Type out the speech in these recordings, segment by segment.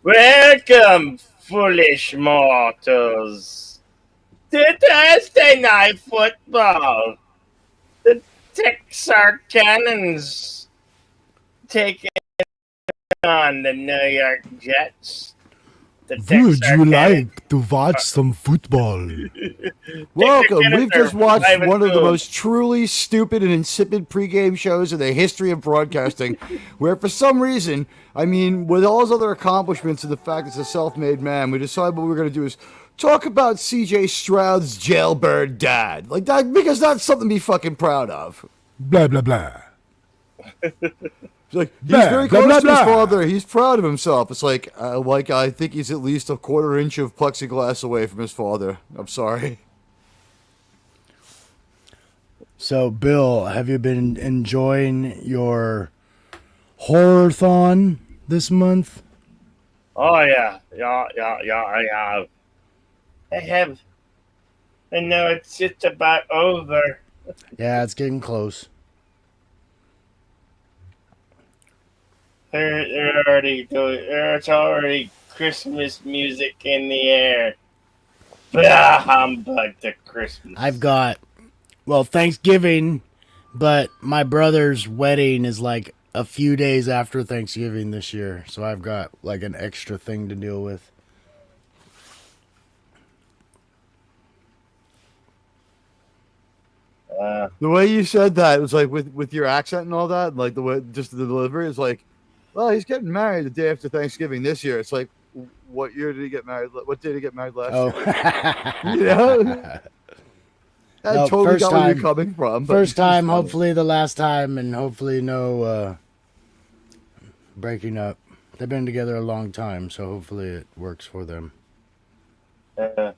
Welcome, foolish mortals, to Thursday Night Football. The Texarkans taking on the New York Jets. The Would you Texarkans, like to watch some football? Welcome. Texarkans We've just are watched 5 and one of the 2. most truly stupid and insipid pregame shows in the history of broadcasting, where for some reason, I mean, with all his other accomplishments and the fact it's a self-made man, we decided what we were going to do is talk about C.J. Stroud's jailbird dad, like that, because that's something to be fucking proud of. Blah blah blah. It's like he's Blah, very blah, close blah, to his blah. father. He's proud of himself. It's like I think he's at least a quarter inch of plexiglass away from his father. I'm sorry. So, Bill, have you been enjoying your horror-thon this month? Oh, yeah. I have. I have. And now it's just about over. Yeah, it's getting close. They're already doing. There's already Christmas music in the air. Bah humbug to Christmas. I've got, Thanksgiving, but my brother's wedding is like a few days after Thanksgiving this year, so I've got like an extra thing to deal with. The way you said that, it was like with your accent and all that, like the way just the delivery is like, well, he's getting married the day after Thanksgiving this year. It's like, what year did he get married? What day did he get married last Oh, year? You know, I No, totally first got where you're time. coming from. But First it's just time, funny. hopefully the last time, and hopefully no breaking up. They've been together a long time, so hopefully it works for them. Uh,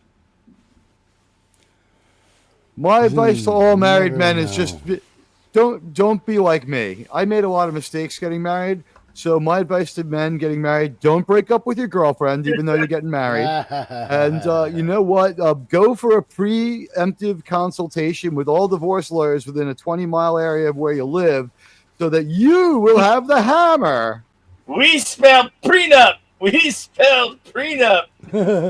My advice to all married never men is know. just don't be like me. I made a lot of mistakes getting married. So my advice to men getting married: don't break up with your girlfriend, even though you're getting married. And you know what? Go for a preemptive consultation with all divorce lawyers within a 20-mile area of where you live, so that you will have the hammer we spelled prenup. We spelled prenup.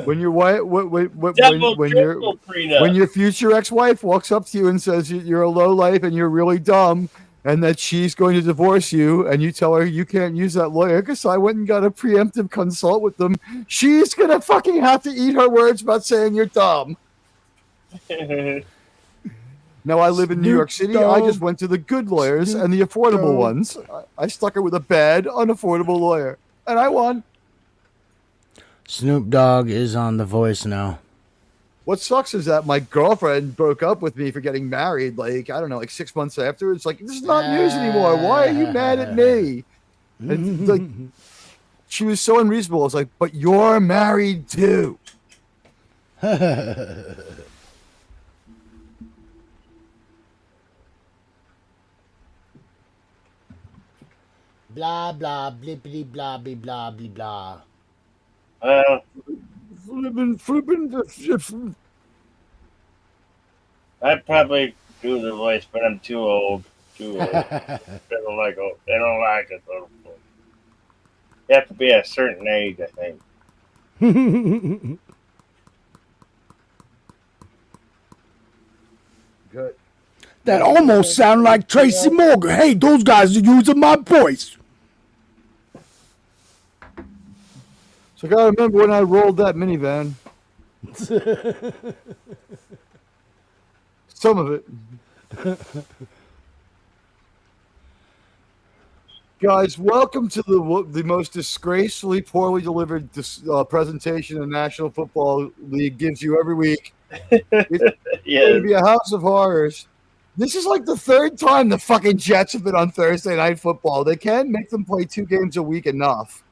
when your wife, Double, when triple prenup. your future ex-wife walks up to you and says you're a low life and you're really dumb, and that she's going to divorce you, and you tell her you can't use that lawyer because I went and got a preemptive consult with them. She's gonna fucking have to eat her words about saying you're dumb. Now I live in New York City. I just went to the good lawyers and the affordable ones. I stuck her with a bad, unaffordable lawyer, and I won. Snoop Dogg is on The Voice now. What sucks is that my girlfriend broke up with me for getting married, like, I don't know, like 6 months afterwards. Like, this is not news anymore. Why are you mad at me? And like, she was so unreasonable. I was like, but you're married too. Blah blah blippity blah blah blah blah blah. Well, Flippin'. I'd probably do the voice, but I'm too old. Too old. They don't like it. They don't like it. You have to be a certain age, I think. Good. That almost sounded like Tracy Morgan. Hey, those guys are using my voice. So I gotta remember when I rolled that minivan. Some of it. Guys, welcome to the most disgracefully poorly delivered presentation the National Football League gives you every week. It's going to be a house of horrors. This is like the third time the fucking Jets have been on Thursday Night Football. They can't make them play 2 games a week enough.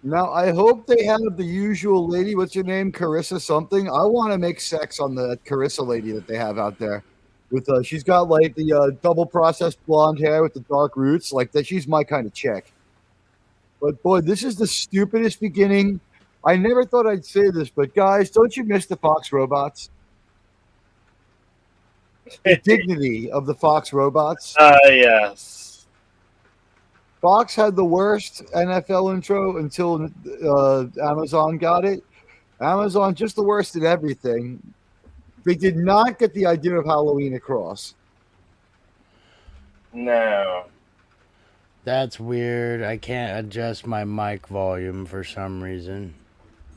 Now, I hope they have the usual lady. What's your name? Carissa something. I want to make sex on the Carissa lady that they have out there. With she's got like the double processed blonde hair with the dark roots. Like that, she's my kind of chick. But boy, this is the stupidest beginning. I never thought I'd say this, but guys, don't you miss the Fox robots? the dignity of the Fox robots. Yes. Fox had the worst NFL intro until Amazon got it. Amazon just the worst at everything. They did not get the idea of Halloween across. No. That's weird. I can't adjust my mic volume for some reason.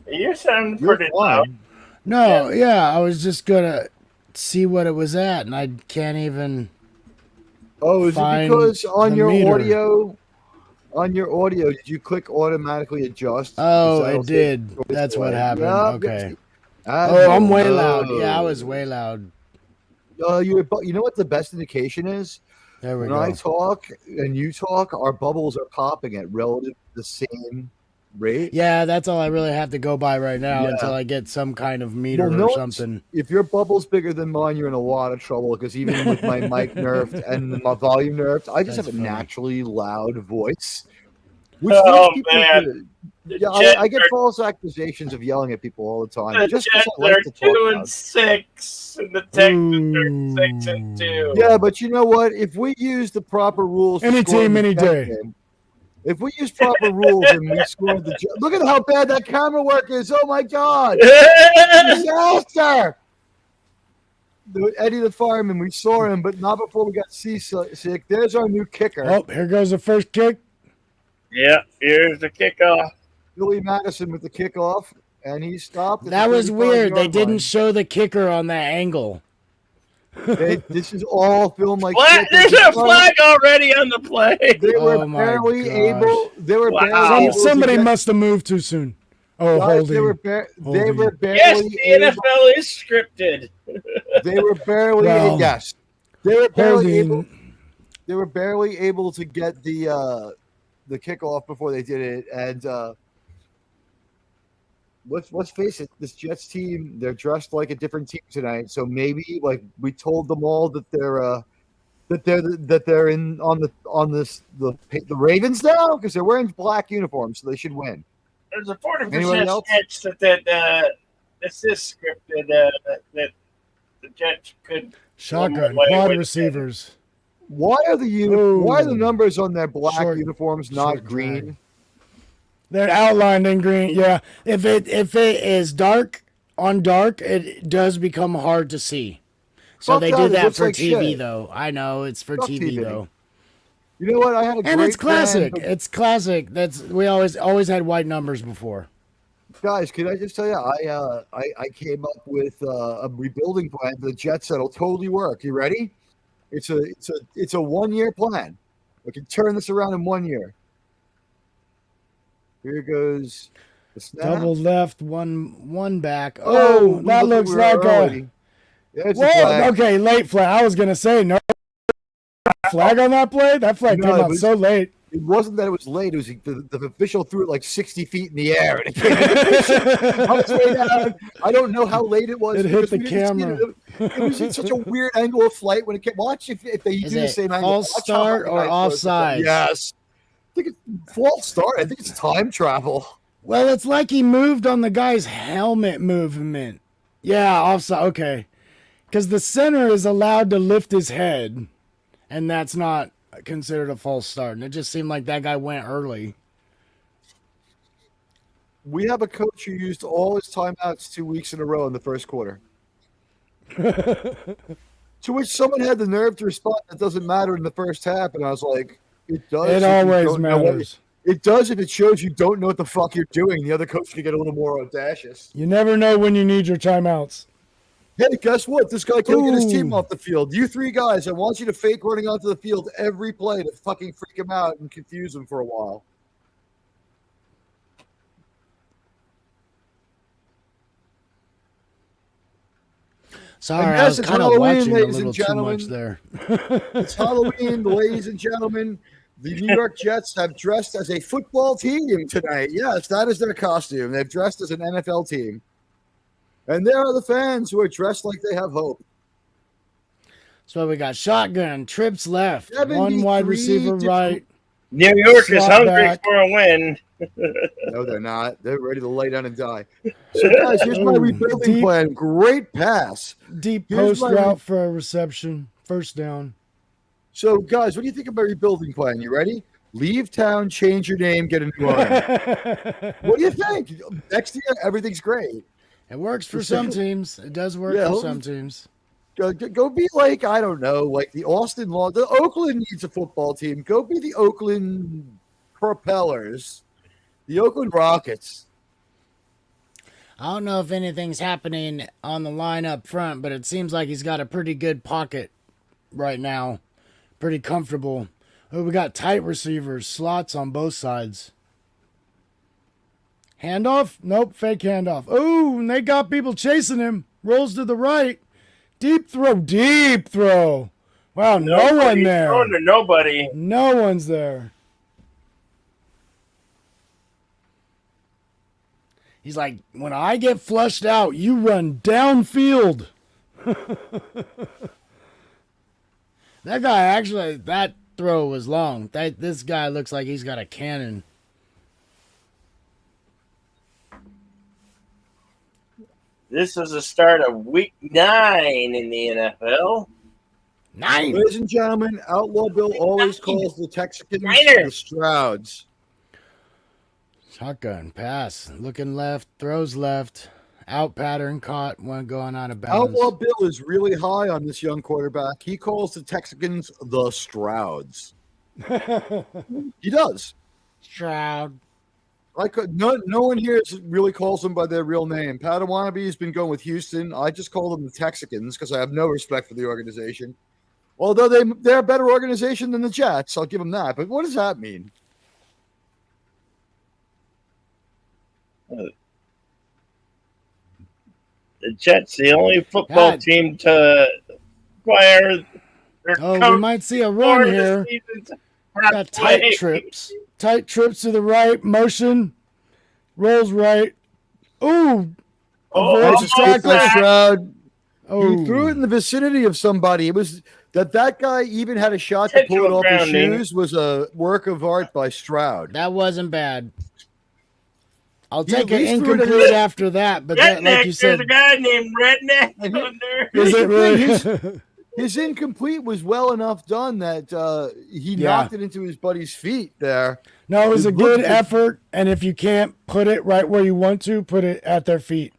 You sound You're pretty loud. fine. No, yeah, I was just gonna see what it was at, and I can't even. Oh, is it Find because on the your meter. audio? On your audio, did you click automatically adjust? Oh, Because that'll it take did. choice That's what away. happened. Yep, Okay. Oh, I'm way loud. Yeah, I was way loud. You know what the best indication is? There we When go. I talk and you talk, our bubbles are popping at relative the same rate. Yeah, that's all I really have to go by right now Yeah. until I get some kind of meter Well, no, or something. if your bubble's bigger than mine, you're in a lot of trouble because even with my mic nerfed and my volume nerfed, I just That's have a funny. naturally loud voice. Which Oh, leads people man. to. The Yeah, Jets I get are- false accusations of yelling at people all the time. The Just because Jets I like are to talk 2 loud. and 6, and the Texans are 6 and 2. Yeah, but you know what? If we use the proper rules, to Any score team, the any Jet day. game, if we use proper rules and we score the Jet, look at how bad that camera work is! Oh my god, disaster! Eddie the fireman, we saw him, but not before we got seasick. There's our new kicker, Oh, here goes the first kick. Yeah, here's the kickoff. Billy Madison, with the kickoff, and he stopped. At That the was weird. They 35-yard didn't line. show the kicker on that angle. This is all filmed like What? shit. They There's just a flag already on the play. They were Oh my barely gosh. able. They were Wow. barely able. Somebody to get, must have moved too soon. Oh, guys, holding. they were Holding. barely Yes, the able. NFL is scripted. They were barely Well, yes. They were barely able. Holding. They were barely able to get the kickoff before they did it. And let's face it, this Jets team, they're dressed like a different team tonight. So maybe like we told them all that they're in on the Ravens now because they're wearing black uniforms, so they should win. There's a Anybody 40% else? chance that this is scripted. That the Jets could. Shotgun. Wait, Quad wait. receivers. Why are the numbers on their black Short- uniforms not short green? drag. They're outlined in green. Yeah. If it is dark on dark, it does become hard to see. So Fuck they that, do it that looks for like TV shit. though. I know it's for Fuck TV TV. though. You know what? I had a And great it's classic. plan, It's classic. We always had white numbers before. guys. Can I just tell you? I came up with a rebuilding plan for the Jets that'll totally work. You ready? It's a 1-year plan. We can turn this around in 1 year. Here goes the snap. Double left, one back. Oh, That looks like early. There's the Whoa, flag. okay, late flag. I was gonna say no flag on that play. That flag No, came it out was- so late. It wasn't that it was late. It was the official threw it like 60 feet in the air, and it came on its way down. I don't know how late it was. It hit because the we didn't see camera. It was in such a weird angle of flight when it came. Watch if they Is do the it same angle. false Watch how start high or it goes. offside? Yes. I think it's false start. I think it's time travel. Well, it's like he moved on the guy's helmet movement. Yeah, offside. Okay, because the center is allowed to lift his head, and that's not considered a false start. And it just seemed like that guy went early. We have a coach who used all his timeouts 2 weeks in a row in the first quarter. To which someone had the nerve to respond, "That doesn't matter in the first half," and I was like, "It does. It if you always don't know what- matters. It does if it shows you don't know what the fuck you're doing. The other coach can get a little more audacious. You never know when you need your timeouts. Hey, guess what? This guy can't get his team Ooh. off the field. You three guys, I want you to fake running onto the field every play to fucking freak him out and confuse him for a while. Sorry, And I yes, was it's kind of Halloween, watching a ladies little and too gentlemen. much there. It's Halloween, ladies and gentlemen. The New York Jets have dressed as a football team tonight. Yes, that is their costume. They've dressed as an NFL team. And there are the fans who are dressed like they have hope. So we got shotgun, trips left, one 73 wide receiver to- right. New York is Slot hungry back. for a win. No, they're not. They're ready to lay down and die. So, guys, here's my rebuilding deep- plan. Great pass. Deep Here's post my route for a reception. First down. So, guys, what do you think of my rebuilding plan? You ready? Leave town, change your name, get a new owner. What do you think? Next year, everything's great. It works for some teams. It does work Yeah, for some teams. Go be like, I don't know, like the Austin Law. The Oakland needs a football team. Go be the Oakland Propellers, the Oakland Rockets. I don't know if anything's happening on the line up front, but it seems like he's got a pretty good pocket right now. Pretty comfortable. Oh, we got tight receivers, slots on both sides. Handoff? Nope, fake handoff. Oh, and they got people chasing him. Rolls to the right. Deep throw, deep throw. Wow, no one there. Throwing to nobody. No one's there. He's like, when I get flushed out, you run downfield. That guy actually, that throw was long. This guy looks like he's got a cannon. This is the start of week 9 in the NFL. 9. Ladies and gentlemen, Outlaw Bill always calls the Texans the Strouds. Shotgun, pass, looking left, throws left, out pattern, caught, one going out of bounds. Outlaw Bill is really high on this young quarterback. He calls the Texans the Strouds. He does. Stroud. No one here really calls them by their real name. Padawannabe has been going with Houston. I just call them the Texans because I have no respect for the organization. Although they're a better organization than the Jets, I'll give them that. But what does that mean? The Jets, the only football team to fire their we might see a run here. Got tight trips. Tight trips to the right. Motion. Rolls right. Ooh. Avoids Stroud. Oh. He threw it in the vicinity of somebody. It was that guy even had a shot to pull it off his shoes was a work of art by Stroud. That wasn't bad. I'll take an incomplete after that, but that, like you said, there's a guy named Redneck on there. Is it really? His incomplete was well enough done that he knocked it into his buddy's feet there. No, it was a good effort, and if you can't put it right where you want to, put it at their feet.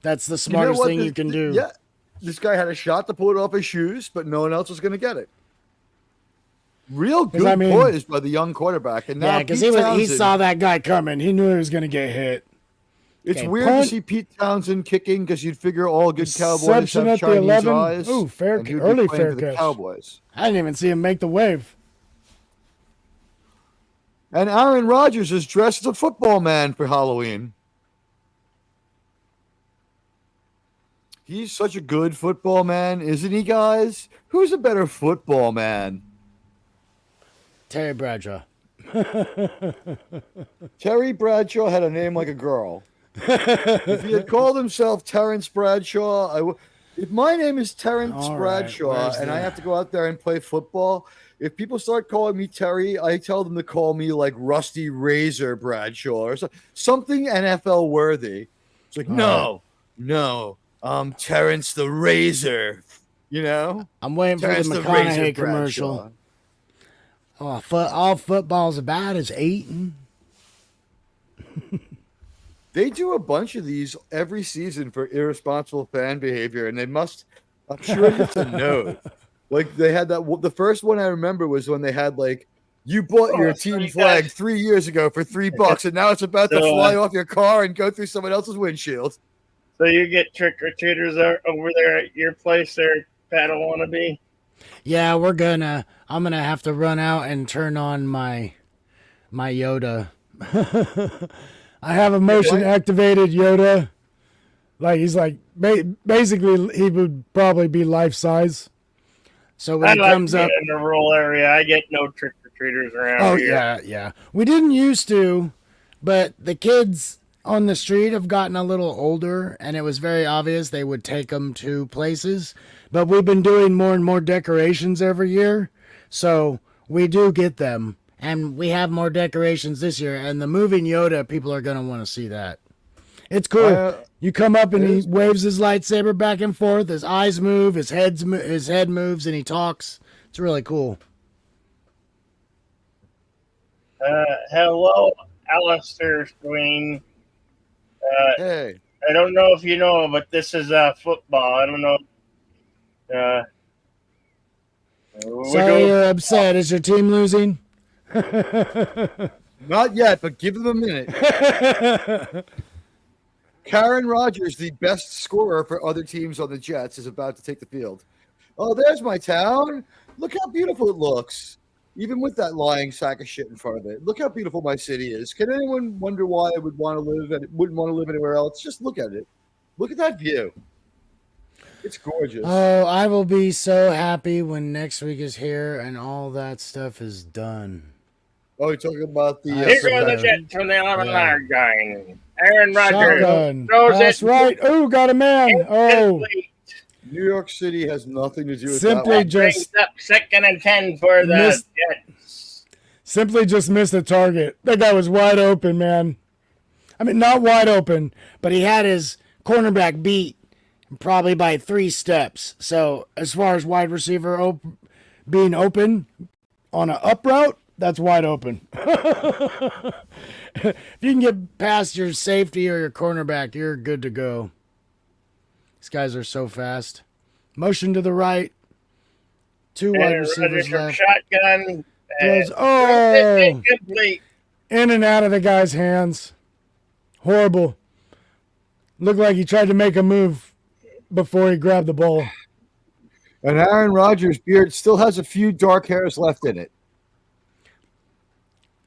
That's the smartest thing you can do. Yeah, this guy had a shot to pull it off his shoes, but no one else was going to get it. Real good poise by the young quarterback. And now because he saw that guy coming. He knew he was going to get hit. It's weird to see Pete Townsend kicking because you'd figure all good Cowboys have at Chinese the 11. eyes. Ooh, early fair catch. Cowboys. I didn't even see him make the wave. And Aaron Rodgers is dressed as a football man for Halloween. He's such a good football man, isn't he, guys? Who's a better football man? Terry Bradshaw. Terry Bradshaw had a name like a girl. If he had called himself Terrence Bradshaw, if my name is Terrence Bradshaw and I have to go out there and play football, if people start calling me Terry, I tell them to call me like Rusty Razor Bradshaw or something NFL worthy. It's like, no, Terrence the Razor. You know? I'm waiting Terrence for the McConaughey commercial. All football's about is eating. They do a bunch of these every season for irresponsible fan behavior, and they must. I'm sure it's a note. Like they had that. The first one I remember was when they had like, you bought your team flag 3 years ago for $3, and now it's about to fly off your car and go through someone else's windshield. So you get trick or treaters over there at your place, there, Padawannabe? Yeah, I'm gonna have to run out and turn on my Yoda. I have a motion activated Yoda. Like he's like basically he would probably be life size. So when he comes up in the rural area, I get no trick or treaters around here. Yeah. We didn't used to, but the kids on the street have gotten a little older, and it was very obvious they would take them to places. But we've been doing more and more decorations every year, so we do get them. And we have more decorations this year. And the moving Yoda, people are going to want to see that. It's cool. You come up and he waves his lightsaber back and forth. His eyes move. His head moves, and he talks. It's really cool. Hello, Alistair Swing. Hey. I don't know if you know, but this is football. I don't know. Sorry you're upset. Is your team losing? Not yet, but give them a minute. Karen Rogers, the best scorer for other teams on the Jets, is about to take the field. Oh, there's my town. Look how beautiful it looks. Even with that lying sack of shit in front of it. Look how beautiful my city is. Can anyone wonder why I would want to live and wouldn't want to live anywhere else? Just look at it. Look at that view. It's gorgeous. Oh, I will be so happy when next week is here and all that stuff is done. Oh, you're talking about the... Here go the Jets from the 11-yard line. Aaron Rodgers. Shotgun. That's right. Oh, got a man. Oh. New York City has nothing to do with Simply that. just up 2nd and 10 for the Jets. Simply just missed the target. That guy was wide open, man. I mean, not wide open, but he had his cornerback beat probably by 3 steps. So as far as wide receiver being open on an up route, that's wide open. If you can get past your safety or your cornerback, you're good to go. These guys are so fast. Motion to the right. 2 wide receivers left. Shotgun. Oh! In and out of the guy's hands. Horrible. Looked like he tried to make a move before he grabbed the ball. And Aaron Rodgers' beard still has a few dark hairs left in it.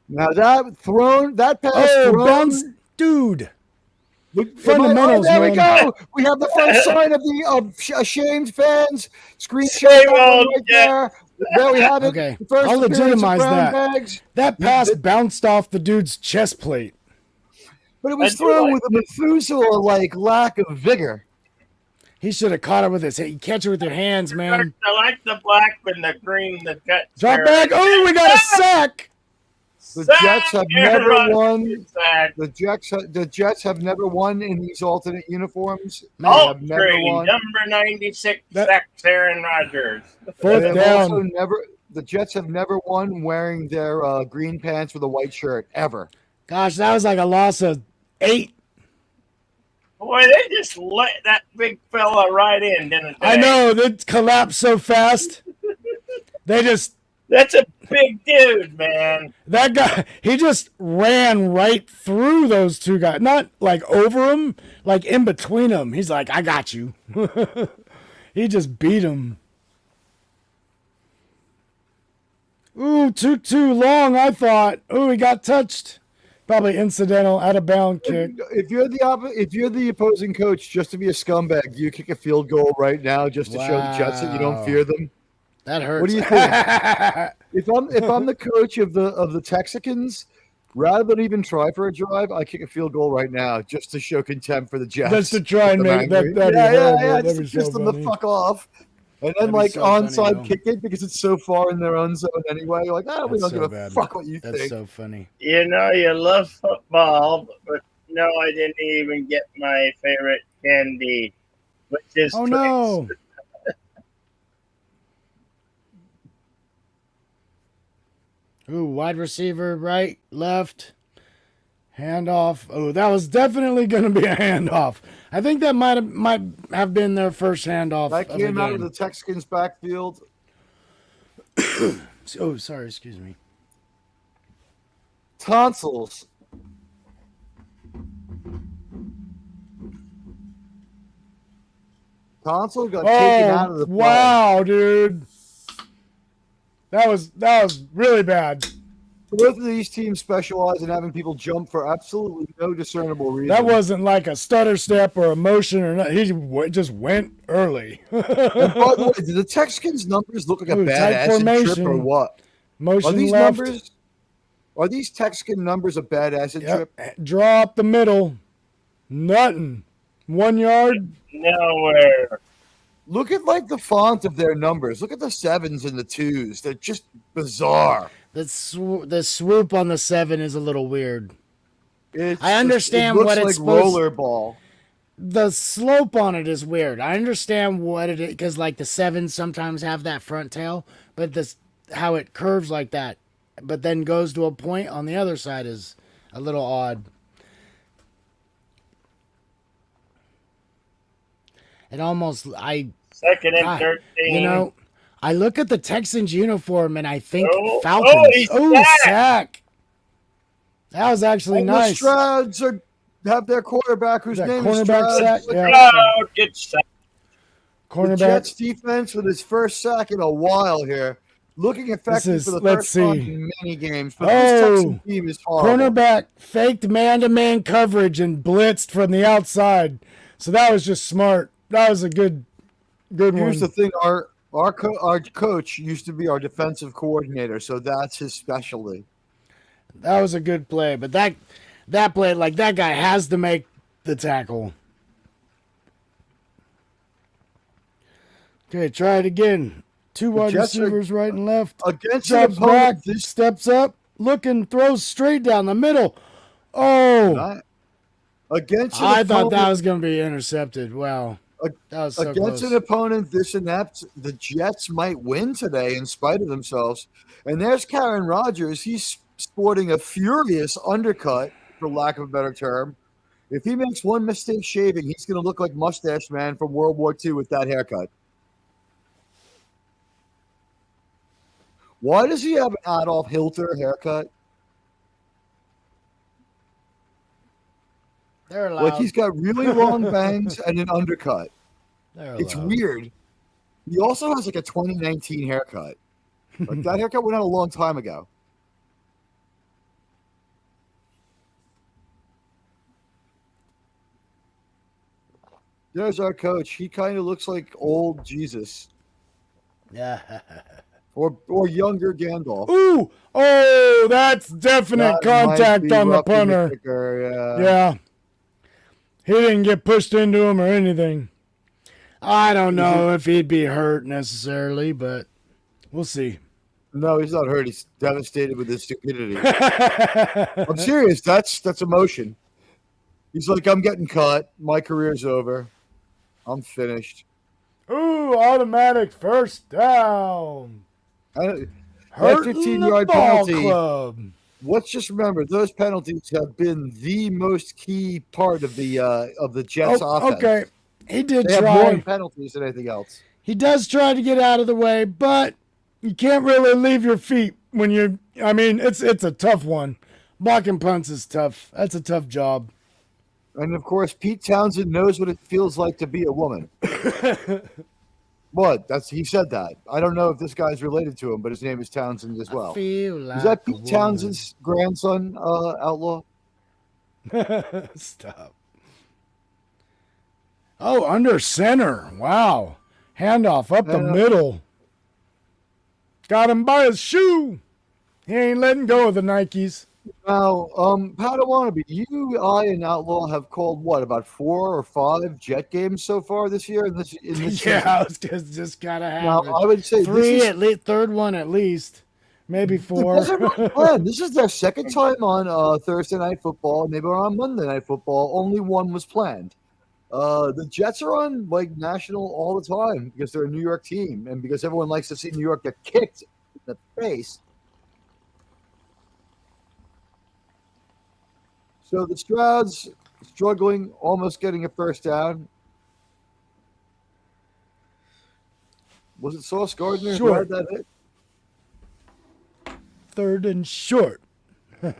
Now that pass bounce, dude. Fundamentals, there we go. We have the first sign of the ashamed fans. Screenshot right there. There we have it. Okay, first I'll legitimize that. Bags. That pass bounced off the dude's chest plate. But it was thrown with a Methuselah-like lack of vigor. He should have caught it with his hand. You catch it with your hands, man. I like the black and the green. The cut. Drop back. Oh, we got a sack. The Jets have never won. The Jets have never won in these alternate uniforms. Number 96 sacks Aaron Rodgers. Fourth down. The Jets have never won wearing their green pants with a white shirt ever. Gosh, that was like a loss of 8. Boy, they just let that big fella right in, didn't they? I know, they collapsed so fast. That's a big dude, man. That guy, he just ran right through those 2 guys. Not like over them, like in between them. He's like, I got you. He just beat him. Ooh, too long, I thought. Ooh, he got touched. Probably incidental, out of bound kick. If you're the opposing coach, just to be a scumbag, do you kick a field goal right now just to show the Jets that you don't fear them? That hurts. What do you think? if I'm the coach of the Texans, rather than even try for a drive, I kick a field goal right now just to show contempt for the Jets. Just to try and make that. Just to piss them the fuck off. And then onside kick it because it's so far in their own zone anyway. You're like, we don't give a fuck what you think. That's so funny. You know, you love football, but no, I didn't even get my favorite candy, which is Twix. No. Ooh, wide receiver, right, left, handoff. Oh, that was definitely going to be a handoff. I think that might have been their first handoff. That came out of the Texans' backfield. Oh, sorry, excuse me. Tonsils. Tonsil got taken out of the play. Wow, dude. That was really bad. Both of these teams specialize in having people jump for absolutely no discernible reason. That wasn't like a stutter step or a motion or not. He just went early. And by the way, do the Texans' numbers look like a bad acid trip or what? Motion are these left. numbers? Are these Texan numbers a bad acid trip? Draw up the middle. Nothing. 1 yard. Nowhere. Look at the font of their numbers. Look at the 7s and the 2s. They're just bizarre. The swoop on the 7 is a little weird. I It understand looks what it's like supposed. rollerball. The slope on it is weird. I understand what it is because like the 7s sometimes have that front tail, but this how it curves like that, but then goes to a point on the other side is a little odd. It almost Second and God, 13. I look at the Texans uniform and I think Oh, Falcons. he's Oh, sacked. sack! That was actually And nice. the Stroud's have their quarterback whose That name is cornerback Stroud. sack? Yeah. Stroud gets sacked. The Jets Cornerback. defense with his first sack in a while here. Looking effective for the Let's first time see. in many games. But this Texan team is horrible. Cornerback faked man-to-man coverage and blitzed from the outside. So that was just smart. That was a good Here's the one. thing: our coach used to be our defensive coordinator, so that's his specialty. That was a good play. But that play, like that guy has to make the tackle. Okay, try it again. Two wide receivers right and left. Against Drops back, steps up, looking, throws straight down the middle. Oh! I thought that was going to be intercepted. Wow. That was so against close. an opponent this inept, the Jets might win today in spite of themselves. And there's Karen Rodgers. He's sporting a furious undercut, for lack of a better term. If he makes one mistake shaving, he's going to look like Mustache Man from World War II with that haircut. Why does he have an Adolf Hitler haircut? They're allowed. Like he's got really long bangs and an undercut. It's allowed. weird. He also has like a 2019 haircut. Like that haircut went out a long time ago. There's our coach. He kind of looks like old Jesus. Yeah. Or younger Gandalf. Ooh! Oh, that's definite contact on the punter. Yeah. He didn't get pushed into him or anything. I don't know if he'd be hurt necessarily, but we'll see. No, he's not hurt. He's devastated with his stupidity. I'm serious. That's emotion. He's like, I'm getting cut. My career's over. I'm finished. Ooh, automatic first down. That 15-yard penalty. Club. Let's just remember those penalties have been the most key part of the Jets offense. Okay, he did they try. have more penalties than anything else. He does try to get out of the way, but you can't really leave your feet when you. I mean, it's a tough one. Blocking punts is tough. That's a tough job. And of course, Pete Townsend knows what it feels like to be a woman. What? He said that. I don't know if this guy's related to him, but his name is Townsend as well. Is that Pete Townsend's grandson, Outlaw? Stop. Oh, under center. Wow. Handoff up the middle. Got him by his shoe. He ain't letting go of the Nikes. Now, Padawan, you, I, and Outlaw have called what, about 4 or 5 Jet games so far this year? In this yeah, I was just gotta have now, it. I would say 3 at least, third one at least, maybe 4. This is their second time on Thursday Night Football, and they were on Monday Night Football. Only one was planned. The Jets are on like national all the time because they're a New York team, and because everyone likes to see New York get kicked in the face. So the Strouds struggling, almost getting a first down. Was it Sauce Gardner who had that hit? Third and short. You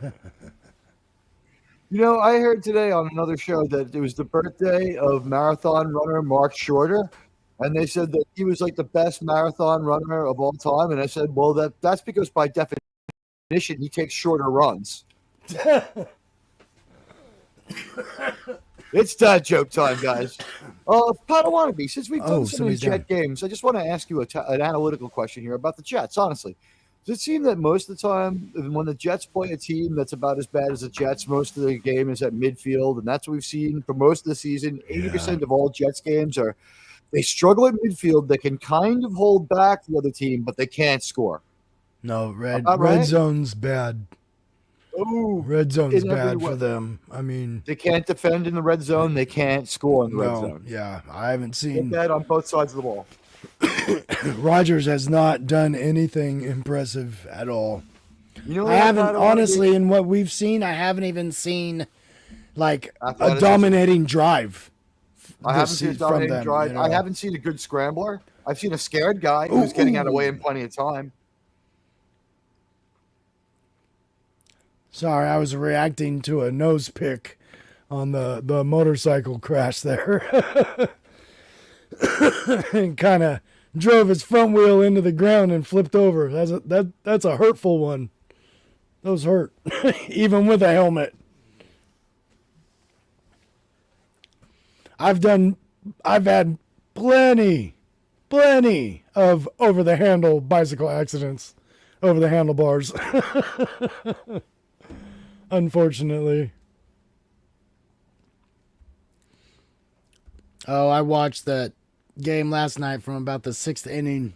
know, I heard today on another show that it was the birthday of marathon runner Mark Shorter, and they said that he was like the best marathon runner of all time. And I said, well, that's because by definition he takes shorter runs. It's dad joke time, guys. Padawannabe, since we've done so many Jet games, I just want to ask you an analytical question here about the Jets, honestly. Does it seem that most of the time when the Jets play a team that's about as bad as the Jets, most of the game is at midfield, and that's what we've seen for most of the season. 80% of all Jets games they struggle at midfield. They can kind of hold back the other team, but they can't score. No, red right? zone's bad. Oh, Red zone's in every bad way. for them. I mean, They can't defend in the red zone. They can't score in the red no, zone. yeah, I haven't Get seen. that on both sides of the ball. Rodgers has not done anything impressive at all. You know, I haven't, honestly, in what we've seen, I haven't even seen like a Athleticism. dominating drive. I haven't seen a from dominating them, drive. you know? I haven't seen a good scrambler. I've seen a scared guy who's getting out of the way in plenty of time. Sorry, I was reacting to a nose pick on the motorcycle crash there. And kind of drove his front wheel into the ground and flipped over. That's a hurtful one. Those hurt, even with a helmet. I've had plenty of over the handle bicycle accidents, over the handlebars. Unfortunately. Oh, I watched that game last night from about the 6th inning.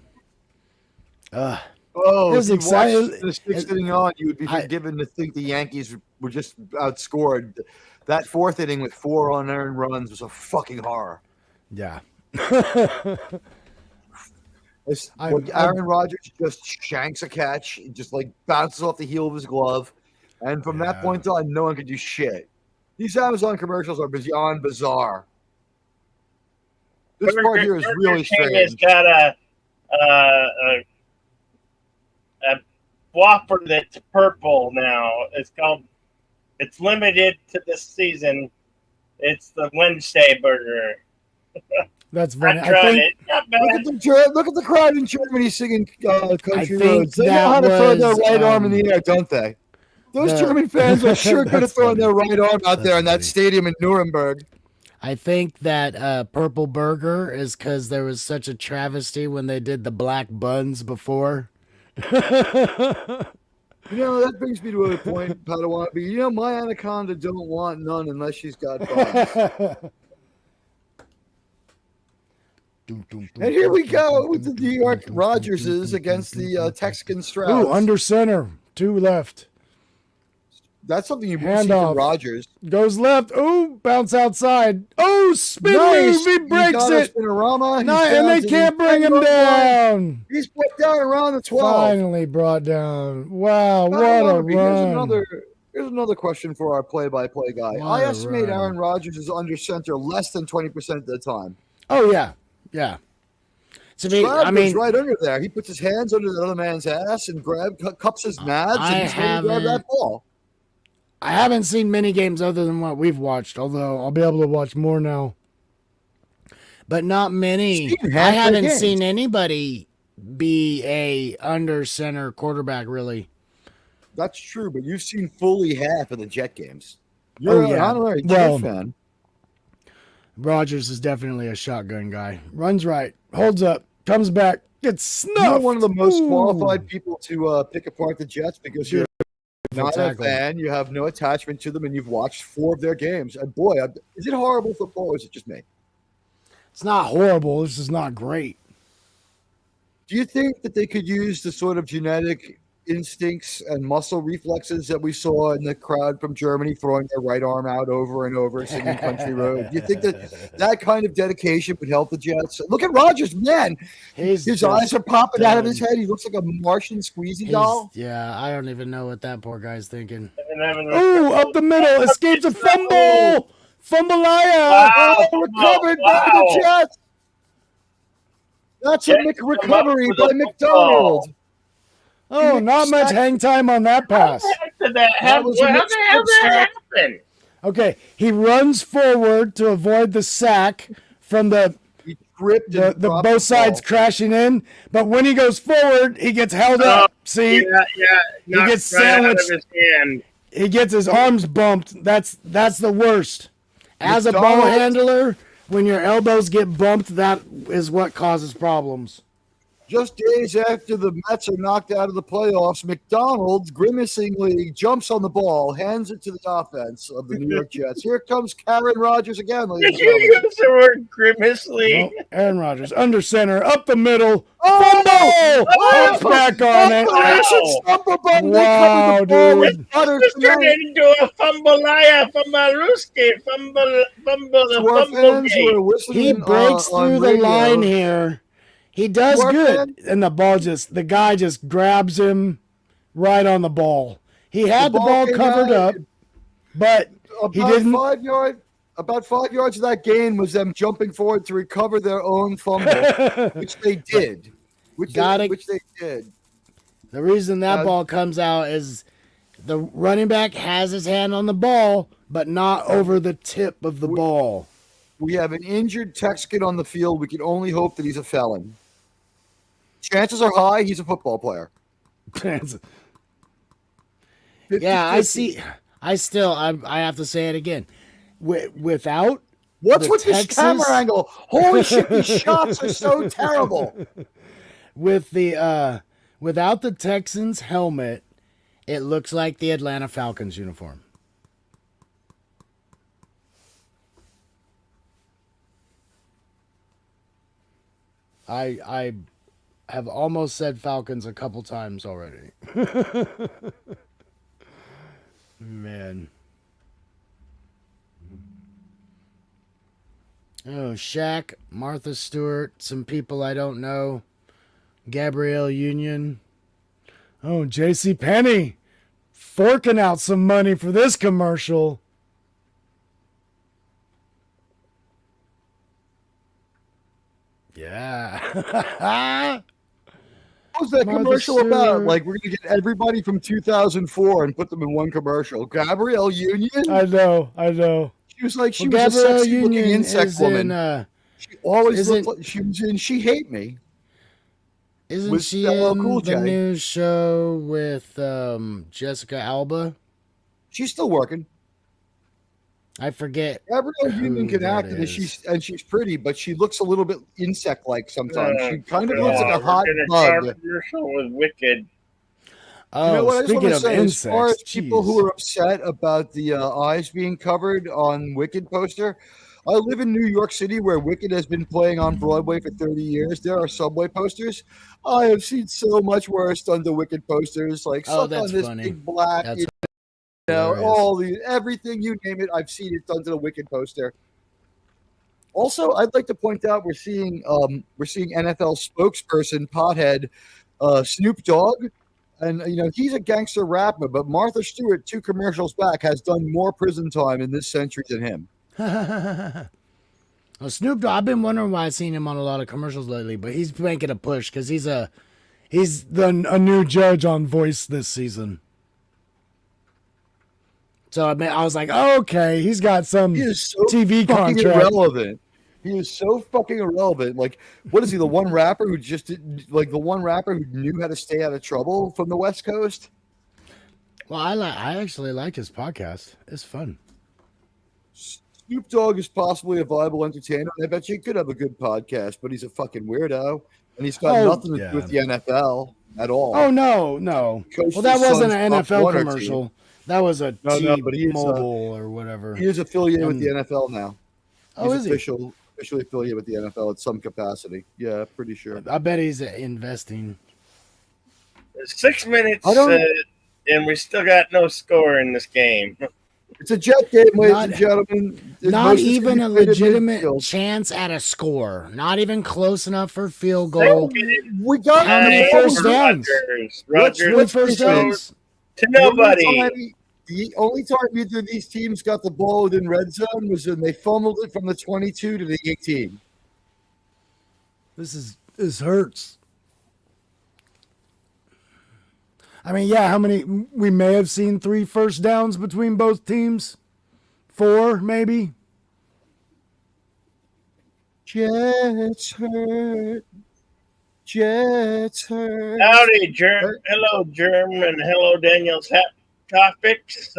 Oh, It was if you exciting. watched the sixth inning on, you would be forgiven to think the Yankees were just outscored. That 4th inning with 4 unearned runs was a fucking horror. Yeah. Aaron Rodgers just shanks a catch, just like bounces off the heel of his glove, and from that point on, no one could do shit. These Amazon commercials are beyond bizarre. This part here is really strange. It's got a Whopper that's purple now. It's limited to this season. It's the Wednesday burger. That's funny. I tried it. Not bad. Look at the crowd in Germany singing Country Roads. They know that how to throw their was, right arm in the air, don't they? Those German fans are sure good at throwing their right arm out there in that stadium in Nuremberg. I think that purple burger is because there was such a travesty when they did the black buns before. You know, that brings me to a point, Padawan. You know, my anaconda don't want none unless she's got buns. And here we go with the New York Rodgerses against the Texan Strouds. Ooh, under center, 2 left. That's something you see from Rodgers. Goes left. Ooh, bounce outside. Oh, spin nice. move. He breaks it. And they can't bring him down. He's put down around the 12. Finally brought down. Wow, what a run. Here's another question for our play-by-play guy. I estimate Aaron Rodgers is under center less than 20% of the time. Oh, yeah. Yeah. To me, I mean, right under there. He puts his hands under the other man's ass and cups his nads and he's ready to grab that ball. I haven't seen many games other than what we've watched, although I'll be able to watch more now. But not many. I haven't seen anybody be a under center quarterback, really. That's true, but you've seen fully half of the Jet games. You're an honorary Jet fan. Rodgers is definitely a shotgun guy. Runs right, holds up, comes back, gets snuffed. You're one of the most qualified people to pick apart the Jets because you're not a fan, you have no attachment to them, and you've watched 4 of their games. And boy, is it horrible football or is it just me? It's not horrible. This is not great. Do you think that they could use the sort of genetic instincts and muscle reflexes that we saw in the crowd from Germany throwing their right arm out over and over, singing Country Road? Do you think that kind of dedication would help the Jets? Look at Rodgers, man. His eyes are popping out of his head. He looks like a Martian squeezy doll. Yeah, I don't even know what that poor guy's thinking. Ooh, up the middle. Escapes a fumble. Fumble-aya. Wow, recovered by the Jets. That's a recovery by McDonald. Oh, not much hang time on that pass. How the hell did that happen? Okay, he runs forward to avoid the sack from the both sides crashing in, but when he goes forward, he gets held up. See? He gets sandwiched. Out of his hand. He gets his arms bumped. That's the worst. As a ball handler, when your elbows get bumped, that is what causes problems. Just days after the Mets are knocked out of the playoffs, McDonald grimacingly jumps on the ball, hands it to the offense of the New York Jets. Here comes Karen Rodgers again, ladies Did and you gentlemen. use the word grimacely? No, Aaron Rodgers under center, up the middle, Oh! fumble, hops back on it. Operation Stumble Button. They Wow, covered the ball dude. with butter This turned tonight. into a fumbleaya, fumblerooski, To our fans who are fumblegate. listening He breaks on through the radio, line here. He does To our good, fan- and the guy just grabs him right on the ball. He had the ball came covered out, up, but he didn't. About 5 yards of that gain was them jumping forward to recover their own fumble, which they did. Which they did. The reason that ball comes out is the running back has his hand on the ball, but not over the tip of the ball. We have an injured Texican on the field. We can only hope that he's a felon. Chances are high he's a football player. 50, Yeah, 50. I see. I have to say it again. Without What's the with this Texas- camera angle? Holy shit, these shots are so terrible. with the without the Texans helmet, it looks like the Atlanta Falcons uniform. I have almost said Falcons a couple times already. Man. Oh, Shaq, Martha Stewart, some people I don't know, Gabrielle Union. Oh, J.C. Penney, forking out some money for this commercial. Yeah. What was that Martha commercial about? Stewart. Like, we're going to get everybody from 2004 and put them in one commercial. Gabrielle Union? I know. She was like, she Well, was a Gabrielle sexy-looking Union insect is woman. She always isn't- looked like she was in She Hate Me. Isn't with she LL in Cool the J. new show with Jessica Alba? She's still working. I forget. Gabrielle who Union can that act, and is. she's pretty, but she looks a little bit insect-like sometimes. She kind of Yeah, looks like a hot we're bug. in a commercial with Wicked. Oh, You know what? I just speaking want to of say, insects, as far as people jeez. who are upset about the eyes being covered on Wicked poster, I live in New York City where Wicked has been playing on Broadway for 30 years. There are subway posters. I have seen so much worse done to Wicked posters, like Oh, suck that's on this funny. big black, That's you know, hilarious. everything you name it. I've seen it done to the Wicked poster. Also, I'd like to point out we're seeing NFL spokesperson pothead Snoop Dogg. And, he's a gangster rapper, but Martha Stewart, 2 commercials back, has done more prison time in this century than him. Well, Snoop Dogg, I've been wondering why I've seen him on a lot of commercials lately, but he's making a push because he's a new judge on Voice this season. So I was like, oh, okay, he's got some He is so TV fucking contract. irrelevant. He is so fucking irrelevant. Like, what is he? The one rapper who knew how to stay out of trouble from the West Coast. Well, I actually like his podcast. It's fun. Snoop Dogg is possibly a viable entertainer. I bet you he could have a good podcast, but he's a fucking weirdo, and he's got nothing to do with the NFL at all. Oh no. Coached Well, that his wasn't son's an Top NFL Warner commercial. team. That was a No, but he is, T-Mobile or whatever. He is affiliated with the NFL now. Oh, He's is officially affiliated with the NFL at some capacity. Yeah, pretty sure. I bet he's investing. 6 minutes, I don't- and we still got no score in this game. It's a Jet game, ladies Not- and gentlemen. Not even a legitimate midfield. chance at a score. Not even close enough for field goal. We got How many Hey, first downs? Rogers Three first downs. to nobody. The only time either of these teams got the ball within red zone was when they fumbled it from the 22 to the 18. This hurts. I mean, yeah, how many? We may have seen 3 first downs between both teams. 4, maybe. Jets hurt. Jets hurt. Howdy, Germ. Hello, Germ, and hello, Daniel's Hat Topics.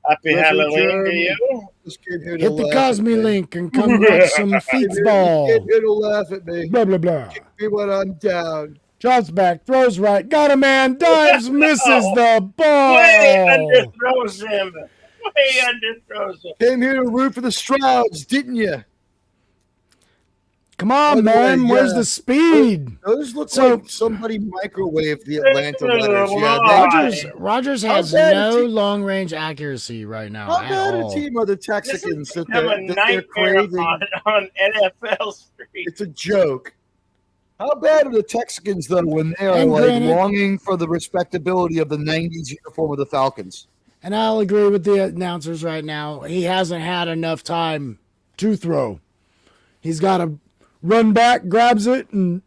Happy Listen, Halloween to Jeremy, you. this kid here to Hit the laugh at Cosme me. link and come watch some This kid feetsball. here to laugh at me. Blah, blah, blah. Me when I'm down. Drops back, throws right, got a man, dives, misses No. the Way ball. underthrows him. Way underthrows him. Came here to root for the Strouds, didn't you? Come By on, the way, man. Where's yeah. the speed? Those look So- like somebody microwaved the Atlanta letters. Yeah, Lord. Rogers How has bad no is he- long-range accuracy right now how at bad a all. team are the This Texans has that become a they're nightmare craving? on NFL Street. It's a joke. How bad are the Texans though when they are And like granted- longing for the respectability of the '90s uniform of the Falcons? And I'll agree with the announcers right now. He hasn't had enough time to throw. He's got to run back, grabs it, and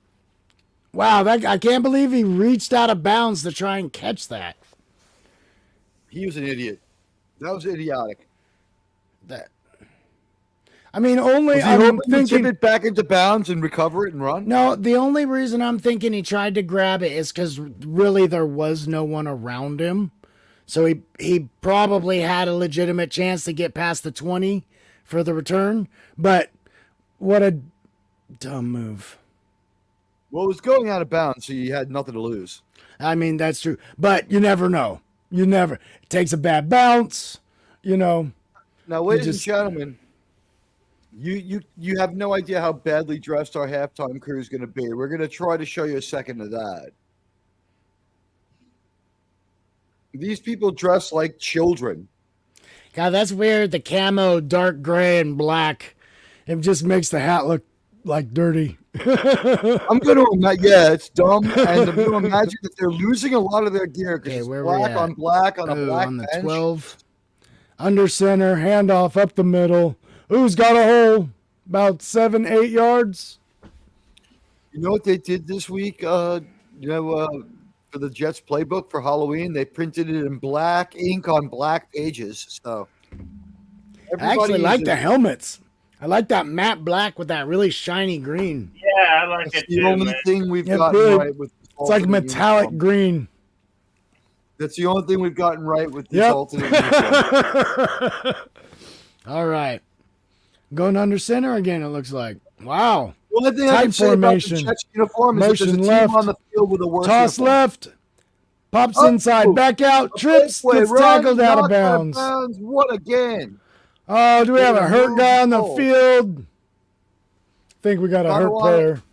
wow, I can't believe he reached out of bounds to try and catch that. He was an idiot. That was idiotic. I mean, only Was he I'm hoping to tip thinking. it back into bounds and recover it and run? No, the only reason I'm thinking he tried to grab it is because really there was no one around him. So he probably had a legitimate chance to get past the 20 for the return. But what a dumb move. Well, it was going out of bounds, so you had nothing to lose. I mean, that's true. But you never know. It takes a bad bounce, Now, ladies just- and gentlemen, you have no idea how badly dressed our halftime crew is going to be. We're going to try to show you a second of that. These people dress like children. God, that's weird. The camo, dark gray and black. It just makes the hat look like dirty. I'm going to imagine, yeah, it's dumb, and I'm going to imagine that they're losing a lot of their gear because Okay, it's where we black at? on black on a Ooh, black on the bench. 12. Under center, handoff up the middle. Who's got a hole? About 7-8 yards. You know what they did this week? For the Jets playbook for Halloween, they printed it in black ink on black pages. So I actually like the that. helmets. I like that matte black with that really shiny green. Yeah, I like That's it the too, only man. thing we've Yeah, gotten good. right with. It's like alternate metallic uniform. green. That's the only thing we've gotten right with this Yep. alternate uniform. All right. Going under center again, it looks like. Wow. The only thing I Tight can say about the formation. Jets uniform is that there's a Motion team left. on the field with a worse Toss uniform. left. Pops Oh. inside. Back out. Trips. Breakaway, Gets run, tackled out of knocked bounds. What a game. Oh, do we have a hurt guy on the Goal. field? I think we got a hurt Padawan. player.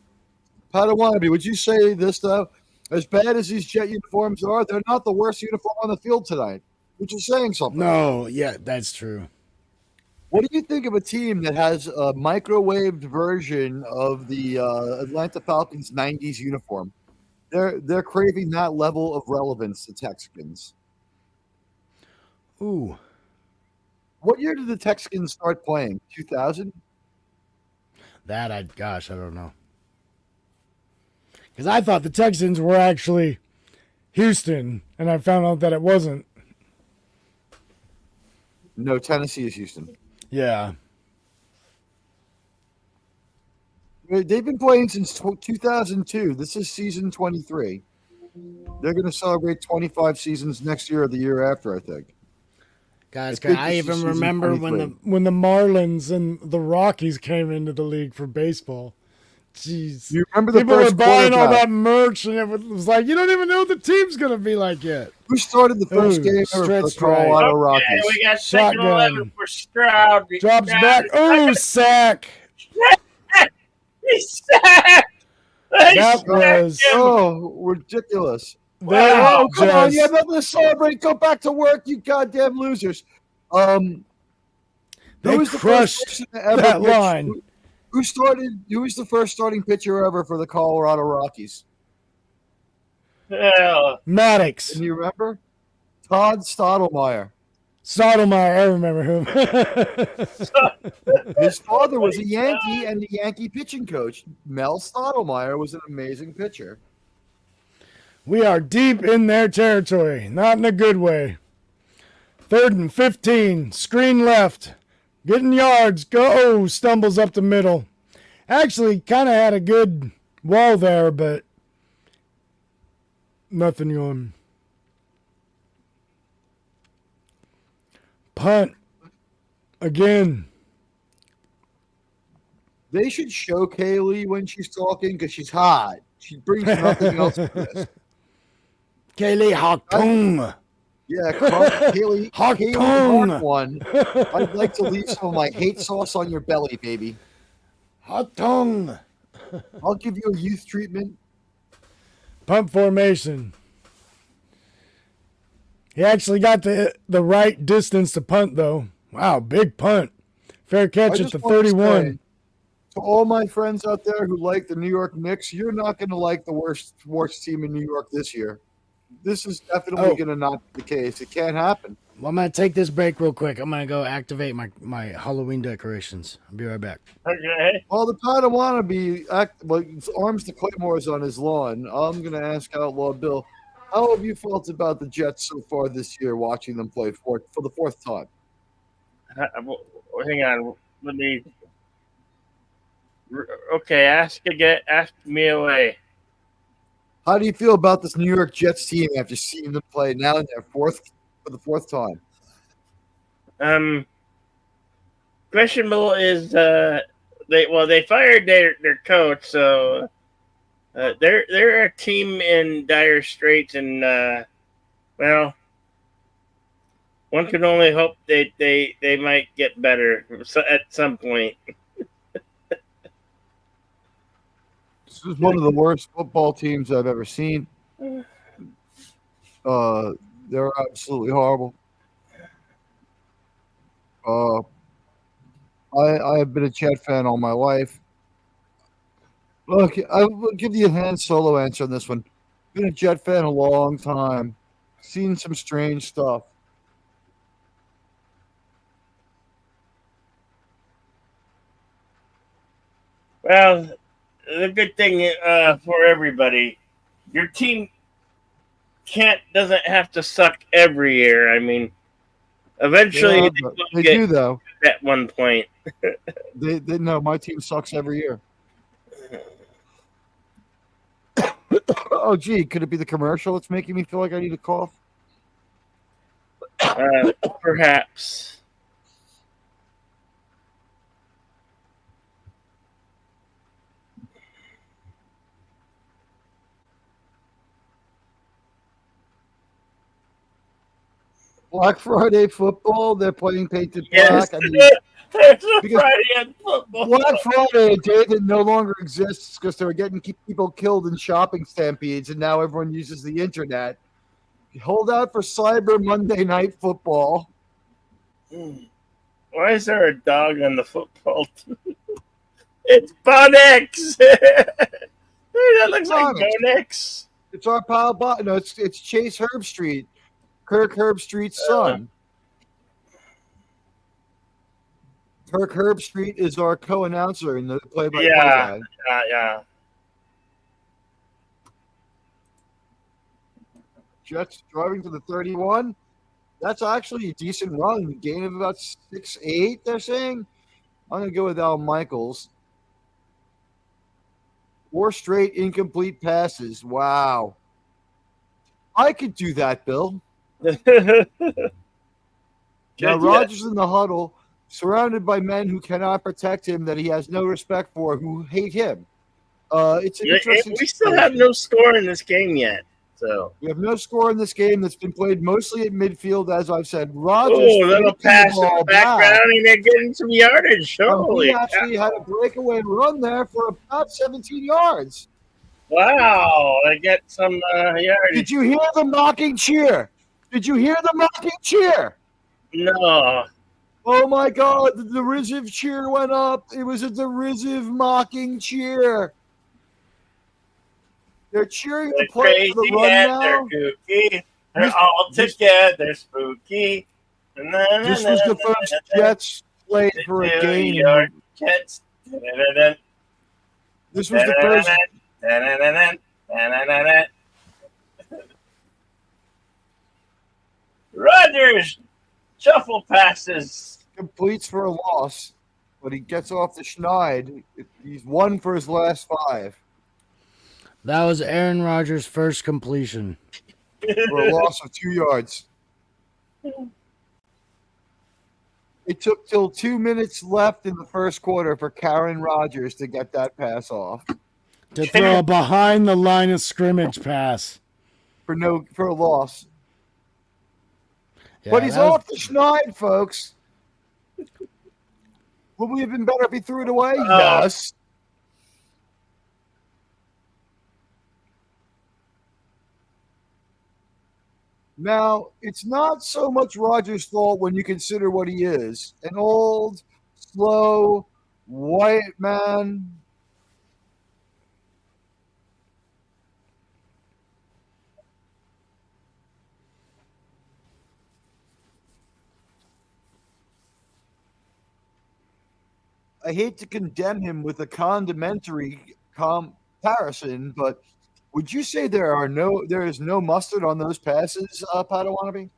Padawan, would you say this, though? As bad as these Jet uniforms are, they're not the worst uniform on the field tonight, which is saying something. No, yeah, that's true. What do you think of a team that has a microwaved version of the Atlanta Falcons 90s uniform? They're craving that level of relevance, the Texans. Ooh, What year did the Texans start playing? 2000? I don't know. Because I thought the Texans were actually Houston, and I found out that it wasn't. No, Tennessee is Houston. Yeah. They've been playing since 2002. This is season 23. They're going to celebrate 25 seasons next year or the year after, I think. Guys, I think I this is even season remember 23. when the Marlins and the Rockies came into the league for baseball. Jeez. You remember the People were first buying all quarterback? that merch, and it was like, you don't even know what the team's going to be like yet. Who started the first Ooh, game ever for the stretched right. Colorado Okay, Rockies? we got second Shotgun. 11 for Stroud. Drops back. Oh, sack. He sacked. He That sacked was- him. Oh, ridiculous. That Oh, come on. just- You have nothing to celebrate. Go back to work, you goddamn losers. They Who was the first crushed person to ever that pitch? line. Who was the first starting pitcher ever for the Colorado Rockies? Hell, Maddox. Can you remember? Todd Stottlemyre. Sotomayor, I remember him. His father was a Yankee and the Yankee pitching coach. Mel Stottlemyre was an amazing pitcher. We are deep in their territory, not in a good way. 3rd and 15, screen left, getting yards, go, stumbles up the middle. Actually, kind of had a good wall there, but nothing going. Punt. Again. They should show Kaylee when she's talking because she's hot. She brings nothing else to this. Kaylee Hawk Tongue. Yeah, Kaylee Hawk Hawk Tongue. one. I'd like to leave some of my hate sauce on your belly, baby. Hawk Tongue. I'll give you a youth treatment. Punt formation. He actually got the right distance to punt, though. Wow, big punt. Fair catch at the 31. To all my friends out there who like the New York Knicks, you're not going to like the worst team in New York this year. This is definitely going to not be the case. It can't happen. Well, I'm going to take this break real quick. I'm going to go activate my Halloween decorations. I'll be right back. Okay. Well, the Padawan be arms to Claymores on his lawn. I'm going to ask Outlaw Bill, how have you felt about the Jets so far this year, watching them play for the fourth time? Hang on. Let me. Okay, ask me away. How do you feel about this New York Jets team after seeing them play now in their for the fourth time? Questionable is they fired their coach, so they're a team in dire straits, and well, one can only hope they might get better at some point. This is one of the worst football teams I've ever seen. They're absolutely horrible. I have been a Jet fan all my life. Look, I will give you a Han Solo answer on this one. Been a Jet fan a long time. Seen some strange stuff. Well, the good thing for everybody, your team doesn't have to suck every year. I mean, eventually they do though. At one point, they no, my team sucks every year. Oh, gee, could it be the commercial that's making me feel like I need a cough? Perhaps. Black Friday football, they're playing painted Yes, black. I mean, Friday football. Black Friday, a day that no longer exists because they were getting people killed in shopping stampedes, and now everyone uses the internet. Hold out for Cyber Monday Night Football. Why is there a dog on the football team? It's Bonex. That looks like Bonex. It's our pal. No, it's Chase Herbstreit, Kirk Herbstreit's son. Kirk Herbstreit is our co-announcer in the play-by-play guy. Yeah. Jets driving to the 31. That's actually a decent run. Gain of about 6-8, they're saying. I'm going to go with Al Michaels. 4 straight incomplete passes. Wow. I could do that, Bill. Now, Rodgers in the huddle, surrounded by men who cannot protect him, that he has no respect for, who hate him. It's an interesting we still have no score in this game yet. So we have no score in this game that's been played mostly at midfield, as I've said. Rodgers, little pass in the background, and they're getting some yardage. He actually had a breakaway run there for about 17 yards. Wow, they get some yardage. Did you hear the mocking cheer? No. Oh my God, the derisive cheer went up. It was a derisive mocking cheer. They're cheering the play for the run now. They're kooky. They're all together spooky. This was the first Jets play for a game. Jets. This was the first. Rodgers shuffle passes. Completes for a loss, but he gets off the schneid. He's 1 for his last 5. That was Aaron Rodgers' first completion. For a loss of 2 yards. It took till 2 minutes left in the first quarter for Karen Rodgers to get that pass off To throw a behind the line of scrimmage pass. for a loss. Yeah, But he's that was- off the schneid, folks. Would we have been better if he threw it away? Yes. Now, it's not so much Rodgers' fault when you consider what he is. An old, slow, white man. I hate to condemn him with a condimentary comparison, but would you say there is no mustard on those passes, Padawannabe?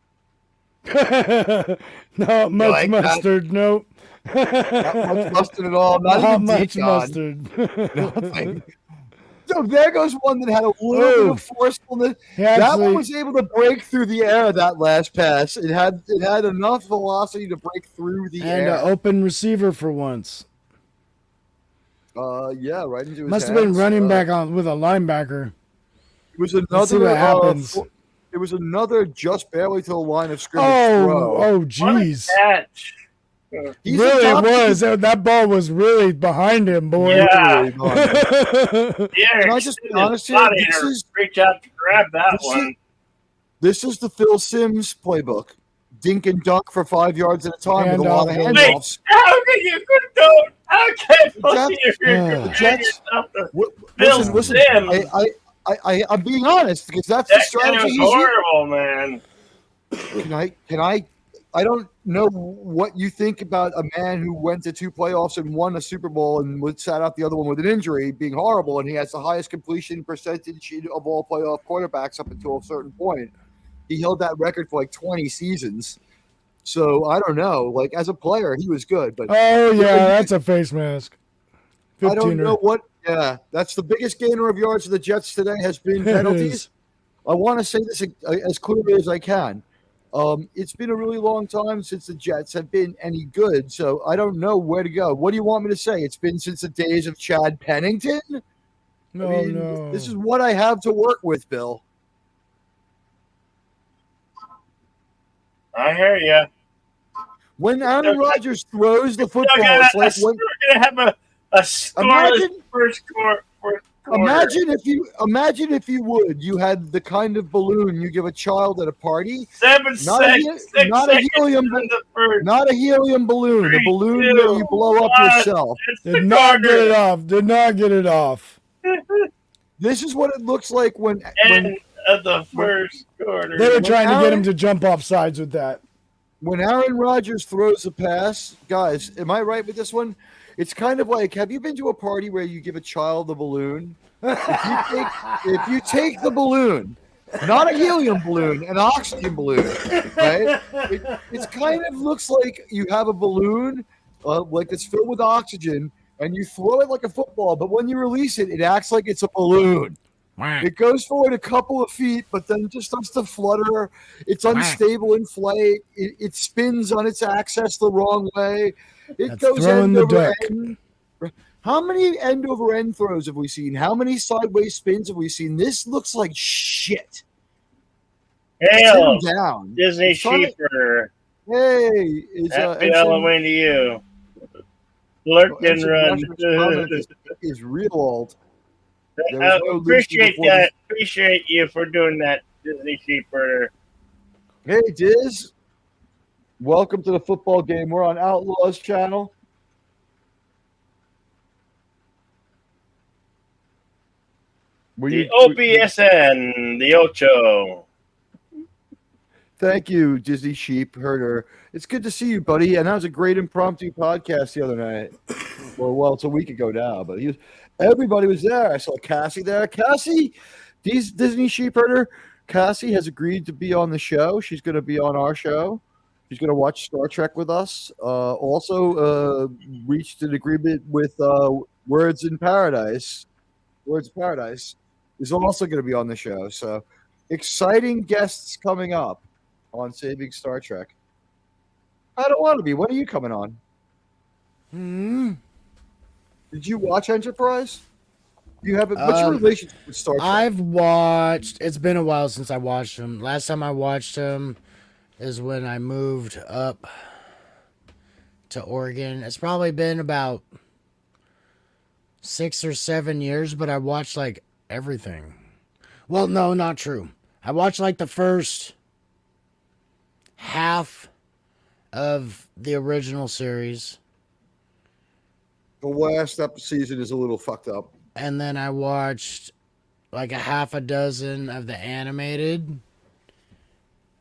Not much like that? mustard, nope. Not much mustard at all. Not even much Deacon. mustard. Nothing. So there goes one that had a little bit of forcefulness. That one was able to break through the air. That last pass, it had enough velocity to break through the air. And an open receiver for once. Yeah, right into his Must have hands. been running back on with a linebacker. It was Let's see another. what happens. It was another just barely to the line of scrimmage throw. Oh, jeez. Catch. He's Really, it was. That ball was really behind him, boy. Yeah. Really behind him. Yeah, Can I just be honest here? Reach out to grab that one. This is the Phil Simms playbook. Dink and dunk for 5 yards at a time with a lot of Handoff. handoffs. How can you don't? How can The Jets. Listen. Simms. I'm being honest because that's the That strategy was he's using. horrible, man. Can I don't know what you think about a man who went to 2 playoffs and won a Super Bowl and sat out the other one with an injury being horrible, and he has the highest completion percentage of all playoff quarterbacks up until a certain point. He held that record for like 20 seasons. So I don't know. Like as a player, he was good, but Oh yeah, that's a face mask. 15er. I don't know what. Yeah, that's the biggest gainer of yards of the Jets today has been penalties. I want to say this as clearly as I can. It's been a really long time since the Jets have been any good, so I don't know where to go. What do you want me to say? It's been since the days of Chad Pennington? No. This is what I have to work with, Bill. I hear you. When Aaron Rodgers throws the football, We're it's like when gonna have a scoreless first quarter. Imagine if you had the kind of balloon you give a child at a party. 7 seconds. Not a helium balloon. The balloon that you blow up yourself. Did not get it off. This is what it looks like when End of the first quarter. They were trying to get him to jump off sides with that. When Aaron Rodgers throws the pass, guys, am I right with this one? It's kind of like, have you been to a party where you give a child a balloon? If you take the balloon, not a helium balloon, an oxygen balloon, right? It kind of looks like you have a balloon, like it's filled with oxygen, and you throw it like a football, but when you release it, it acts like it's a balloon. It goes forward a couple of feet, but then just starts to flutter. It's unstable in flight. It spins on its axis the wrong way. It goes end over end. How many end over end throws have we seen? How many sideways spins have we seen? This looks like shit. Hail, down. Disney Sheeper. Hey, happy Halloween to you. Lurk and run. Is real old. Appreciate that. Appreciate you for doing that, Disney Sheeper. Hey, Diz. Welcome to the football game. We're on Outlaws channel. The O.B.S.N, the Ocho. Thank you, Disney Sheep Herder. It's good to see you, buddy. And that was a great impromptu podcast the other night. Well, it's a week ago now, but everybody was there. I saw Cassie there. Cassie, Disney Sheep Herder. Cassie has agreed to be on the show. She's going to be on our show. She's going to watch Star Trek with us. Also reached an agreement with Words in Paradise. Words in Paradise is also going to be on the show. So exciting guests coming up on Saving Star Trek. I don't want to be. When are you coming on? Hmm. Did you watch Enterprise? You have what's your relationship with Star Trek? I've watched. It's been a while since I watched them. Last time I watched them is when I moved up to Oregon. It's probably been about 6 or 7 years, but I watched like everything. Well, no, not true. I watched like the first half of the original series, The last season is a little fucked up. and then I watched like a half a dozen of the animated.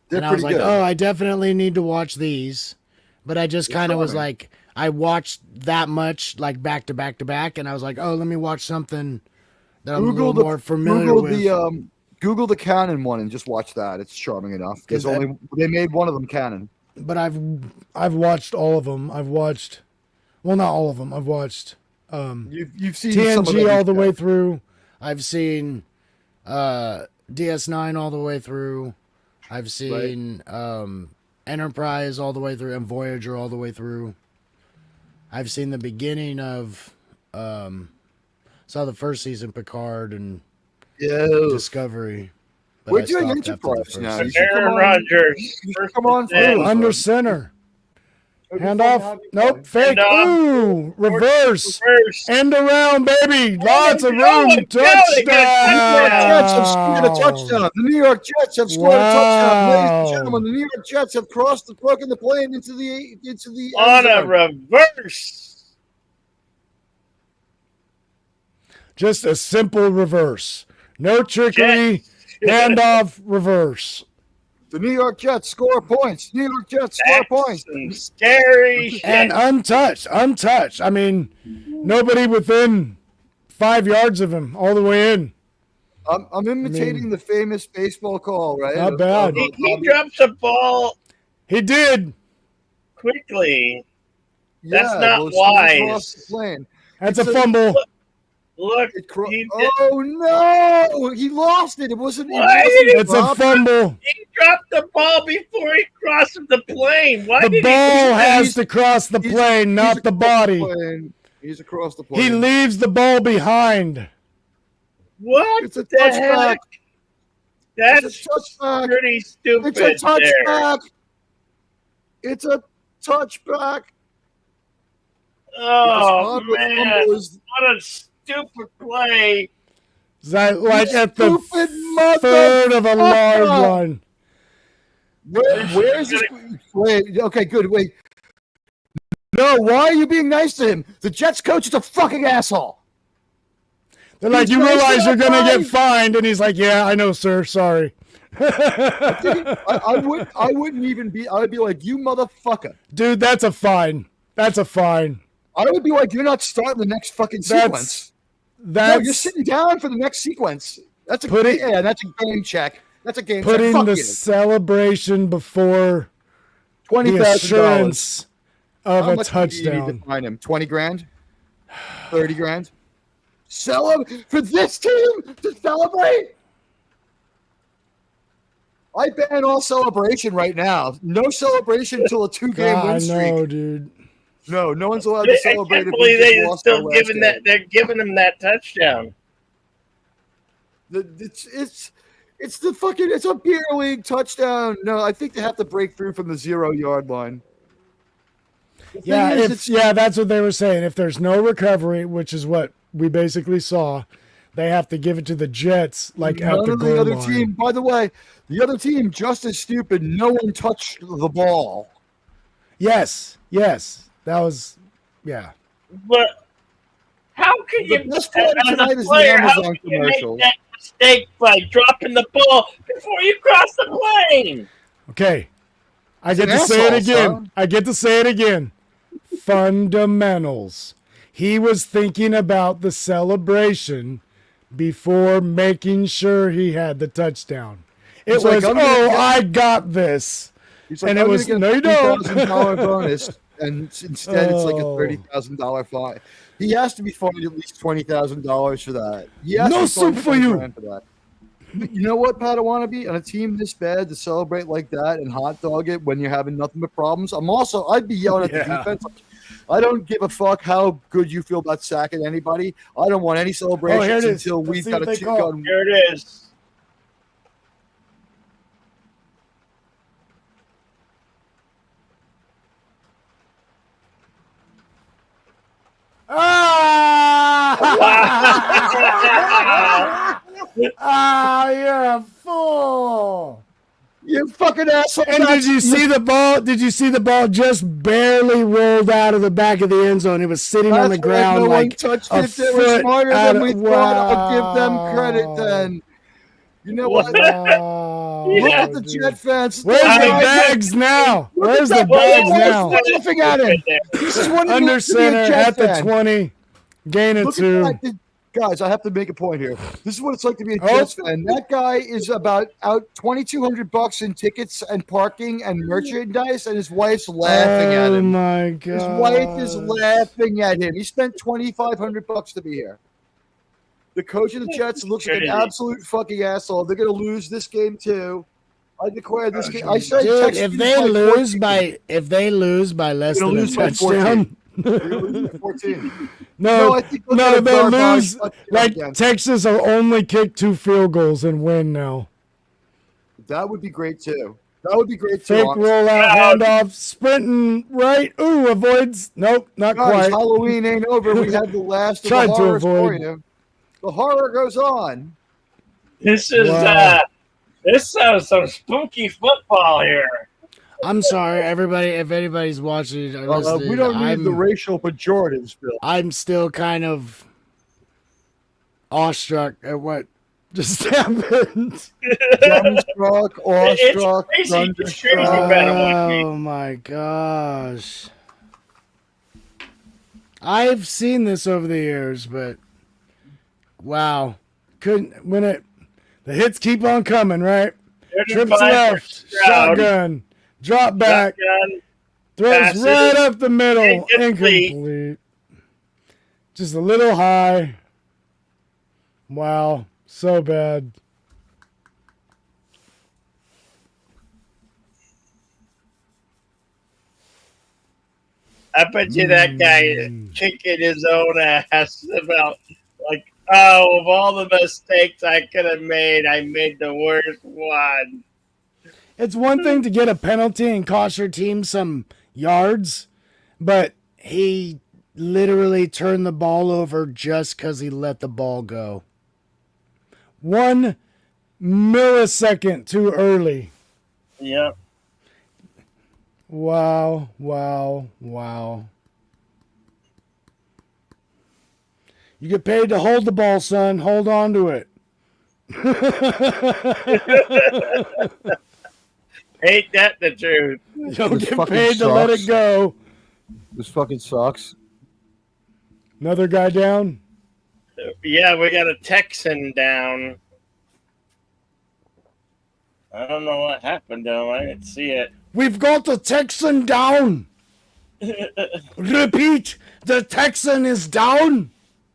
They're And I was pretty like, good. oh, I definitely need to watch these. But I just kind of was charming. like, I watched that much, like back to back to back, and I was like, oh, let me watch something that I'm a little more familiar with. Google the canon one and just watch that. It's charming enough. There's 'Cause only they made one of them canon. But I've watched all of them. I've watched, well, not all of them. I've watched You've seen some of TNG them, all the yeah. way through. I've seen DS9 all the way through. I've seen Enterprise all the way through and Voyager all the way through. I've seen the beginning of saw the first season Picard and Yeah. Discovery. But We're I doing stopped after the Enterprise first now. season. You should come Aaron on. Rodgers. You should come on for First those Under ones. center. It'd be Hand fun to off. have you Nope. on. Fake. Hand off. Ooh. Reverse. First. End around, baby. Lots of Oh, room. they got a The New York Jets have scored a Touchdown. touchdown. The New York Jets have scored a touchdown, ladies and Wow. gentlemen. The New York Jets have broken the plane into the On end a zone. reverse. Just a simple reverse. No trickery. Handoff. Reverse. The New York Jets score points. New York Jets score That's points. some scary shit. And untouched. Untouched. I mean, nobody within 5 yards of him all the way in. I'm imitating the famous baseball call, right? Not bad. He drops a ball He did. quickly. That's not well, it's somebody wise. crossed the plane. That's It's a a- fumble. Look, It he, oh no! He lost it. It wasn't. Why It did he It's a dropped. fumble. he dropped the ball before he crossed the plane. Why The did ball he? has to cross the plane, not the body. He's across the plane. He leaves the ball behind. What It's a the touchback. heck? That's It's a touchback. pretty stupid. It's a there. touchback. It's a touchback. Oh The man, fumble is- what a stupid play! Is that like You at the stupid third of a motherfucker. large line? Where is this? Wait. Okay. Good. Wait. No. Why are you being nice to him? The Jets coach is a fucking asshole. They're like, He's you nice to realize you're that gonna guy. get fined, and he's like, yeah, I know, sir. Sorry. I wouldn't even be. I would be like, you motherfucker. Dude, that's a fine. That's a fine. I would be like, you're not starting the next fucking sequence. That's No, you're sitting down for the next sequence. That's a Put it- yeah. That's a game check. That's a game check. putting Fuck the you. celebration before the $20,000. assurance of How a much do you need touchdown. to find him? 20 grand? 30 grand? For this team to celebrate? I ban all celebration right now. No celebration until a 2-game God, win I streak. know, dude. No one's allowed to I celebrate can't if believe we just they're lost our still last giving game. that. They're giving him that touchdown. It's the fucking it's a beer league touchdown. No, I think they have to break through from the 0-yard line. The thing Yeah, is, that's what they were saying. If there's no recovery, which is what we basically saw, they have to give it to the Jets, like at none the of goal the other line. team. By the way, the other team just as stupid. No one touched the ball. Yes, that was, yeah. But how can The you, best part of as tonight a is the player, how Amazon can you make commercial. that mistake by dropping the ball before you cross the plane? Okay, I It's get an to say it asshole, again. son. I get to say it again. Fundamentals. He was thinking about the celebration before making sure he had the touchdown. It He's like, was, "I'm gonna get-" I got this. He's like, And it I'm gonna was, get a no, you don't. $50,000 bonus, and instead it's like a Oh. $30,000 fine. He has to be fined at least $20,000 for that. He has No to be fined soup for you. $20,000 for that. You know what, Padawannabe? On a team this bad to celebrate like that and hot dog it when you're having nothing but problems. I'd be yelling at the Yeah. defense. I don't give a fuck how good you feel about sacking anybody. I don't want any Oh, celebrations here it is. until Let's we've see got what a they two call. gun. Here it is. Ah! Ah, you're a fool. You fucking asshole. And did you see the ball? Did you see the ball just barely rolled out of the back of the end zone? It was sitting on the That's why ground no one like touched a it. If they were foot smarter out than of, we thought, I'll give them credit then. You know what? Wow. Look Yeah. at the dude. Jet fans. Where's Those the guys- bags now? Look Where's at the that. bags They're now? always laughing at him. This is when Under you to be a center Jet at the fan. 20. Gain of Look 2. at that. Guys, I have to make a point here. This is what it's like to be a Oh. Jets fan. That guy is about out $2,200 in tickets and parking and merchandise, and his wife's laughing at Oh him. my god. His wife is laughing at him. He spent $2,500 to be here. The coach of the Jets looks like an Crazy. absolute fucking asshole. They're going to lose this game too. I declare this game. I say Dude, Texans if they by lose 14. by less They're than gonna a lose by touchdown. They're going to lose by 14. No, I think they'll no, get a they'll garbage lose. touchdown Like again. Texas will only kick 2 field goals and win now. That would be great too. That would be great too. Fake honestly. rollout, handoff, sprinting right. Ooh, avoids. Nope, not Guys, quite. Halloween ain't over. We have the last of Tried the to horrors for avoid. you. The horror goes on. This is Wow. this sounds some spooky football here. I'm sorry, everybody. If anybody's watching or listening, We don't need the racial pejoratives, Bill. I'm still kind of awestruck at what just happened. Dumbstruck, awestruck, It's crazy. It's crazy, thunderstruck. Padawannabe. Oh my gosh. I've seen this over the years, but wow. Couldn't when it the hits keep on coming, right? Trips 35 left, Stroud. shotgun, drop back, Shotgun. throws passes, right up the middle, incomplete. incomplete. Just a little high. Wow, so bad. I bet you that guy kicking his own ass about like, oh, of all the mistakes I could have made, I made the worst one. It's one thing to get a penalty and cost your team some yards, but he literally turned the ball over just because he let the ball go. 1 millisecond too early. Yep. Wow, wow, wow. You get paid to hold the ball, son. Hold on to it. Ain't that the truth? You don't This get fucking paid to let it sucks. go. This fucking sucks. Another guy down. Yeah, we got a Texan down. I don't know what happened to him. I didn't see it. We've got the Texan down. Repeat, the Texan is down.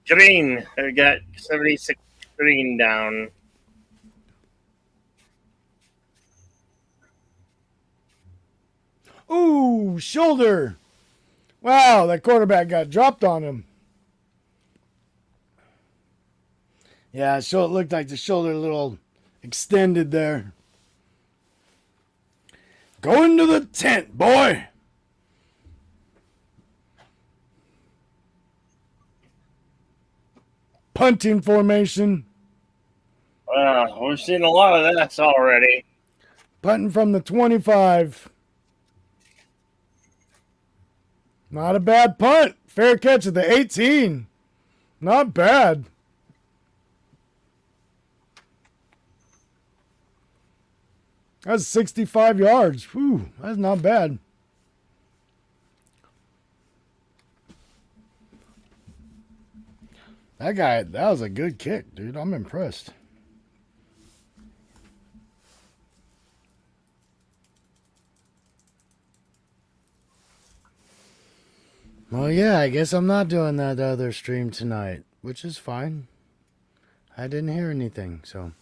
Green. We got 76 Green down. Ooh, shoulder. Wow, that quarterback got dropped on him. Yeah, so it looked like the shoulder a little extended there. Go into the tent, boy. Punting formation. We've seen a lot of that already. Punting from the 25. Not a bad punt. Fair catch at the 18. Not bad. That's 65 yards. Whew, that's not bad. That was a good kick, dude. I'm impressed. Well, yeah, I guess I'm not doing that other stream tonight, which is fine. I didn't hear anything, so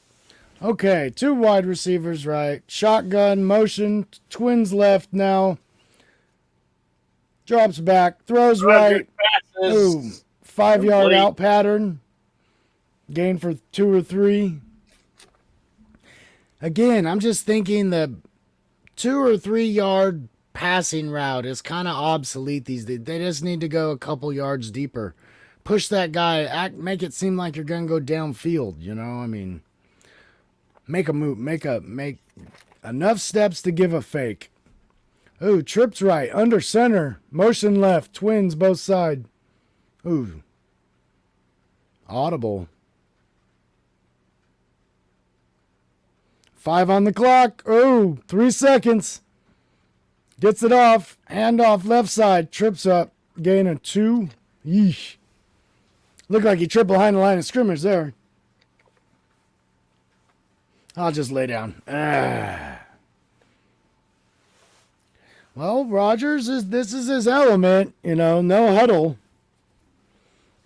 Okay, 2 wide receivers right. Shotgun, motion, twins left now. Drops back, throws Rogers right. Ooh, passes. 5-yard Complete. out pattern. Gain for 2 or 3. Again, I'm just thinking the 2 or 3-yard passing route is kind of obsolete these days. They just need to go a couple yards deeper. Push that guy, make it seem like you're going to go downfield, you know? I mean, make a move, make enough steps to give a fake. Ooh, trips right, under center, motion left, twins both side. Ooh. Audible. 5 on the clock. Ooh, 3 seconds. Gets it off. Hand off left side. Trips up. Gain of 2. Yeesh. Looked like he tripped behind the line of scrimmage there. I'll just lay down. Well, this is his element, you know, no huddle.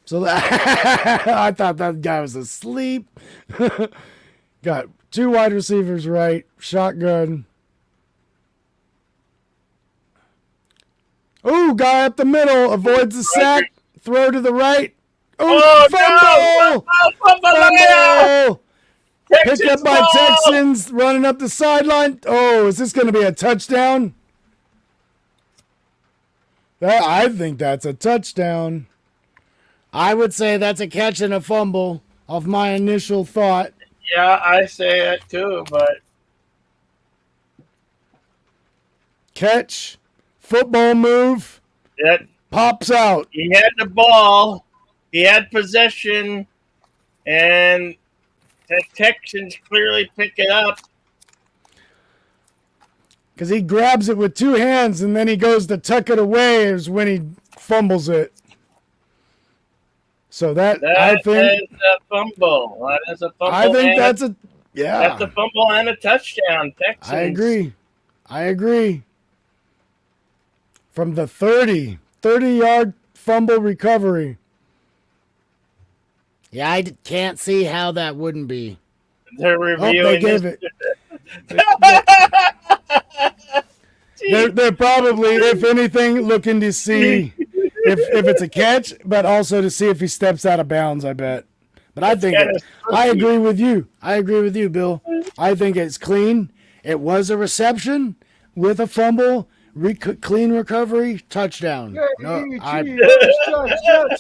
So I thought that guy was asleep. Got 2 wide receivers right, shotgun. Ooh, guy up the middle, avoids the sack, throw to the right. Ooh, fumble! No! Fumble! Picked up by Texans, running up the sideline. Oh, is this going to be a touchdown? I think that's a touchdown. I would say that's a catch and a fumble of my initial thought. Yeah, I say it too, but Catch, football move, it, pops out. he had the ball, he had possession, and the Texans clearly pick it up. Because he grabs it with 2 hands and then he goes to tuck it away is when he fumbles it. So I think is a fumble. That is a fumble. I think that's a fumble and a touchdown. Texans. I agree. From the 30-yard fumble recovery. Yeah, I can't see how that wouldn't be. They're reviewing. They gave it. They're probably, if anything, looking to see if it's a catch, but also to see if he steps out of bounds, I bet. But I think I agree with you. I agree with you, Bill. I think it's clean. It was a reception with a fumble, clean recovery, touchdown.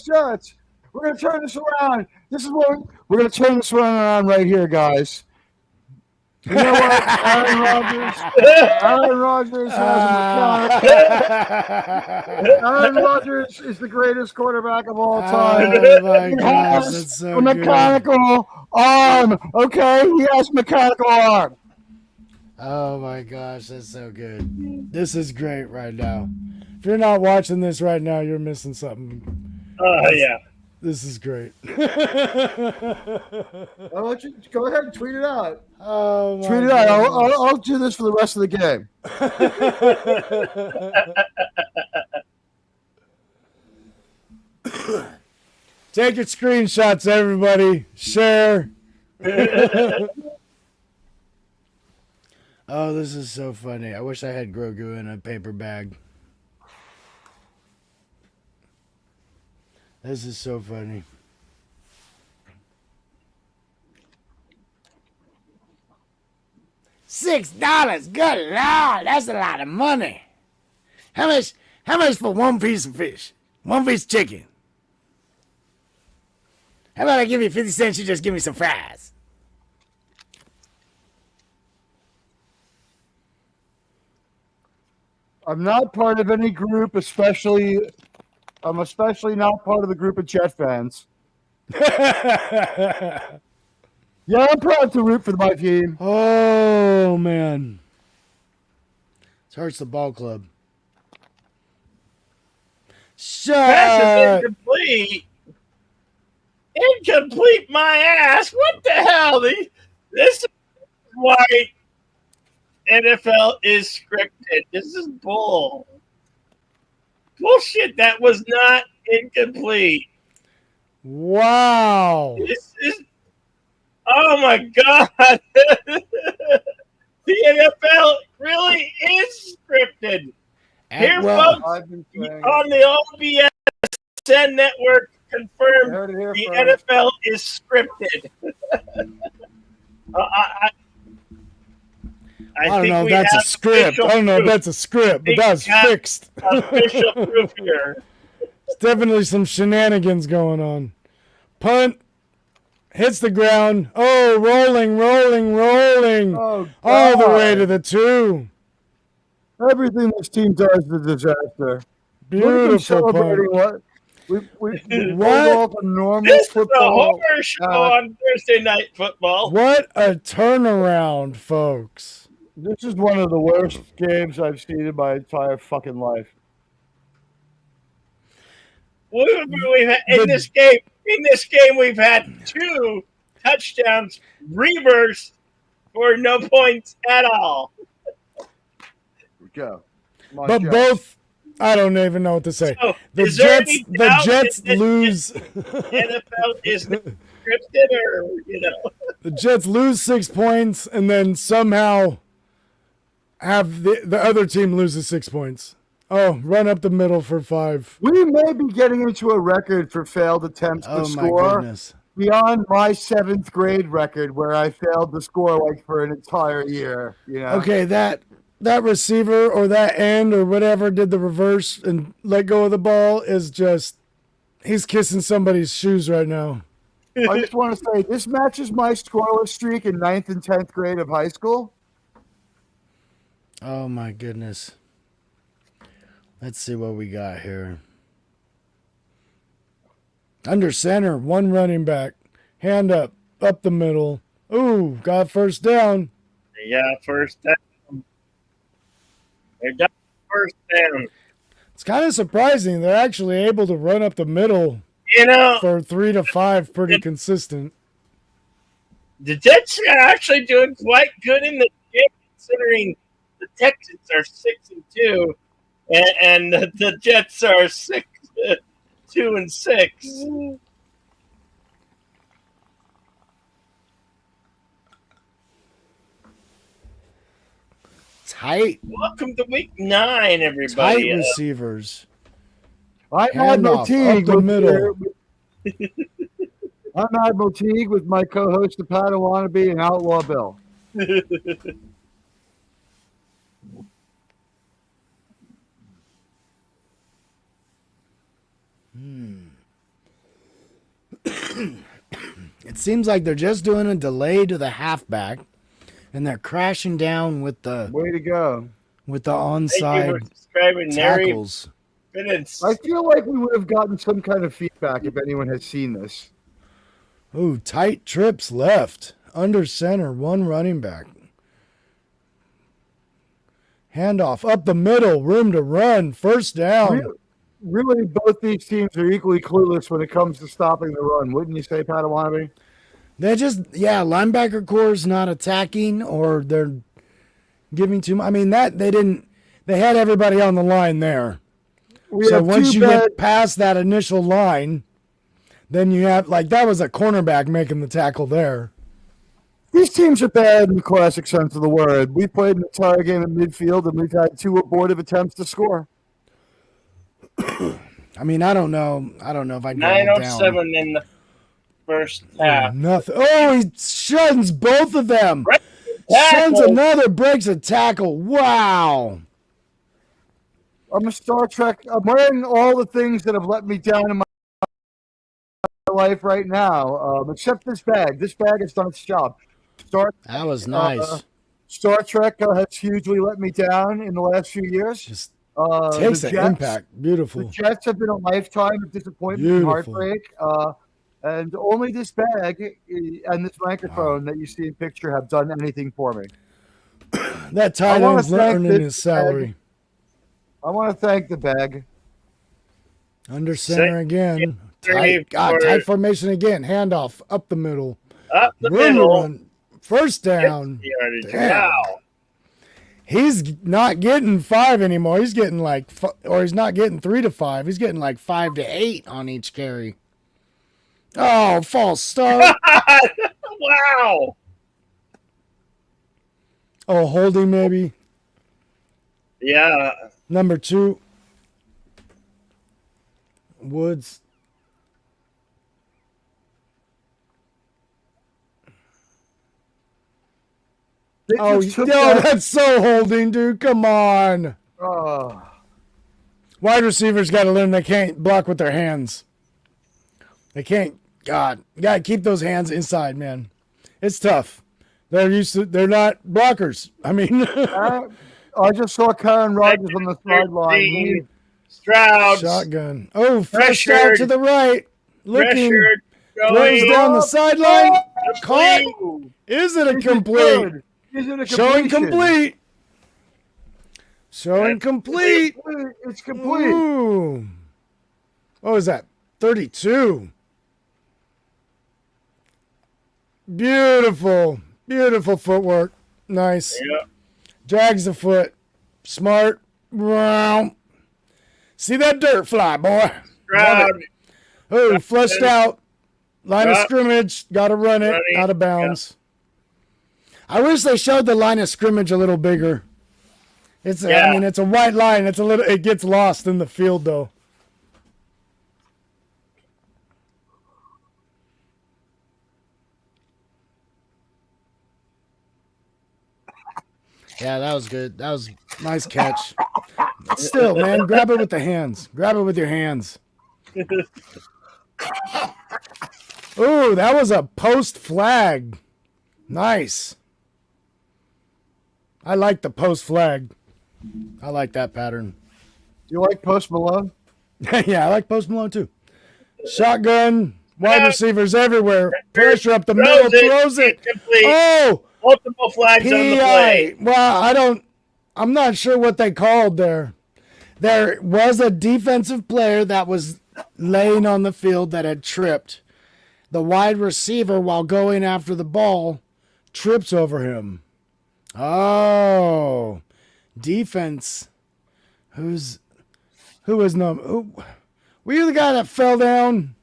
Judge. We're going to turn this around. This is what we're going to turn this around right here, guys. You know what? Aaron Rodgers has a mechanical. Aaron Rodgers is the greatest quarterback of all time. Oh my gosh, that's so a mechanical arm. Okay, he has mechanical arm. Oh my gosh, that's so good. This is great right now. If you're not watching this right now, you're missing something. Yeah. This is great. I want you to go ahead and tweet it out. Oh my tweet it out. I'll do this for the rest of the game. Take your screenshots, everybody. Share. Oh, this is so funny. I wish I had Grogu in a paper bag. This is so funny. $6. Good Lord, that's a lot of money. How much for one piece of fish? One piece of chicken? How about I give you 50 cents, you just give me some fries? I'm not part of any group, I'm especially not part of the group of Jet fans. Yeah, I'm proud to root for my team. Oh, man. This hurts the ball club. Pass is incomplete. Incomplete, my ass. What the hell? This is why NFL is scripted. This is bull. Bullshit. That was not incomplete. Wow. This is Oh my God! The NFL really is scripted. Here, Well, folks, I've been saying on it. the O.B.S.N network, I confirmed heard it here the first. NFL is scripted. I I don't think know if we that's a have script. official I don't know if proof. that's a script, but think that we was have fixed. Official proof here. There's definitely some shenanigans going on. Punt. Hits the ground. Oh, rolling, rolling, rolling. Oh All the way to God! the 2. Everything this team does is a disaster. Look at them Beautiful punt. celebrating what we pulled What? off a normal This is a football horror show act. on Thursday Night Football. What a turnaround, folks. This is one of the worst games I've seen in my entire fucking life. We've had, in this game, we've had 2 touchdowns reversed for no points at all. Joe. Come on, But Joe. both, I don't even know what to say. So, The is there Jets, any the doubt Jets that lose. NFL is scripted, or The Jets lose 6 points and then somehow have the other team loses 6 points. Oh, run up the middle for 5. We may be getting into a record for failed attempts to Oh my score goodness. beyond my 7th grade record where I failed to score like for an entire year. You know? Okay, that receiver or that end or whatever did the reverse and let go of the ball is just, he's kissing somebody's shoes right now. I just want to say this matches my scoreless streak in 9th and 10th grade of high school. Oh my goodness. Let's see what we got here. Under center, 1 running back. Hand up the middle. Ooh, got first down. Yeah, first down. They got first down. It's kind of surprising they're actually able to run up the middle for 3 to 5, pretty consistent. The Jets are actually doing quite good in the game, considering the Texans are 6-2, and the Jets are 2-6. Tight. Welcome to Week 9, everybody. Tight receivers. I'm Admiral Handoff up the middle. I'm Admiral Teague with my co-host, the Padawannabe and Outlaw Bill. It seems like they're just doing a delay to the halfback, and they're crashing down with the Way to go. with the Thank you for onside subscribing, Nary tackles. Minutes. I feel like we would have gotten some kind of feedback if anyone has seen this. Ooh, tight trips left. Under center, 1 running back. Handoff up the middle, room to run, first down. Really, both these teams are equally clueless when it comes to stopping the run, wouldn't you say, Padawannabe? They're just, linebacker core is not attacking, or they're giving too much. I mean, they had everybody on the line there. So once you get past that initial line, then you have, that was a cornerback making the tackle there. These teams are bad in the classic sense of the word. We played an entire game in midfield, and we've had 2 abortive attempts to score. I mean, I don't know if I can 9:07 in the first half. Nothing. Oh, he shuns both of them. Shuns Tackle. another, breaks a tackle. Wow. I'm a Star Trek. I'm wearing all the things that have let me down in my life right now, except this bag. This bag has done its job. That was nice. Star Trek has hugely let me down in the last few years. Just Takes an impact. Beautiful. The Jets have been a lifetime of disappointment and heartbreak. And only this bag and this microphone that you see in picture have done anything for me. That tight end's earning his salary. I want to thank the bag. Under center again. Tight formation again. Handoff up the middle. Up the middle. Run. First down. Wow. He's not getting 5 anymore. He's getting he's not getting 3 to 5. He's getting 5 to 8 on each carry. Oh, false start. Wow. Oh, holding maybe. Yeah. Number 2. Woods. They Oh, just took yo, that. that's so holding, dude. Come on. Oh. Wide receivers got to learn they can't block with their hands. They can't. God, you got to keep those hands inside, man. It's tough. They're used to. They're not blockers. I mean, I just saw Karen Rogers on the sideline. 13. Stroud. shotgun. Oh, flushed out Pressured. to the right. Looking. Pressured. Throws Going. down the sideline. Caught. Complete. Is it a Is it complete? good? Is it a Showing completion? complete. Showing complete. It's complete. Ooh. What was that? 32. Beautiful. Beautiful footwork. Nice. Yeah. Drags the foot. Smart. Wow. See that dirt fly, boy. Love Stroud. it. Oh, flushed out. Line of Drop. scrimmage. Got to run it. Running. Out of bounds. I wish they showed the line of scrimmage a little bigger. It's Yeah. I mean, it's a white line. It's a little. It gets lost in the field, though. Yeah, that was good. That was nice catch. Still, man, grab it with the hands. Grab it with your hands. Ooh, that was a post flag. Nice. I like the post flag. I like that pattern. You like Post Malone? Yeah, I like Post Malone too. Shotgun, wide receivers everywhere. Pressure up the middle, throws it. Complete. Oh, Multiple flags on the play. PI. Well, I'm not sure what they called there. There was a defensive player that was laying on the field that had tripped. The wide receiver, while going after the ball, trips over him. Oh, defense. Who was no? Were you the guy that fell down?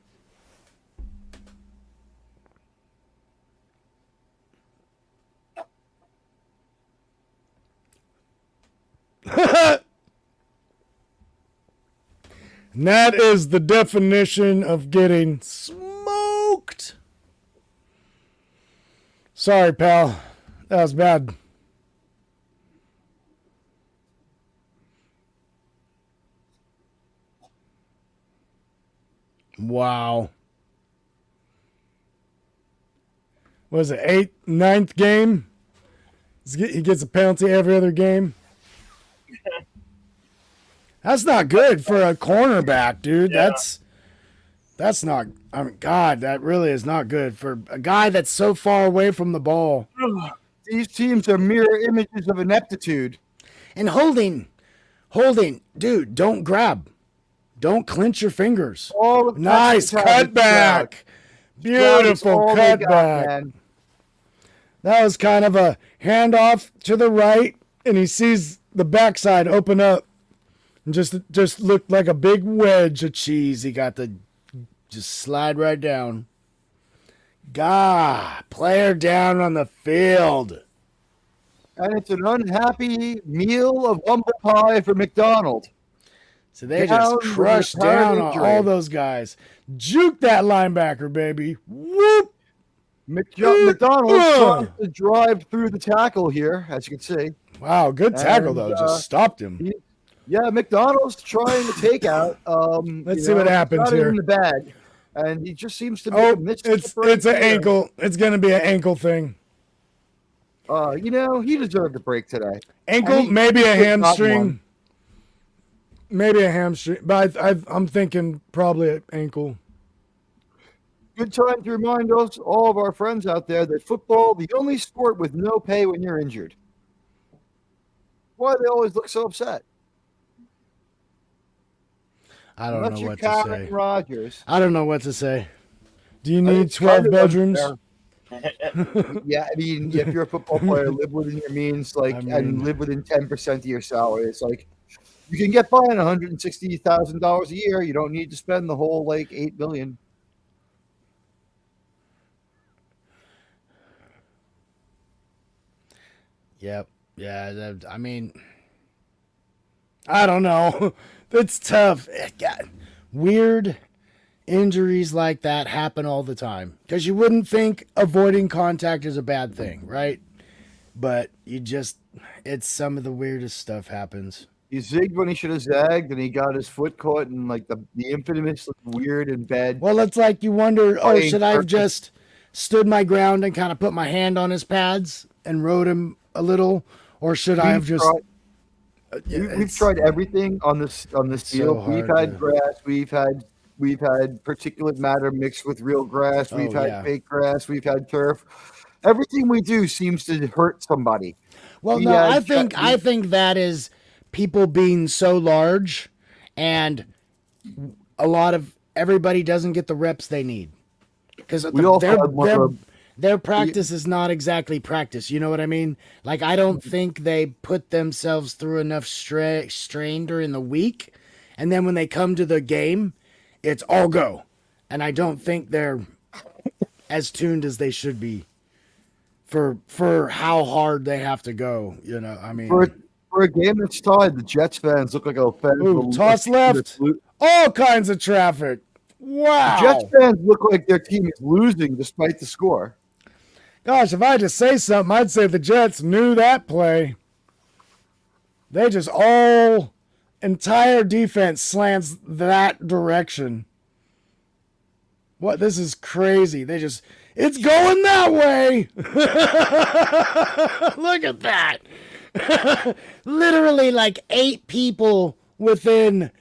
And that is the definition of getting smoked. Sorry, pal. That was bad. Wow. Was it 8th, 9th game? He gets a penalty every other game. That's not good for a cornerback, dude. Yeah. That's not. I mean, God, that really is not good for a guy that's so far away from the ball. These teams are mirror images of ineptitude. And holding, dude, don't grab. Don't clench your fingers. All the Nice Texans have is cutback. Beautiful all they got, cutback. man. That was kind of a handoff to the right, and he sees the backside open up. And just looked like a big wedge of cheese. He got to just slide right down. Player down on the field. And it's an unhappy meal of humble pie for McDonald. So they Down just with crushed apparent down on injury. all those guys. Juke that linebacker, baby. Whoop. McDonald tries to drive through the tackle here, as you can see. Wow, good tackle, And, though. Just stopped him. Yeah, McDonald's trying to take out. Let's see what happens got it here. in the bag, and he just seems to be Oh, a niche it's separate an here. ankle. It's going to be an ankle thing. He deserved a break today. Ankle, And he maybe a should have gotten hamstring. one. Maybe a hamstring. But I'm thinking probably an ankle. Good time to remind us, all of our friends out there, that football, the only sport with no pay when you're injured. Why they always look so upset? I don't Unless know you're what to Karen say. Rogers. I don't know what to say. Do you I mean, need it's kind 12 of bedrooms? unfair. Yeah, I mean, if you're a football player, live within your means, and live within 10% of your salary. It's like you can get by on $160,000 a year. You don't need to spend the whole $8 million. Yep. Yeah. I mean, I don't know. It's tough. God, weird injuries like that happen all the time because you wouldn't think avoiding contact is a bad thing, right? But it's some of the weirdest stuff happens. He zigged when he should have zagged, and he got his foot caught in like the infamous weird and bad Well, it's like you wonder, oh, playing should I have surface. just stood my ground and kind of put my hand on his pads and rode him a little, or should I have just? We've tried everything on this it's field. so We've hard had to- grass. We've had particulate matter mixed with real grass. We've Oh, had yeah. fake grass. We've had turf. Everything we do seems to hurt somebody. Well, We no, had I think that is people being so large, and a lot of everybody doesn't get the reps they need because We also had one of their practice is not exactly practice. You know what I mean? Like I don't think they put themselves through enough strain during the week, and then when they come to the game, it's all go. And I don't think they're as tuned as they should be for how hard they have to go. You know, I mean, for a game that's tied, the Jets fans look like a fan. ooh, toss left, all kinds of traffic. Wow. Jets fans look like their team is losing despite the score. Gosh, if I had to say something, I'd say the Jets knew that play. They just entire defense slants that direction. What? This is crazy. It's going that way. Look at that. Literally like 8 people in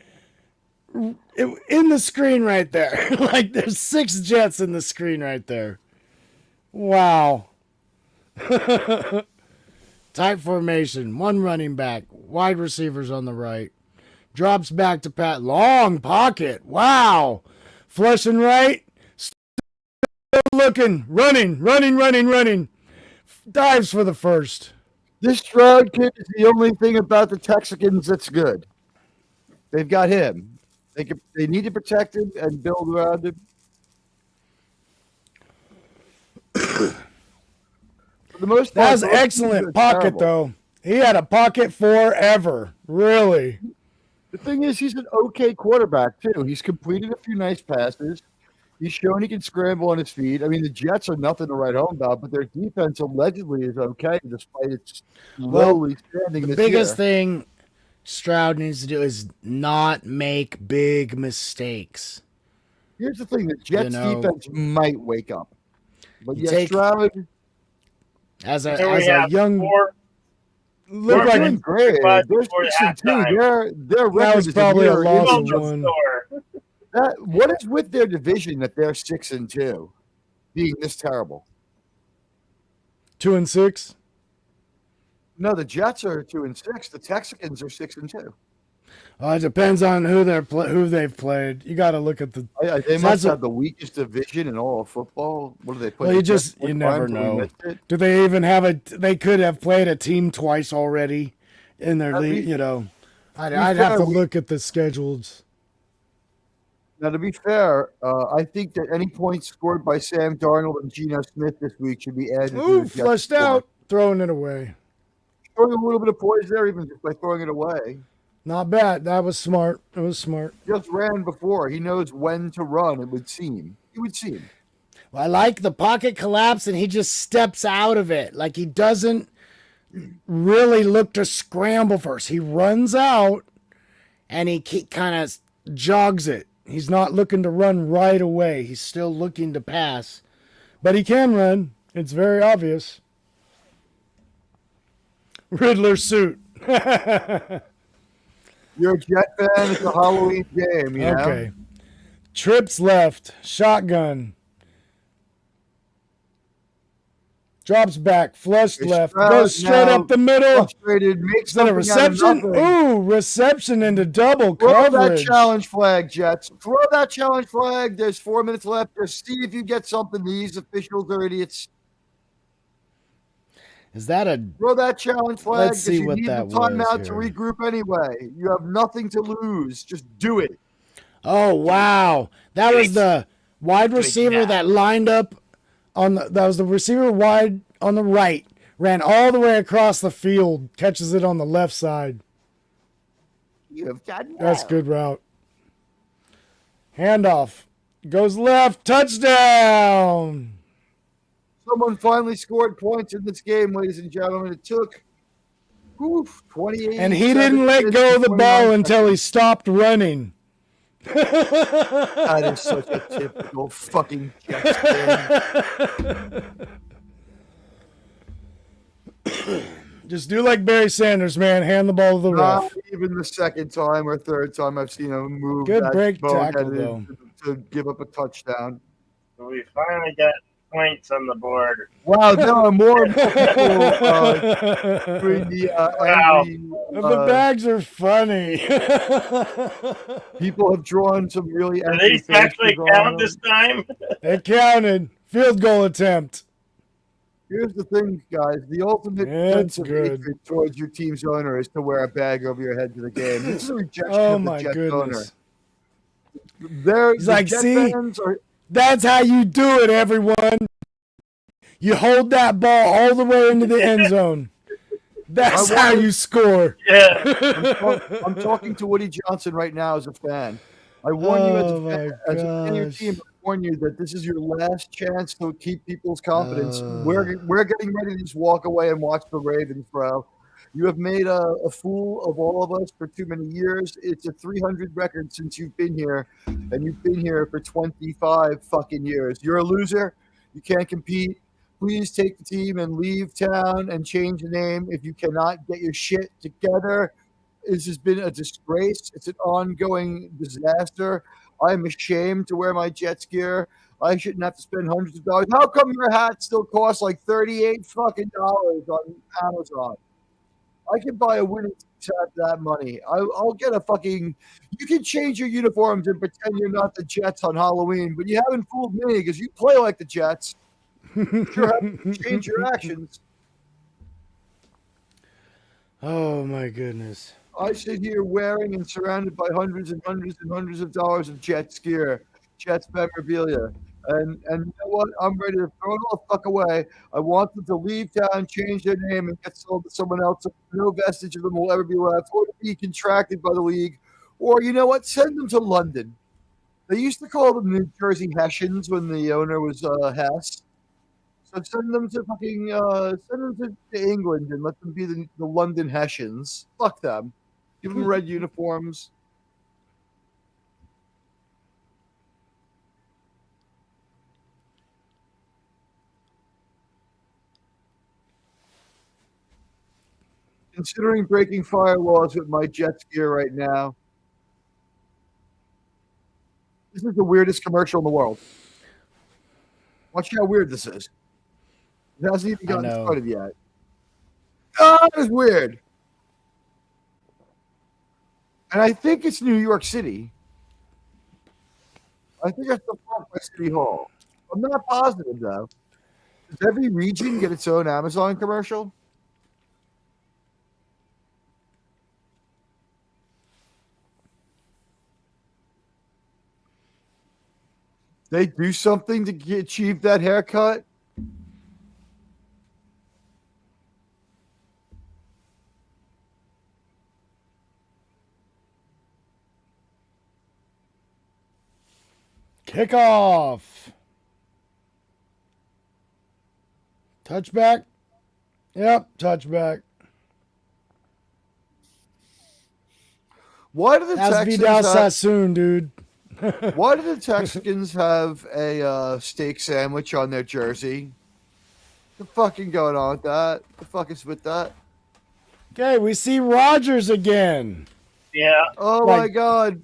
the screen right there. Like there's 6 Jets in the screen right there. Wow. Tight formation. 1 running back. Wide receivers on the right. Drops back to Pat. Long pocket. Wow. Flush and right. Still looking. Running. Dives for the first. This Stroud kid is the only thing about the Texans that's good. They've got him. They need to protect him and build around him. For the most part, That was those teams excellent are pocket, terrible. though. He had a pocket forever. Really. The thing is, he's an okay quarterback, too. He's completed a few nice passes. He's shown he can scramble on his feet. I mean, the Jets are nothing to write home about, but their defense allegedly is okay despite its lowly standing The this biggest year. thing Stroud needs to do is not make big mistakes. Here's the thing: the Jets know, defense might wake up, but you yeah, take- Stroud. As a Here we have young, 4. look They're like doing great. Five They're before 6-2. halftime. Their record was is probably a near loss of inches. one. What is with their division that they're 6-2, being this terrible? 2-6. No, the Jets are 2-6. The Texans are 6-2. It depends on who they've played. You got to look at the. They So must that's a- have the weakest division in all of football. What do they play? Well, you the Jets you one never time, so we know. missed it? Do they even have a? They could have played a team twice already in their At league. least- You know, I'd be have fair, to we- look at the schedules. Now, to be fair, I think that any points scored by Sam Darnold and Geno Smith this week should be added. to Ooh, the Jets flushed score. out, throwing it away. Showing a little bit of poise there, even just by throwing it away. Not bad. That was smart. It was smart. Just ran before. He knows when to run, it would seem. It would seem. I like the pocket collapse, and he just steps out of it. Like he doesn't really look to scramble first. He runs out, and he kind of jogs it. He's not looking to run right away. He's still looking to pass. But he can run. It's very obvious. Riddler suit. You're a Jet fan. It's a Halloween game, you know? Okay. Trips left. Shotgun. Drops back. Flushed It's left. Stroud Goes straight now. up the middle. Frustrated. Makes Is that a reception? Ooh, reception into double Throw that coverage. challenge flag, Jets. Throw that challenge flag. There's 4 minutes left. Just see if you get something. These officials are idiots. Is that a... Throw that challenge flag. Let's see 'cause you what need that the timeout was to here. regroup anyway. You have nothing to lose. Just do it. Oh, wow. That was the wide receiver that lined up on the... That was the receiver wide on the right. Ran all the way across the field. Catches it on the left side. You have done well. That's good route. Handoff. Goes left. Touchdown. Someone finally scored points in this game, ladies and gentlemen. It took 28. And he didn't let go of the ball until he stopped running. That is such a typical fucking Jets game. Just do like Barry Sanders, man. Hand the ball to the Not ref. even the second time or third time I've seen him move. Good that break boneheaded tackle, though. to give up a touchdown. So we finally got points on the board. Wow, there are more and more people doing the angry. The bags are funny. People have drawn some really Do angry these actually faces count on this them. time? It counted. Field goal attempt. Here's the thing, guys. The ultimate It's sense of good. hatred towards your team's owner is to wear a bag over your head to the game. This is a rejection Oh of the my Jets owner. goodness. He's like, Jet "See? fans are, That's how you do it, everyone. You hold that ball all the way into the end zone. That's how you score. Yeah. I'm talking to Woody Johnson right now as a fan. I warn you as a fan of your team. I warn you that this is your last chance to keep people's confidence. We're getting ready to just walk away and watch the Ravens, bro. You have made a fool of all of us for too many years. It's a 300 record since you've been here, and you've been here for 25 fucking years. You're a loser. You can't compete. Please take the team and leave town and change the name if you cannot get your shit together. This has been a disgrace. It's an ongoing disaster. I'm ashamed to wear my Jets gear. I shouldn't have to spend hundreds of dollars. How come your hat still costs like $38 fucking dollars on Amazon? I can buy a winning hat for that money. I'll get a fucking. You can change your uniforms and pretend you're not the Jets on Halloween, but you haven't fooled me because you play like the Jets. Sure have to change your actions. Oh my goodness. I sit here wearing and surrounded by hundreds and hundreds and hundreds of dollars of Jets gear, Jets memorabilia. And you know what? I'm ready to throw it all the fuck away. I want them to leave town, change their name, and get sold to someone else. So no vestige of them will ever be left, or to be contracted by the league. Or you know what? Send them to London. They used to call them New Jersey Hessians when the owner was Hess. So send them to England and let them be the London Hessians. Fuck them. Give them red uniforms. Considering breaking firewalls with my Jets gear right now. This is the weirdest commercial in the world. Watch how weird this is. It hasn't even gotten started yet. Oh, it's weird. And I think it's New York City. I think it's the front by City Hall. I'm not positive, though. Does every region get its own Amazon commercial? They do something to achieve that haircut? Kickoff. Touchback. Yep, touchback. Why do the That's Texans Vidal have, Sassoon, dude. why do the Texans have a steak sandwich on their jersey? The fucking going on with that? The fuck is with that? Okay, we see Rodgers again. Yeah. Oh Like, my god.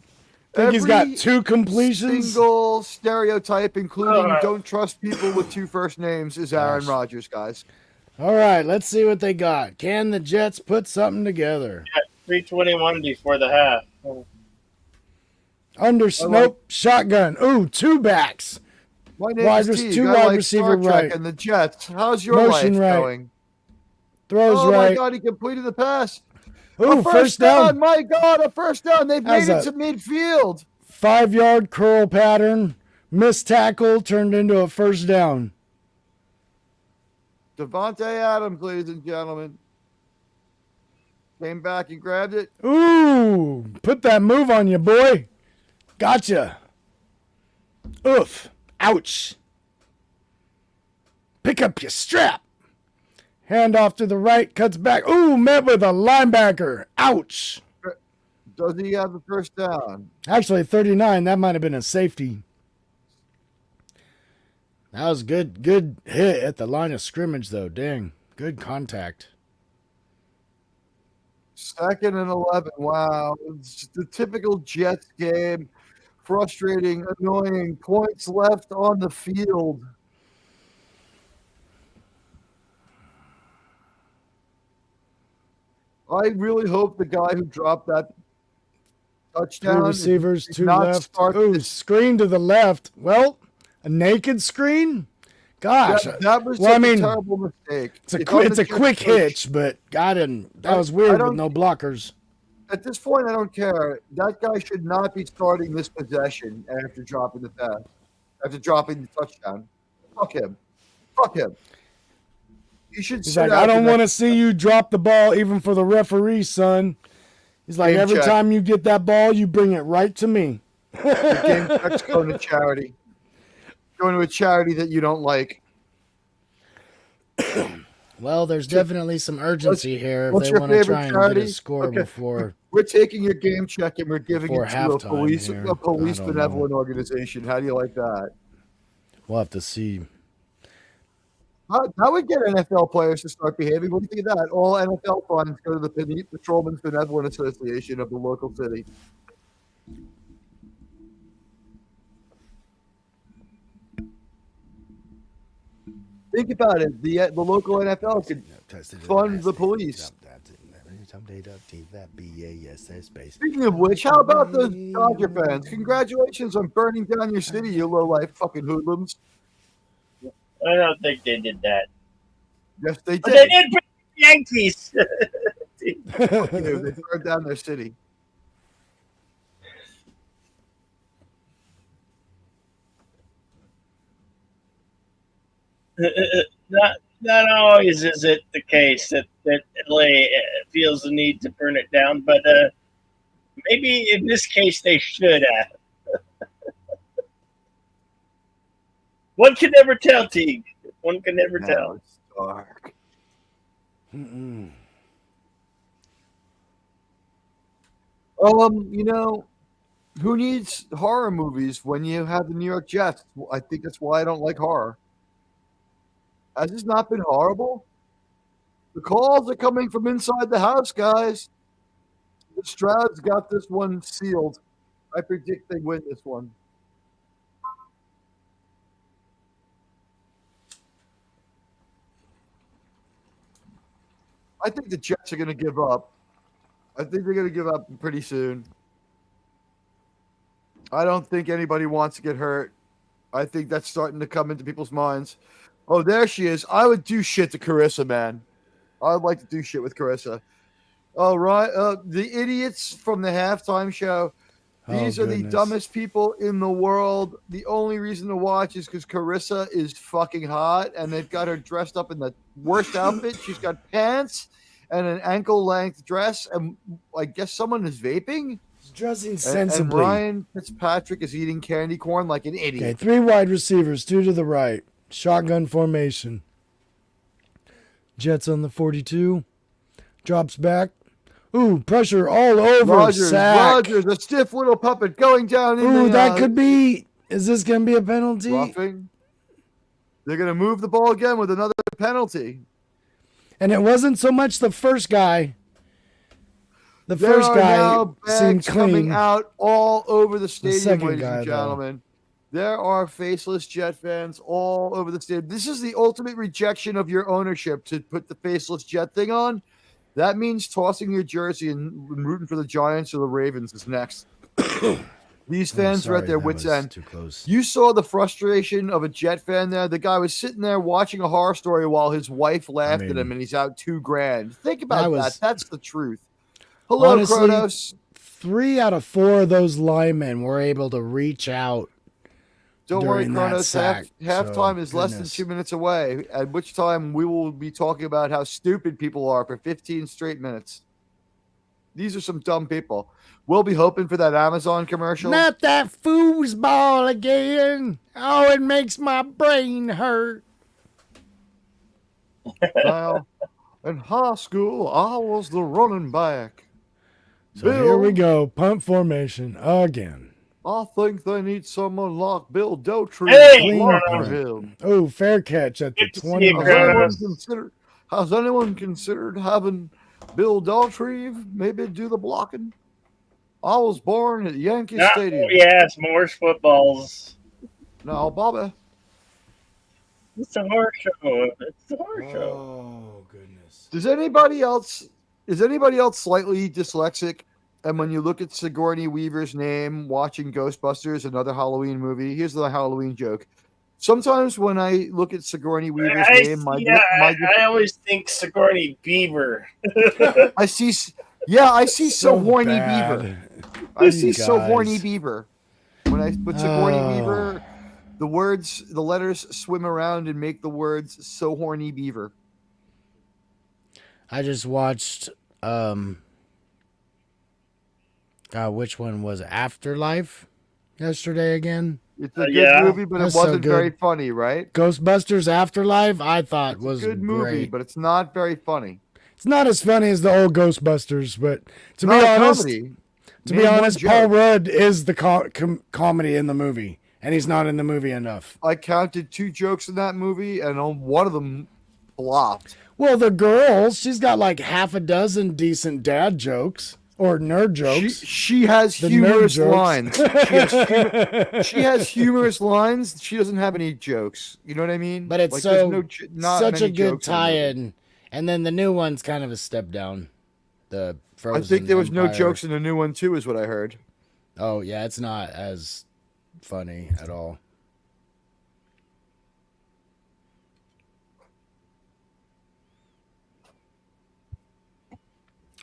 I think he's got 2 completions. Single stereotype, including Oh. don't trust people with 2 first names, is Aaron Rodgers, guys. All right, let's see what they got. Can the Jets put something together? 3:21 before the half. Nope, shotgun. Ooh, 2 backs. My name is T. 2 I wide like receiver Star Trek right. and the Jets. How's your Motion life right. going? Throws Oh right. my god, he completed the pass. Ooh, A first down. My god, a first down. They've made it to midfield. 5-yard curl pattern. Missed tackle turned into a first down. Devontae Adams, ladies and gentlemen. Came back and grabbed it. Ooh, put that move on you, boy. Gotcha. Oof. Ouch. Pick up your strap. Hand off to the right, cuts back. Ooh, met with a linebacker. Ouch. Does he have the first down? Actually, 39. That might have been a safety. That was good hit at the line of scrimmage, though. Dang. Good contact. 2nd and 11. Wow. It's the typical Jets game. Frustrating, annoying. Points left on the field. I really hope the guy who dropped that touchdown. 3 receivers, 2 left. Ooh, screen to the left. Well, a naked screen? Gosh. That was a terrible mistake. It's a quick hitch, but that was weird with no blockers. At this point, I don't care. That guy should not be starting this possession after dropping the pass, after dropping the touchdown. Fuck him. Fuck him. He's like, I don't want to see you drop the ball even for the referee, son. He's like, every time you get that ball, you bring it right to me. The game check's going to charity. Going to a charity that you don't like. Well, there's definitely some urgency here if they want to try and get a score before. We're taking your game check and we're giving it to a police benevolent organization. How do you like that? We'll have to see. That would get NFL players to start behaving. What do you think of that? All NFL funds go to the Patrolmen's Benevolent Association of the local city. Think about it. The local NFL could fund the police. Speaking of which, how about those Dodger fans? Congratulations on burning down your city, you low-life fucking hoodlums. I don't think they did that. Yes, they did. But they did bring the Yankees. They burned down their city. Not always is it the case that LA feels the need to burn it down, but maybe in this case they should have. One can never tell, Teague. One can never tell. It's dark. Who needs horror movies when you have the New York Jets? I think that's why I don't like horror. Has this not been horrible? The calls are coming from inside the house, guys. The Strouds got this one sealed. I predict they win this one. I think the Jets are going to give up. I think they're going to give up pretty soon. I don't think anybody wants to get hurt. I think that's starting to come into people's minds. Oh, there she is. I would do shit to Carissa, man. I would like to do shit with Carissa. All right. The idiots from the halftime show. These are the dumbest people in the world. The only reason to watch is because Carissa is fucking hot, and they've got her dressed up in the worst outfit. She's got pants and an ankle-length dress, and I guess someone is vaping. He's dressing sensibly. And Ryan Fitzpatrick is eating candy corn like an idiot. Okay, 3 wide receivers, 2 to the right. Shotgun formation. Jets on the 42. Drops back. Ooh, pressure all over. Rodgers, a stiff little puppet going down. Ooh, that could be. Is this going to be a penalty? Roughing. They're going to move the ball again with another penalty. And it wasn't so much the first guy. The first guy seemed clean. Coming out all over the stadium, ladies and gentlemen. There are faceless Jet fans all over the stadium. This is the ultimate rejection of your ownership to put the faceless Jet thing on. That means tossing your jersey and rooting for the Giants or the Ravens is next. These fans are at their wits' end. Too close. You saw the frustration of a Jet fan there. The guy was sitting there watching a horror story while his wife laughed at him, and he's out $2,000. Think about that. That's the truth. Hello, honestly, Kronos. 3 out of 4 of those linemen were able to reach out Don't worry, during that Kronos. sack. Halftime So, is less than goodness. 2 minutes away, at which time we will be talking about how stupid people are for 15 straight minutes. These are some dumb people. We'll be hoping for that Amazon commercial. Not that foosball again. Oh, it makes my brain hurt. Now, in high school, I was the running back. So here we go. Punt formation again. I think they need someone like Bill Dotree Hey, to block for Kronos. him. Oh, fair catch at the Good to see you, 29. Has anyone considered having Bill Daughtry maybe do the blocking? I was born at Yankee Not Stadium. yes, more footballs. Now, Bobby, It's a horse show. It's a horse show. Oh, goodness. is anybody else slightly dyslexic? And when you look at Sigourney Weaver's name, watching Ghostbusters, another Halloween movie, here's the Halloween joke. Sometimes when I look at Sigourney Weaver's name, I always think Sigourney Beaver. I see so horny bad. beaver. I see You so horny guys. beaver. When I put Sigourney Weaver, the letters swim around and make the words so horny beaver. I just watched which one was Afterlife yesterday again? It's a good Yeah. movie, but That's it so wasn't good. very funny, right? Ghostbusters Afterlife, I thought It's was a good movie, great. but it's not very funny. It's not as funny as the old Ghostbusters, but to Not be a honest, comedy. to Name be one honest, joke. Paul Rudd is the comedy in the movie, and he's not in the movie enough. I counted 2 jokes in that movie, and one of them flopped. Well, the girl, she's got like half a dozen decent dad jokes or nerd jokes. She has The humorous nerd lines. She has humorous lines. She doesn't have any jokes. You know what I mean? But it's Like, so there's not such a many good jokes in the movie. tie-in, and then the new one's kind of a step down. The Frozen I think there was no Empire. jokes in the new one too, is what I heard. Oh yeah, it's not as funny at all.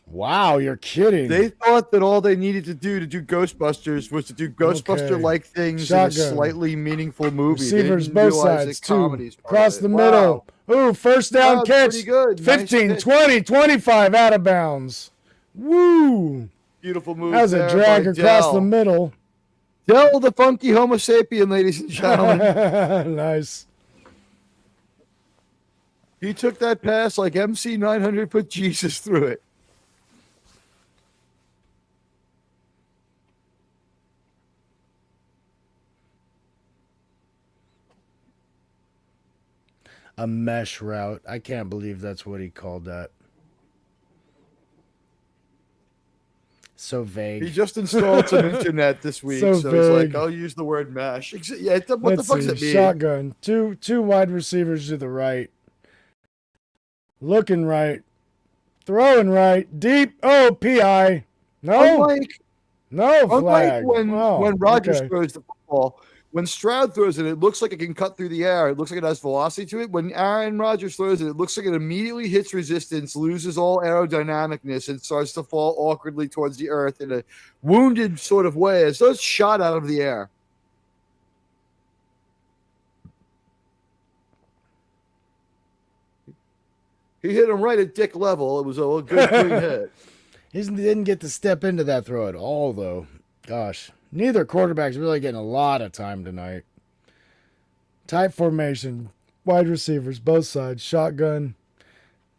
Wow, you're kidding. They thought that all they needed to do Ghostbusters was to do Ghostbuster-like things in a Shotgun. slightly meaningful movie. Receivers they didn't both realize sides, that two. comedy's part Across of the it. middle. Wow. Ooh, first down Wow, catch. pretty good. Nice 15, pitch. 20, 25 out of bounds. Woo. Beautiful move. That was a there drag by across the Dell. middle. Dell the funky Homo sapien, ladies and gentlemen. Nice. He took that pass like MC 900 put Jesus through it. A mesh route. I can't believe that's what he called that. So vague. He just installed some internet this week, So so he's vague. like, I'll use the word mesh. Yeah, what the Let's fuck's see. it mean? Shotgun. Two wide receivers to the right. Looking right. Throwing right. Deep. Oh, PI. No. No flag. When Rodgers okay. throws the football, when Stroud throws it, it looks like it can cut through the air. It looks like it has velocity to it. When Aaron Rodgers throws it, it looks like it immediately hits resistance, loses all aerodynamicness, and starts to fall awkwardly towards the earth in a wounded sort of way, as though it's shot out of the air. He hit him right at dick level. It was a good clean hit. He didn't get to step into that throw at all, though. Gosh. Neither quarterback's really getting a lot of time tonight. Tight formation. Wide receivers, both sides. Shotgun.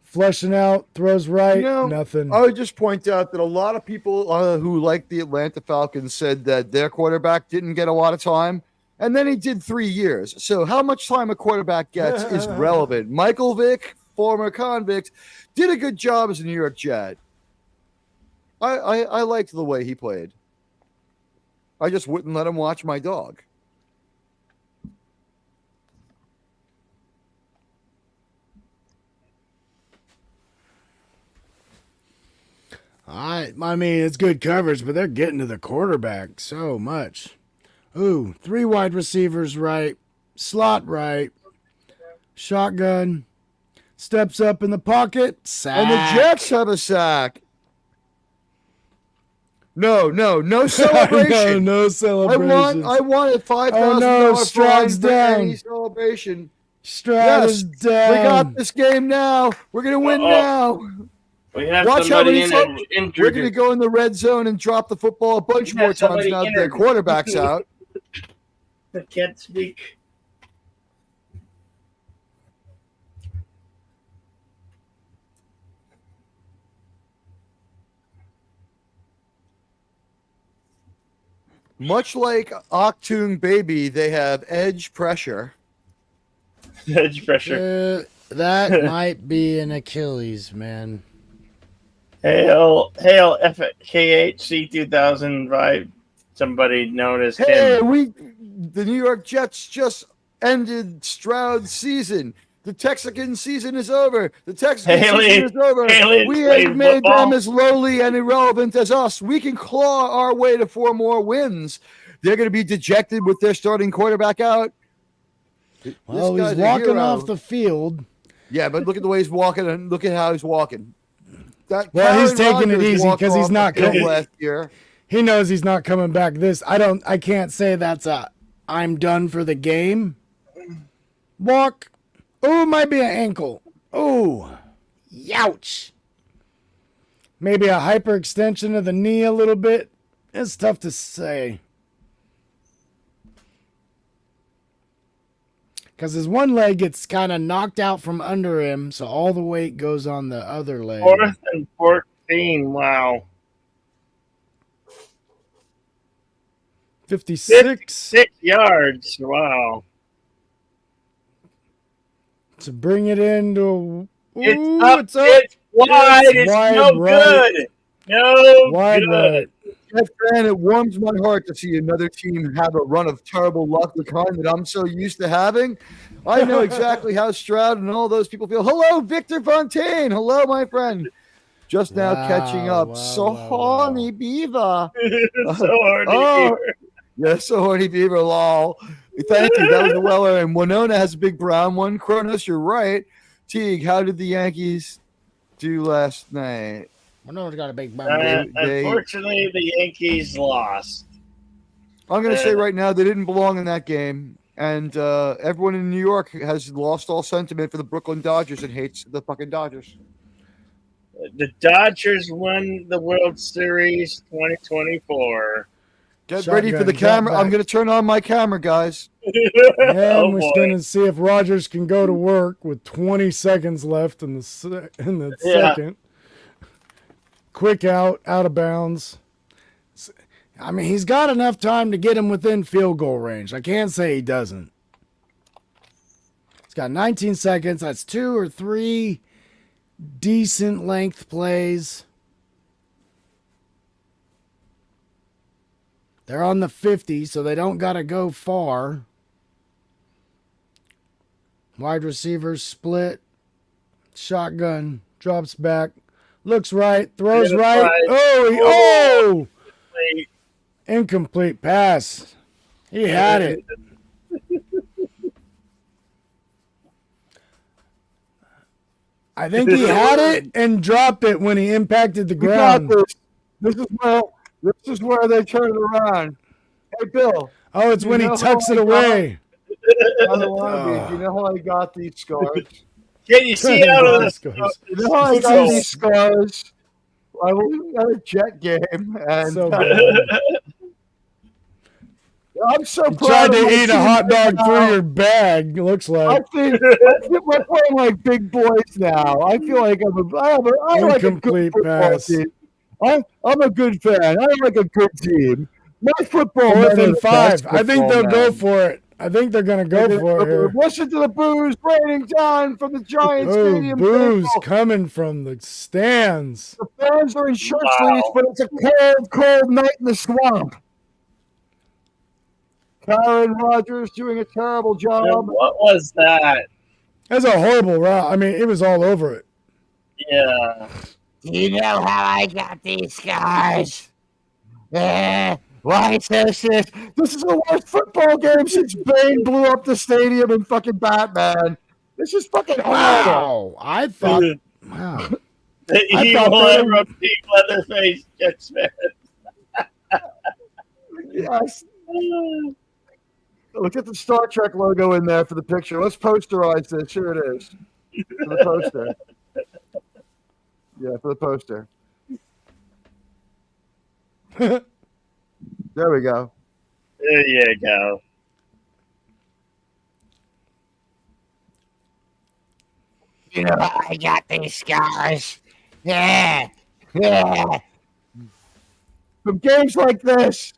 Flushing out. Throws right. Nothing. I would just point out that a lot of people who like the Atlanta Falcons said that their quarterback didn't get a lot of time. And then he did 3 years. So how much time a quarterback gets is relevant. Michael Vick, former convict, did a good job as a New York Jet. I liked the way he played. I just wouldn't let him watch my dog. I mean, it's good coverage, but they're getting to the quarterback so much. Ooh, 3 wide receivers right. Slot right. Shotgun. Steps up in the pocket. Sack. And the Jets have a sack. No No, celebration. no celebration. I want a Oh no, $5,000 fine Stroud's for any down. celebration. Stroud is Yes, we got down. this game now. We're gonna win Uh-oh. now. We have Watch how somebody many times we're injured. gonna go in the red zone and drop the football a bunch We more have times somebody now that their injured. quarterback's out. I can't speak. Much like Octoon Baby, they have edge pressure. Edge pressure. That might be an Achilles, man. Hail FKHC 2005. Somebody known as Hey, Tim. the New York Jets just ended Stroud's season. The Texican season is over. The Texican season is over. Haley We played have made football. them as lowly and irrelevant as us. We can claw our way to 4 more wins. They're going to be dejected with their starting quarterback out. Well, he's walking off the field. Yeah, but look at the way he's walking and look at how he's walking. He's taking it easy because he's not coming last year. He knows he's not coming back I can't say that's I'm done for the game. Walk. Oh, might be an ankle. Oh, youch. Maybe a hyperextension of the knee a little bit. It's tough to say. Because his one leg gets kind of knocked out from under him, so all the weight goes on the other leg. 4th and 14. Wow. 56. 6 yards. Wow. To bring it into It's up. It's wide. It's wide no right. good. No Wide good. right. Yes, man, it warms my heart to see another team have a run of terrible luck, the kind that I'm so used to having. I know exactly how Stroud and all those people feel. Hello, Victor Fontaine. Hello, my friend. Just now catching up. Horny Beaver. So horny Beaver. Yes, so horny Beaver, lol. Thank you. That was well earned. Winona has a big brown one. Kronos, you're right. Teague, how did the Yankees do last night? Winona's got a big brown. Unfortunately, the Yankees lost. I'm going to say right now they didn't belong in that game. And everyone in New York has lost all sentiment for the Brooklyn Dodgers and hates the fucking Dodgers. The Dodgers won the World Series 2024. Get ready for the camera. I'm going to turn on my camera, guys. And we're going to see if Rogers can go to work with 20 seconds left in the second. Quick out of bounds. I mean, he's got enough time to get him within field goal range. I can't say he doesn't. He's got 19 seconds. That's 2 or 3 decent length plays. They're on the 50, so they don't got to go far. Wide receivers split. Shotgun. Drops back. Looks right. Throws right. Oh! Incomplete pass. He had it. I think he had it and dropped it when he impacted the ground. This is where they turn it around. Hey, Bill. Oh, it's when he tucks it away. Do you know how I got these scars? Can you see out of the scars? You know how I got these scars? I was at a Jet game, and I'm so proud. Tried to eat a hot dog through your bag. Looks like. I think we're playing like big boys now. I feel like I like a good football team. I'm a good fan. I like a good team. My football. 4th and 5. I think they'll go for it. I think they're going to go for it here. Listen to the boos raining down from the Giants Stadium. Boos coming from the stands. The fans are in shirt sleeves, but it's a cold, cold night in the swamp. Karen Rogers doing a terrible job. What was that? That's a horrible route. I mean, it was all over it. Yeah. Do you know how I got these scars? Why so serious? This is the worst football game since Bane blew up the stadium in fucking Batman. This is fucking horrible. Wow. I thought. Wow. The evil Leatherface Jets fan. Yes. Look at the Star Trek logo in there for the picture. Let's posterize this. Here it is. For the poster. Yeah, for the poster. There we go. There you go. You know, I got these scars. Yeah. Yeah. From games like this.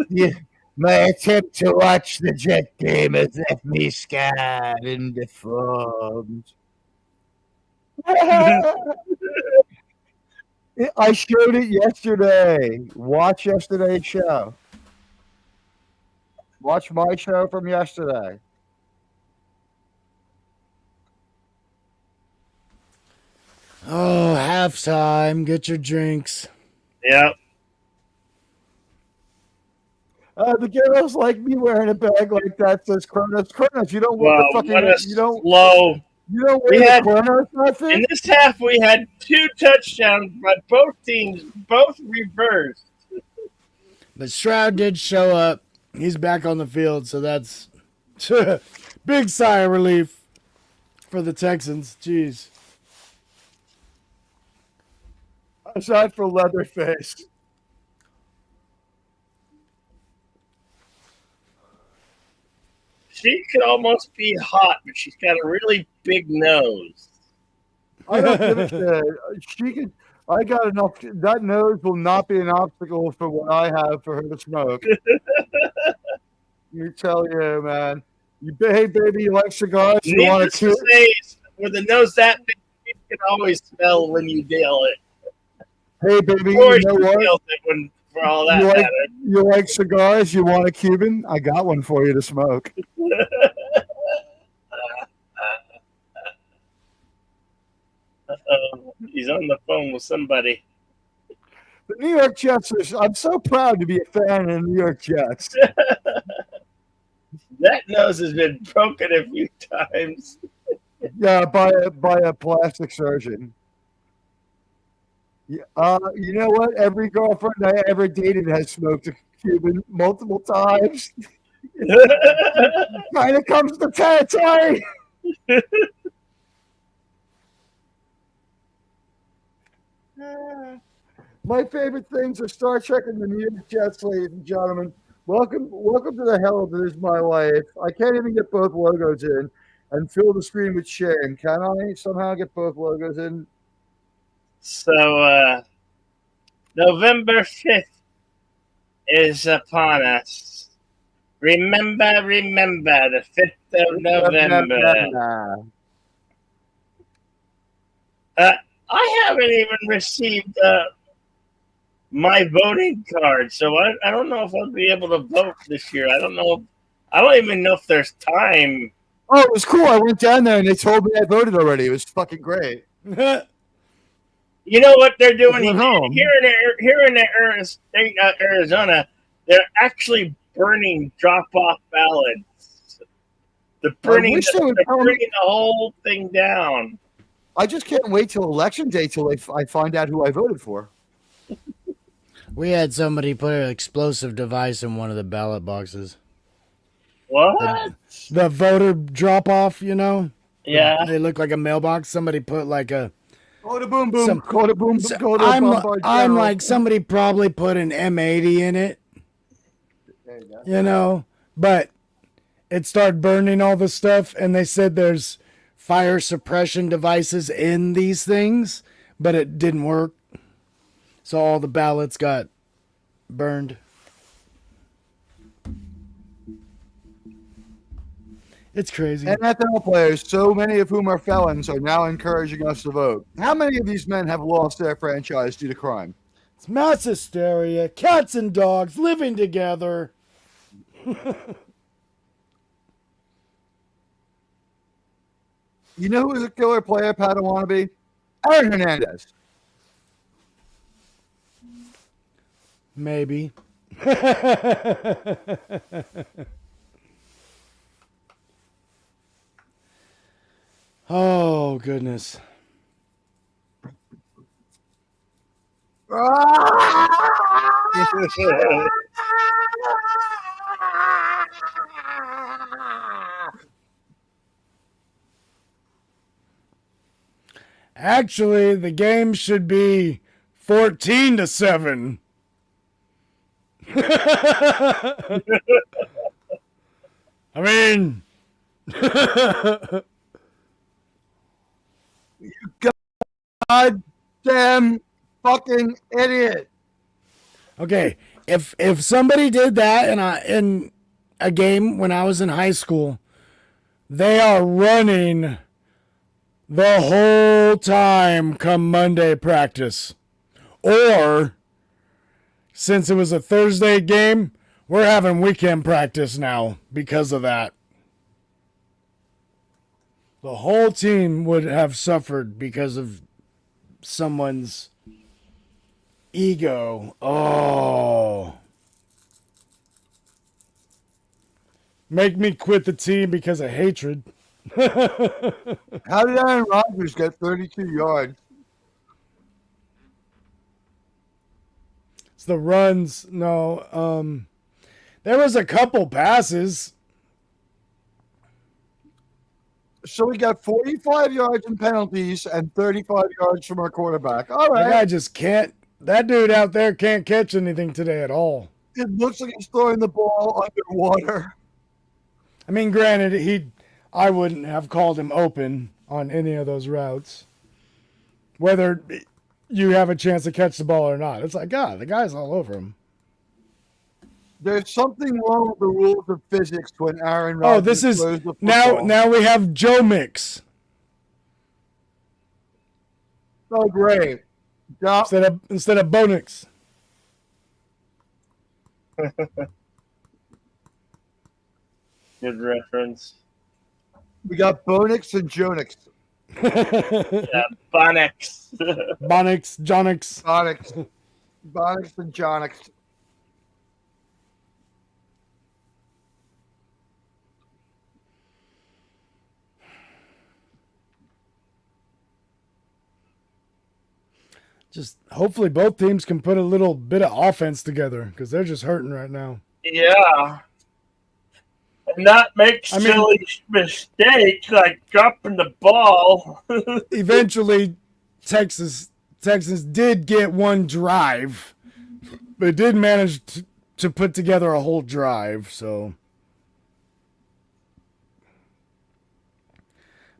Yeah. My attempt to watch the Jet game has left me scarred and deformed. I showed it yesterday. Watch yesterday's show. Watch my show from yesterday. Oh, halftime. Get your drinks. Yep. The girls like me wearing a bag like that says Kronos. Kronos, you don't want Wow, the fucking. what a You don't slow. wear the Kronos In outfit. this half, we had 2 touchdowns, but both teams both reversed. But Stroud did show up. He's back on the field, so that's big sigh of relief for the Texans. Jeez. Aside for Leatherface. She could almost be hot, but she's got a really big nose. I don't give a shit. She could. I got enough. That nose will not be an obstacle for what I have for her to smoke. You tell you, man. Hey, baby, you like cigars? You want Needless to to say, with a nose that big, you can always smell when you deal it. Hey, baby, Or you she know what? feels it when, for all that You like, matter. you like cigars? You want a Cuban? I got one for you to smoke. He's on the phone with somebody. The New York Jets I'm so proud to be a fan of the New York Jets. That nose has been broken a few times. Yeah, by a plastic surgeon. You know what? Every girlfriend I ever dated has smoked a Cuban multiple times. Kind of comes to territory. My favorite things are Star Trek and the New York Jets, ladies and gentlemen. Welcome to the hell that is my life. I can't even get both logos in and fill the screen with shame. Can I somehow get both logos in? So, November 5th is upon us. Remember, the 5th of November. I haven't even received my voting card, so I don't know if I'll be able to vote this year. I don't know. I don't even know if there's time. Oh, it was cool. I went down there and they told me I voted already. It was fucking great. You know what they're doing here in Arizona? They're actually burning drop-off ballots. They're burning the whole thing down. I just can't wait till election day till I find out who I voted for. We had somebody put an explosive device in one of the ballot boxes. What? The voter drop-off, you know? Yeah. They look like a mailbox. Somebody put like a... Go to boom boom. Go to boom. Go to I'm like, somebody probably put an M80 in it. There you go. You know? But it started burning all the stuff, and they said there's fire suppression devices in these things, but it didn't work. So all the ballots got burned. It's crazy. NFL players, so many of whom are felons, are now encouraging us to vote. How many of these men have lost their franchise due to crime? It's mass hysteria, cats and dogs living together. You know who's a killer player, Pat, I want to be? Aaron Hernandez. Maybe. Oh, goodness. Actually, the game should be 14-7. I mean, Goddamn fucking idiot. okay, if somebody did that in a game when I was in high school, they are running the whole time come Monday practice. Or since it was a Thursday game, we're having weekend practice now because of that. The whole team would have suffered because of someone's ego. Oh. Make me quit the team because of hatred. How did Aaron Rodgers get 32 yards? It's the runs. No. There was a couple passes. So we got 45 yards in penalties and 35 yards from our quarterback. All That right. guy just can't. That dude out there can't catch anything today at all. It looks like he's throwing the ball underwater. I mean, granted, I wouldn't have called him open on any of those routes, whether you have a chance to catch the ball or not. It's like, God, the guy's all over him. There's something wrong with the rules of physics when Aaron Oh, Rodgers this is throws the now. football. Now we have Joe Mix So great. instead of Bonix. Good reference. We got Bonix and Jonix. Yeah, Bonix. Bonix, Jonix. Bonix and Jonix. Just hopefully both teams can put a little bit of offense together because they're just hurting right now. Yeah. And not make silly mistakes like dropping the ball. Eventually, Texans did get one drive, but did manage to put together a whole drive. So,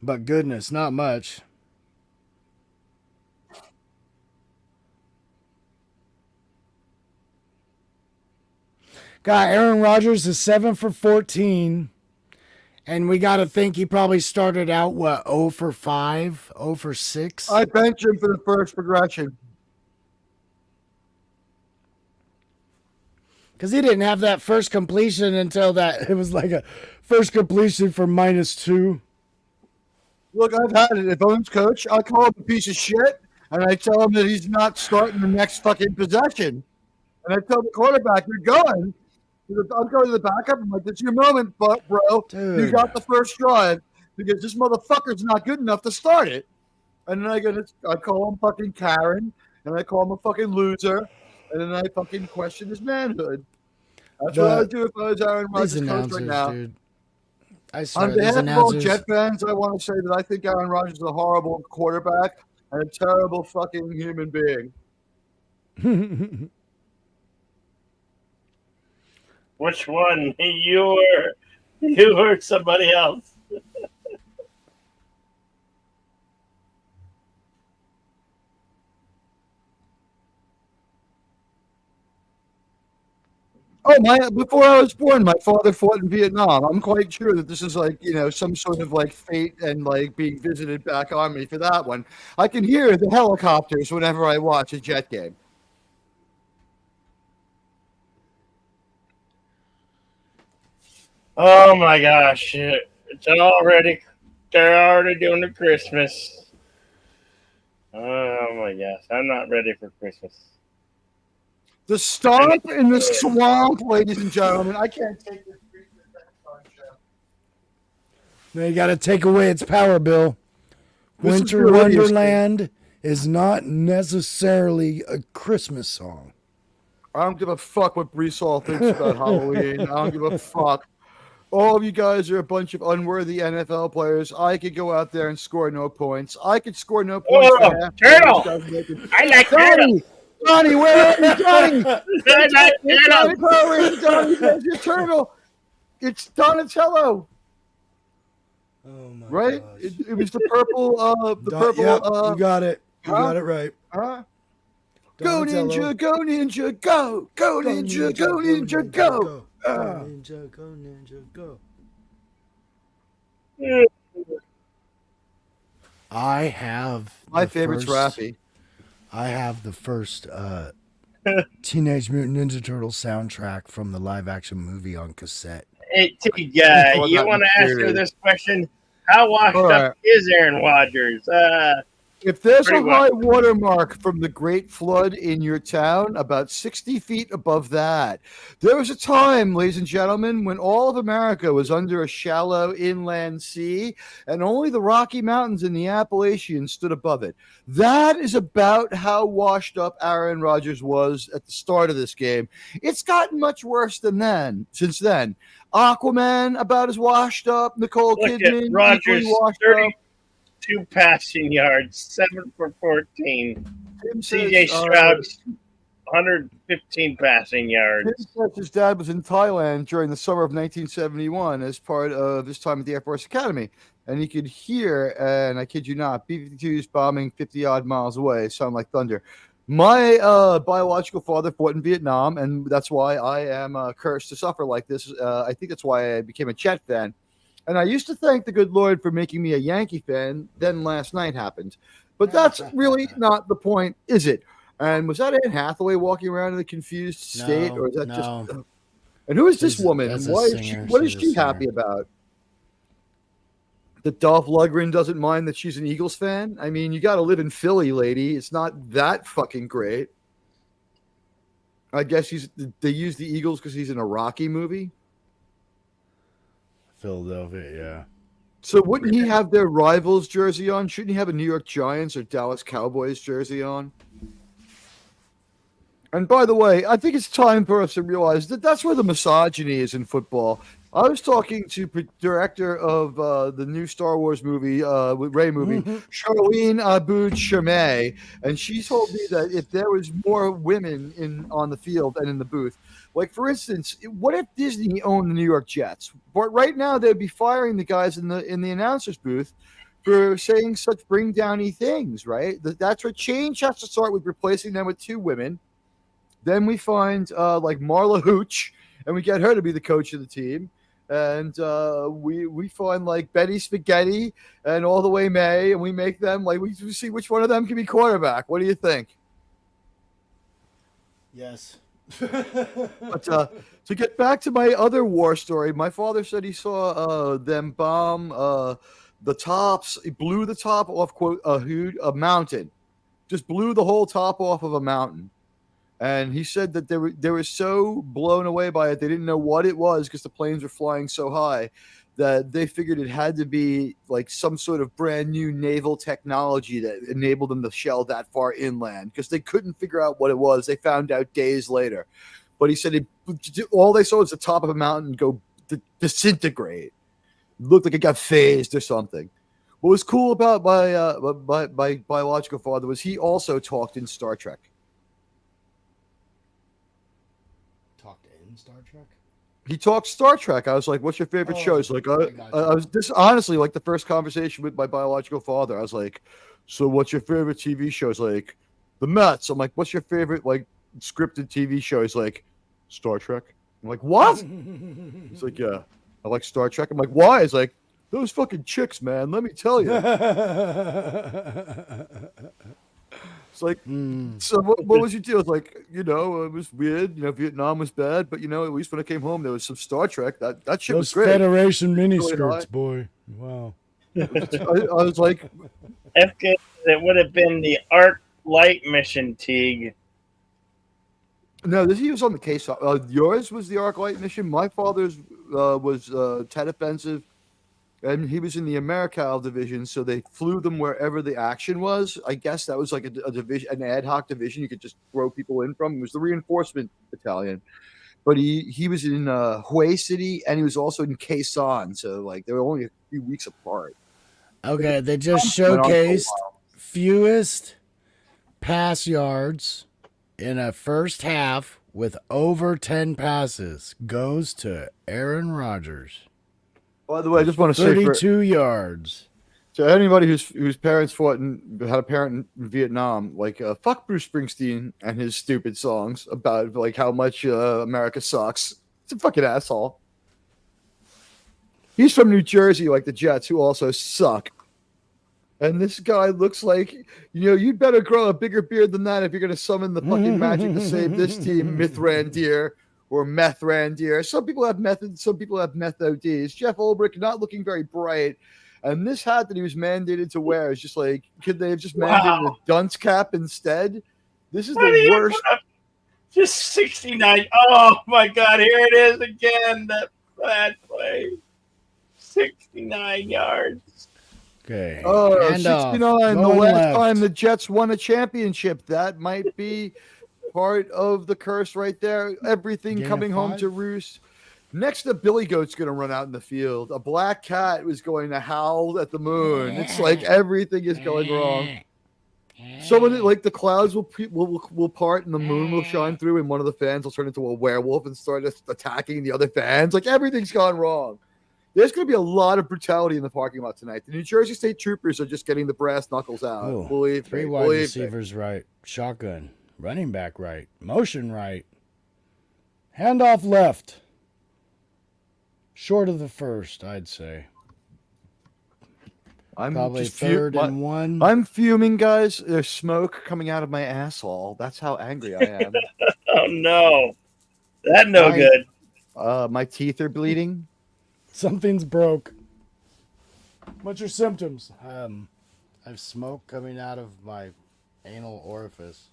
but goodness, not much. God, Aaron Rodgers is 7 for 14. And we got to think he probably started out, 0 for 5, 0 for 6? I bench him for the first progression. Because he didn't have that first completion until that. It was like a first completion for -2. Look, I've had it. If Owens coach, I call him a piece of shit, and I tell him that he's not starting the next fucking possession. And I tell the quarterback, you're going. I'm going to the backup. I'm like, it's your moment, bro. Dude. You got the first drive because this motherfucker's not good enough to start it. And then I call him fucking Karen, and I call him a fucking loser, and then I fucking question his manhood. That's what I would do if I was Aaron Rodgers coach right now. Dude. I swear, On behalf of all Jet fans, I want to say that I think Aaron Rodgers is a horrible quarterback and a terrible fucking human being. Which one? You or somebody else? Oh, before I was born, my father fought in Vietnam. I'm quite sure that this is like, some sort of like fate and like being visited back on me for that one. I can hear the helicopters whenever I watch a Jet game. Oh my gosh. They're already doing the Christmas. Oh my gosh. I'm not ready for Christmas. The stomp in the swamp, ladies and gentlemen. I can't take this. Now you got to take away its power, Bill. Winter Wonderland is not necessarily a Christmas song. I don't give a fuck what Brees Hall thinks about Halloween. I don't give a fuck. All of you guys are a bunch of unworthy NFL players. I could go out there and score no points. I could score no points for Oh, half. turtle! I like turtle. Johnny, where are you, Johnny? I like It's Johnny turtle. Power Ranger, Johnny. There's your turtle. It's Donatello, Oh my right? gosh. It was the purple. Yep, you got it. You huh? got it right. Huh? Go Donatello. ninja, go ninja, go! Go ninja, go ninja, go! Go ninja, go ninja, go. I have My favorite's Rappy. I have the first Teenage Mutant Ninja Turtle soundtrack from the live action movie on cassette. Hey, Tig, saw you that want in to ask her theaters. this question? How washed All right. up is Aaron Rodgers? If there's a Pretty well. high water mark from the Great Flood in your town, about 60 feet above that, there was a time, ladies and gentlemen, when all of America was under a shallow inland sea, and only the Rocky Mountains and the Appalachians stood above it. That is about how washed up Aaron Rodgers was at the start of this game. It's gotten much worse than then. Since then, Aquaman about as washed up. Nicole Look at Kidman Rodgers, equally washed 30 up. 2 passing yards, 7 for 14. Tim CJ says, Stroud's 115 passing Tim yards. says his dad was in Thailand during the summer of 1971 as part of his time at the Air Force Academy. And he could hear, and I kid you not, B-52s bombing 50-odd miles away sound like thunder. My biological father fought in Vietnam, and that's why I am cursed to suffer like this. I think that's why I became a Jet fan. And I used to thank the good Lord for making me a Yankee fan. Then last night happened. But that's really not the point, is it? And was that Anne Hathaway walking around in a confused state? No, or is that no. just. And who is this woman? That's And a why is singer. what is She's a she singer. happy about? That Dolph Lundgren doesn't mind that she's an Eagles fan? I mean, you got to live in Philly, lady. It's not that fucking great. I guess they use the Eagles because he's in a Rocky movie. Philadelphia, yeah. So wouldn't he have their rivals jersey on? Shouldn't he have a New York Giants or Dallas Cowboys jersey on? And by the way, I think it's time for us to realize that that's where the misogyny is in football. I was talking to director of the new Star Wars movie, Ray movie, Charlene Aboud-Shamay, and she told me that if there was more women on the field and in the booth, like for instance, what if Disney owned the New York Jets? But right now they'd be firing the guys in the announcers booth for saying such bring downy things, right? That's where change has to start with replacing them with two women. Then we find like Marla Hooch, and we get her to be the coach of the team. And we find like Betty Spaghetti and All the Way May, and we make them like we see which one of them can be quarterback. What do you think? Yes. But to get back to my other war story, my father said he saw them bomb the tops. He blew the top off a mountain, just blew the whole top off of a mountain. And he said that they were so blown away by it, they didn't know what it was because the planes were flying so high that they figured it had to be like some sort of brand new naval technology that enabled them to shell that far inland because they couldn't figure out what it was. They found out days later. But he said all they saw was the top of a mountain go disintegrate. It looked like it got phased or something. What was cool about my biological father was he also talked in Star Trek. Talked in Star Trek? He talked Star Trek. I was like, "What's your favorite show?" He's like, I was this honestly like the first conversation with my biological father. I was like, "So what's your favorite TV show?" He's like, "The Mets." I'm like, "What's your favorite like scripted TV show?" He's like, "Star Trek." I'm like, "What?" He's like, "Yeah, I like Star Trek." I'm like, "Why?" He's like, "Those fucking chicks, man. Let me tell you." It's like, so what was your deal? It's like, it was weird. Vietnam was bad, but at least when I came home, there was some Star Trek. That shit was great. Federation miniskirts, boy. Wow. I was like, FK, it would have been the Arc Light mission, Teague. No, he was on the case. Yours was the Arc Light mission. My father's was Tet Offensive, and he was in the Americal division, so they flew them wherever the action was. I guess that was like a division, an ad hoc division you could just throw people in from. It was the reinforcement battalion. but he was in Hue City and he was also in Quezon. So like they were only a few weeks apart. Okay, they just Went on for a showcased while. fewest pass yards in a first half with over 10 passes goes to Aaron Rodgers. By the way, I just want to say for 32 yards. to anybody whose parents fought and had a parent in Vietnam, like fuck Bruce Springsteen and his stupid songs about like how much America sucks. It's a fucking asshole. He's from New Jersey, like the Jets, who also suck. And this guy looks like, you'd better grow a bigger beard than that if you're going to summon the fucking magic to save this team, Mithrandir or Methrandir. Some people have method, some people have meth ODs. Jeff Ulbrich not looking very bright. And this hat that he was mandated to wear is just like, could they have just mandated a dunce cap instead? This is the worst. Just 69. Oh my God, here it is again. That bad play. 69 yards. Okay. 69. The last time the Jets won a championship. That might be part of the curse right there. Everything coming home to roost. Next, a billy goat's going to run out in the field. A black cat was going to howl at the moon. It's like everything is going wrong. Someone like the clouds will part and the moon will shine through, and one of the fans will turn into a werewolf and start attacking the other fans. Like everything's gone wrong. There's going to be a lot of brutality in the parking lot tonight. The New Jersey State Troopers are just getting the brass knuckles out. Ooh, believe three me, wide believe receivers right, shotgun, running back right, motion right, handoff left. Short of the first, I'd say. I'm probably just third and one. I'm fuming, guys. There's smoke coming out of my asshole. That's how angry I am. Oh no, that's no good. My teeth are bleeding. Something's broke. What's your symptoms? I have smoke coming out of my anal orifice.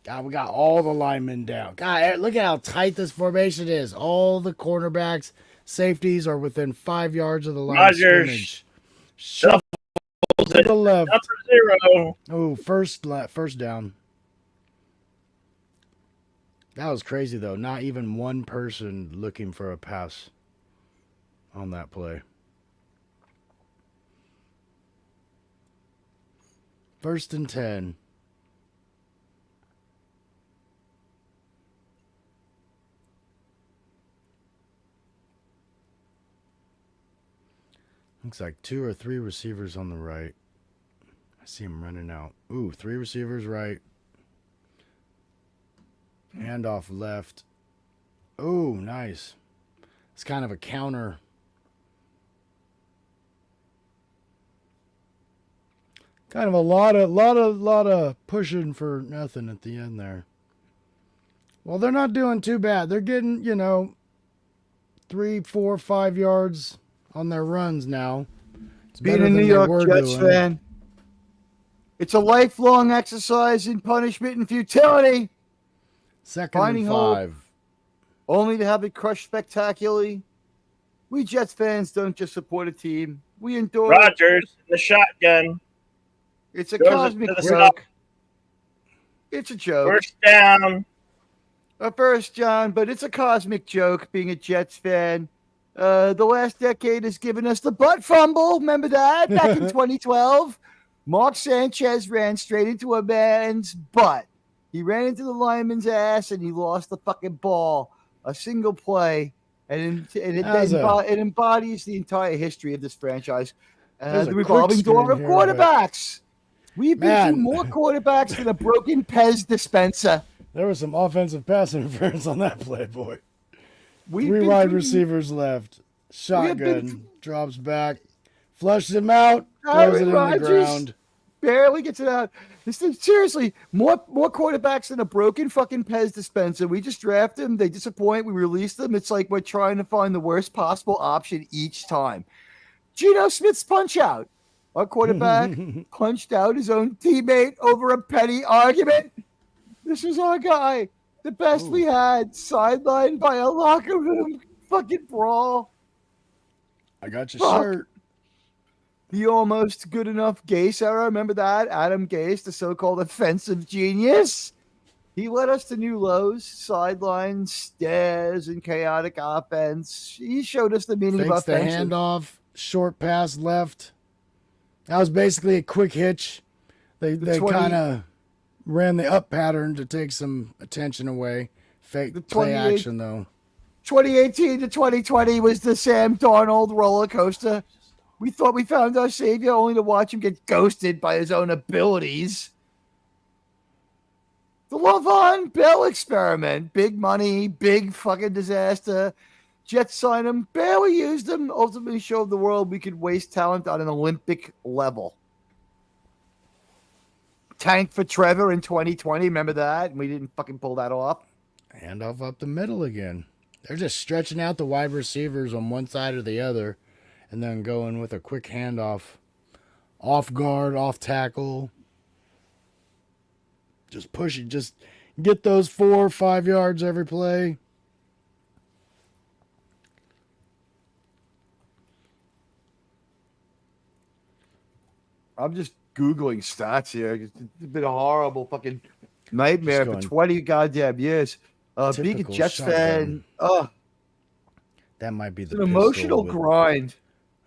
God, we got all the linemen down. God, look at how tight this formation is. All the cornerbacks, safeties are within 5 yards of the line of scrimmage. Shuffle to the left. Number 0. Oh, first down. That was crazy, though. Not even one person looking for a pass on that play. First and 10. Looks like 2 or 3 receivers on the right. I see him running out. Ooh, 3 receivers right. Handoff left. Ooh, nice. It's kind of a counter. Kind of a lot of pushing for nothing at the end there. Well, they're not doing too bad. They're getting, 3, 4, 5 yards on their runs now. It's being a New York Jets fan. It's a lifelong exercise in punishment and futility. Second and 5. Only to have it crushed spectacularly. We Jets fans don't just support a team. We endure Rodgers, the shotgun. It's a cosmic joke. It's a joke. First down. A first down, but it's a cosmic joke being a Jets fan. The last decade has given us the butt fumble. Remember that? Back in 2012. Mark Sanchez ran straight into a man's butt. He ran into the lineman's ass and he lost the fucking ball. A single play. And it embodies the entire history of this franchise. The revolving door of quarterbacks. We've been through more quarterbacks than a broken Pez dispenser. There was some offensive pass interference on that play, boy. 3 wide receivers left. Shotgun. Drops back. Flushes him out. Throws it in the ground. Barely gets it out. Seriously, more quarterbacks than a broken fucking Pez dispenser. We just draft them. They disappoint. We release them. It's like we're trying to find the worst possible option each time. Geno Smith's punch out. Our quarterback punched out his own teammate over a petty argument. This was our guy. The best we had. Sidelined by a locker room fucking brawl. I got your shirt. the almost good enough Gase era. Remember that? Adam Gase, the so-called offensive genius. He led us to new lows, sidelines, stairs, and chaotic offense. He showed us the meaning of Fakes the offensive. handoff, short pass left. That was basically a quick hitch. They 20 kind of ran the up pattern to take some attention away. Fake The play 28 action though. 2018 to 2020 was the Sam Darnold roller coaster. We thought we found our savior only to watch him get ghosted by his own abilities. The Levon Bell experiment. Big money, big fucking disaster. Jets signed him, barely used him, ultimately showed the world we could waste talent on an Olympic level. Tank for Trevor in 2020. Remember that? And we didn't fucking pull that off. Handoff up the middle again. They're just stretching out the wide receivers on one side or the other and then going with a quick handoff. Off guard, off tackle. Just push it. Just get those 4 or 5 yards every play. I'm just Googling stats here. It's been a horrible fucking nightmare for 20 goddamn years. Being a Typical Jets fan, shotgun. That might be it's the an pistol emotional with- grind.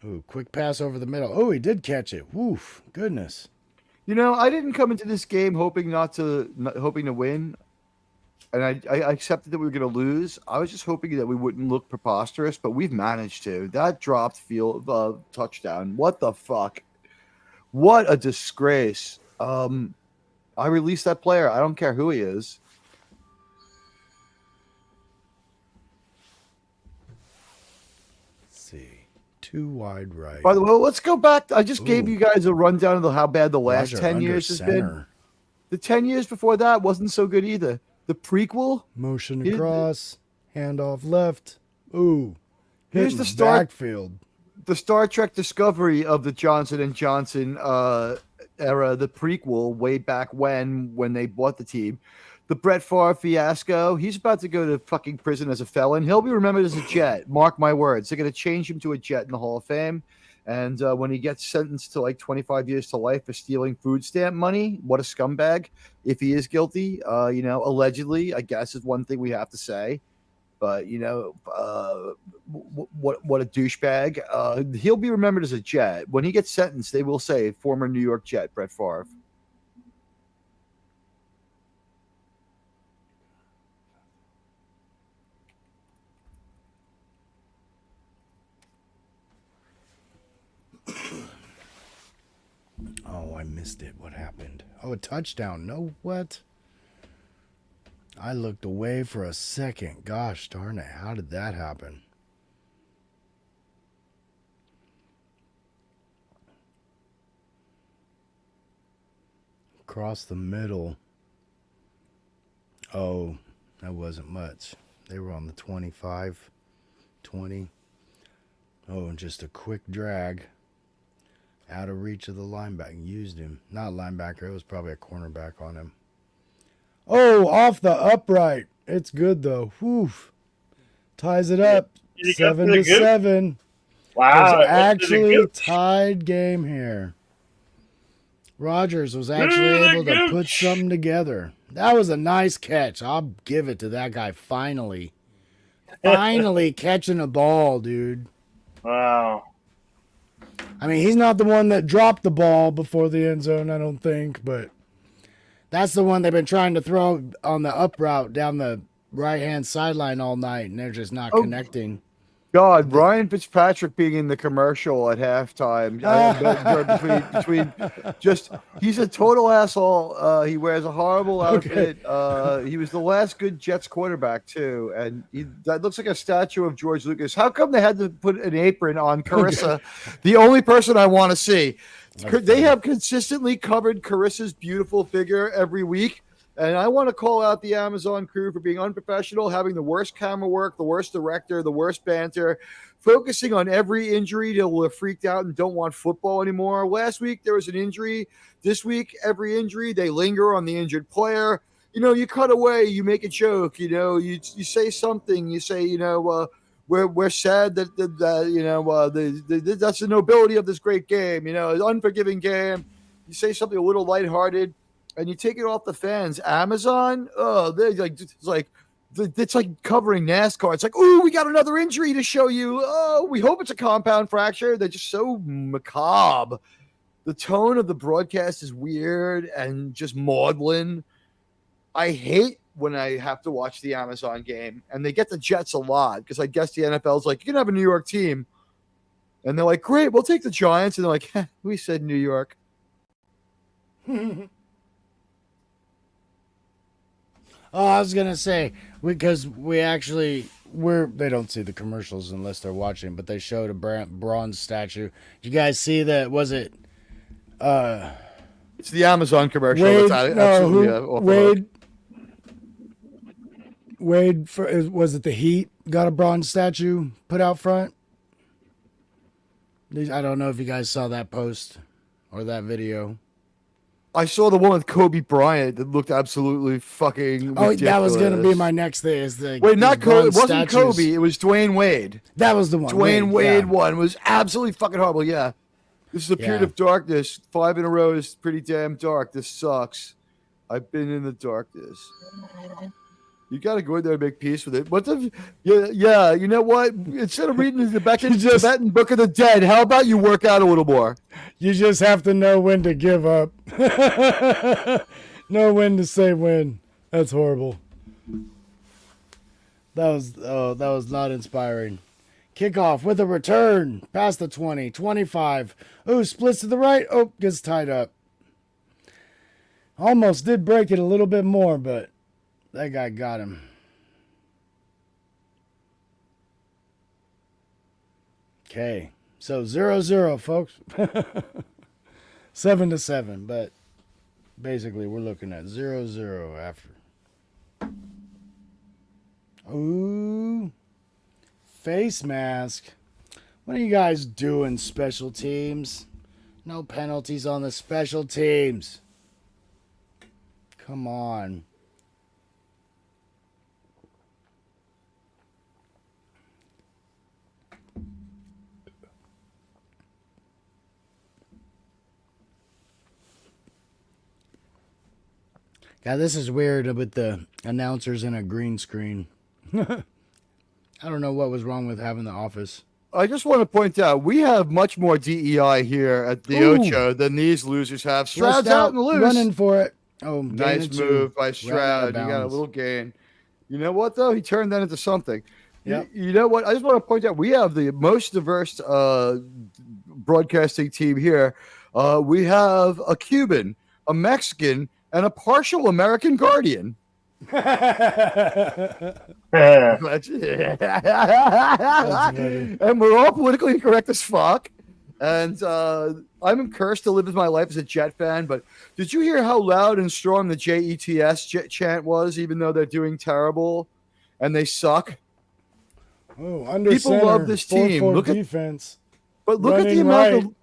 Ooh, quick pass over the middle. Oh, he did catch it. Woof. Goodness. You know, I didn't come into this game hoping to win, and I accepted that we were going to lose. I was just hoping that we wouldn't look preposterous, but we've managed to. That dropped field touchdown. What the fuck? What a disgrace. I released that player. I don't care who he is. Let's see. 2 wide right. By the way, let's go back. I just gave you guys a rundown of how bad the last Roger 10 under years has been. center. The 10 years before that wasn't so good either. The prequel, Motion across. Handoff left. Ooh. Here's Hitting the start. Backfield. the Star Trek Discovery of the Johnson & Johnson era, the prequel way back when they bought the team. The Brett Favre fiasco, he's about to go to fucking prison as a felon. He'll be remembered as a Jet. Mark my words. They're going to change him to a Jet in the Hall of Fame. And when he gets sentenced to like 25 years to life for stealing food stamp money, what a scumbag. If he is guilty, allegedly, I guess is one thing we have to say. But, what a douchebag. He'll be remembered as a Jet. When he gets sentenced, they will say former New York Jet, Brett Favre. Oh, I missed it. What happened? Oh, a touchdown. No, what? I looked away for a second. Gosh darn it. How did that happen? Across the middle. Oh, that wasn't much. They were on the 25, 20. Oh, and just a quick drag. Out of reach of the linebacker. Used him. Not linebacker. It was probably a cornerback on him. Oh, off the upright. It's good, though. Whew. Ties it up. 7-7. Wow. It's actually tied game here. Rogers was actually able to put something together. That was a nice catch. I'll give it to that guy finally. Finally catching a ball, dude. Wow. I mean, he's not the one that dropped the ball before the end zone, I don't think, but that's the one they've been trying to throw on the up route down the right-hand sideline all night, and they're just not connecting. God, Ryan Fitzpatrick being in the commercial at halftime. He's a total asshole. He wears a horrible outfit. He was the last good Jets quarterback too, and that looks like a statue of George Lucas. How come they had to put an apron on Carissa? The only person I want to see. They have consistently covered Carissa's beautiful figure every week. And I want to call out the Amazon crew for being unprofessional, having the worst camera work, the worst director, the worst banter, focusing on every injury till we're freaked out and don't want football anymore. Last week, there was an injury. This week, every injury, they linger on the injured player. You cut away, you make a joke, you say something, you say, we're sad that you know that's the nobility of this great game. You know, an unforgiving game. You say something a little lighthearted, and you take it off the fans. Amazon, oh, they're like it's like covering NASCAR. It's like, ooh, we got another injury to show you. Oh, we hope it's a compound fracture. They're just so macabre. The tone of the broadcast is weird and just maudlin. I hate when I have to watch the Amazon game, and they get the Jets a lot because I guess the NFL's like, you can have a New York team. And they're like, great, we'll take the Giants. And they're like, we said New York. Oh, I was gonna say because they don't see the commercials unless they're watching, but they showed a bronze statue. Did you guys see that? Was it? It's the Amazon commercial. Wade, That's Wade. Was it the Heat? Got a bronze statue put out front. I don't know if you guys saw that post or that video. I saw the one with Kobe Bryant that looked absolutely fucking ridiculous. That was going to be my next thing. Wait, not Kobe. It wasn't Kobe. It was Dwayne Wade. That was the one. Dwayne Wade one was absolutely fucking horrible. Yeah. This is a period of darkness. 5 in a row is pretty damn dark. This sucks. I've been in the darkness. You got to go in there and make peace with it. What the? Yeah. You know what? Instead of reading the Tibetan Book of the Dead, how about you work out a little more? You just have to know when to give up. Know when to say when. That's horrible. That was not inspiring. Kickoff with a return. Past the 20. 25. Oh, splits to the right. Oh, gets tied up. Almost did break it a little bit more, but that guy got him. Okay. So 0-0, folks. 7-7, but basically we're looking at 0-0 after. Ooh. Face mask. What are you guys doing, special teams? No penalties on the special teams. Come on. God, this is weird with the announcers in a green screen. I don't know what was wrong with having the office. I just want to point out we have much more DEI here at the Ocho than these losers have. Stroud's out and loose. Running for it. Oh, nice move by Stroud. You got a little gain. You know what, though? He turned that into something. Yep. You know what? I just want to point out we have the most diverse broadcasting team here. We have a Cuban, a Mexican, and a partial American Guardian. And we're all politically incorrect as fuck. And I'm cursed to live with my life as a Jet fan, but did you hear how loud and strong the JETS chant was, even though they're doing terrible and they suck? Oh, under people center, love this team. Look defense. But look at the amount of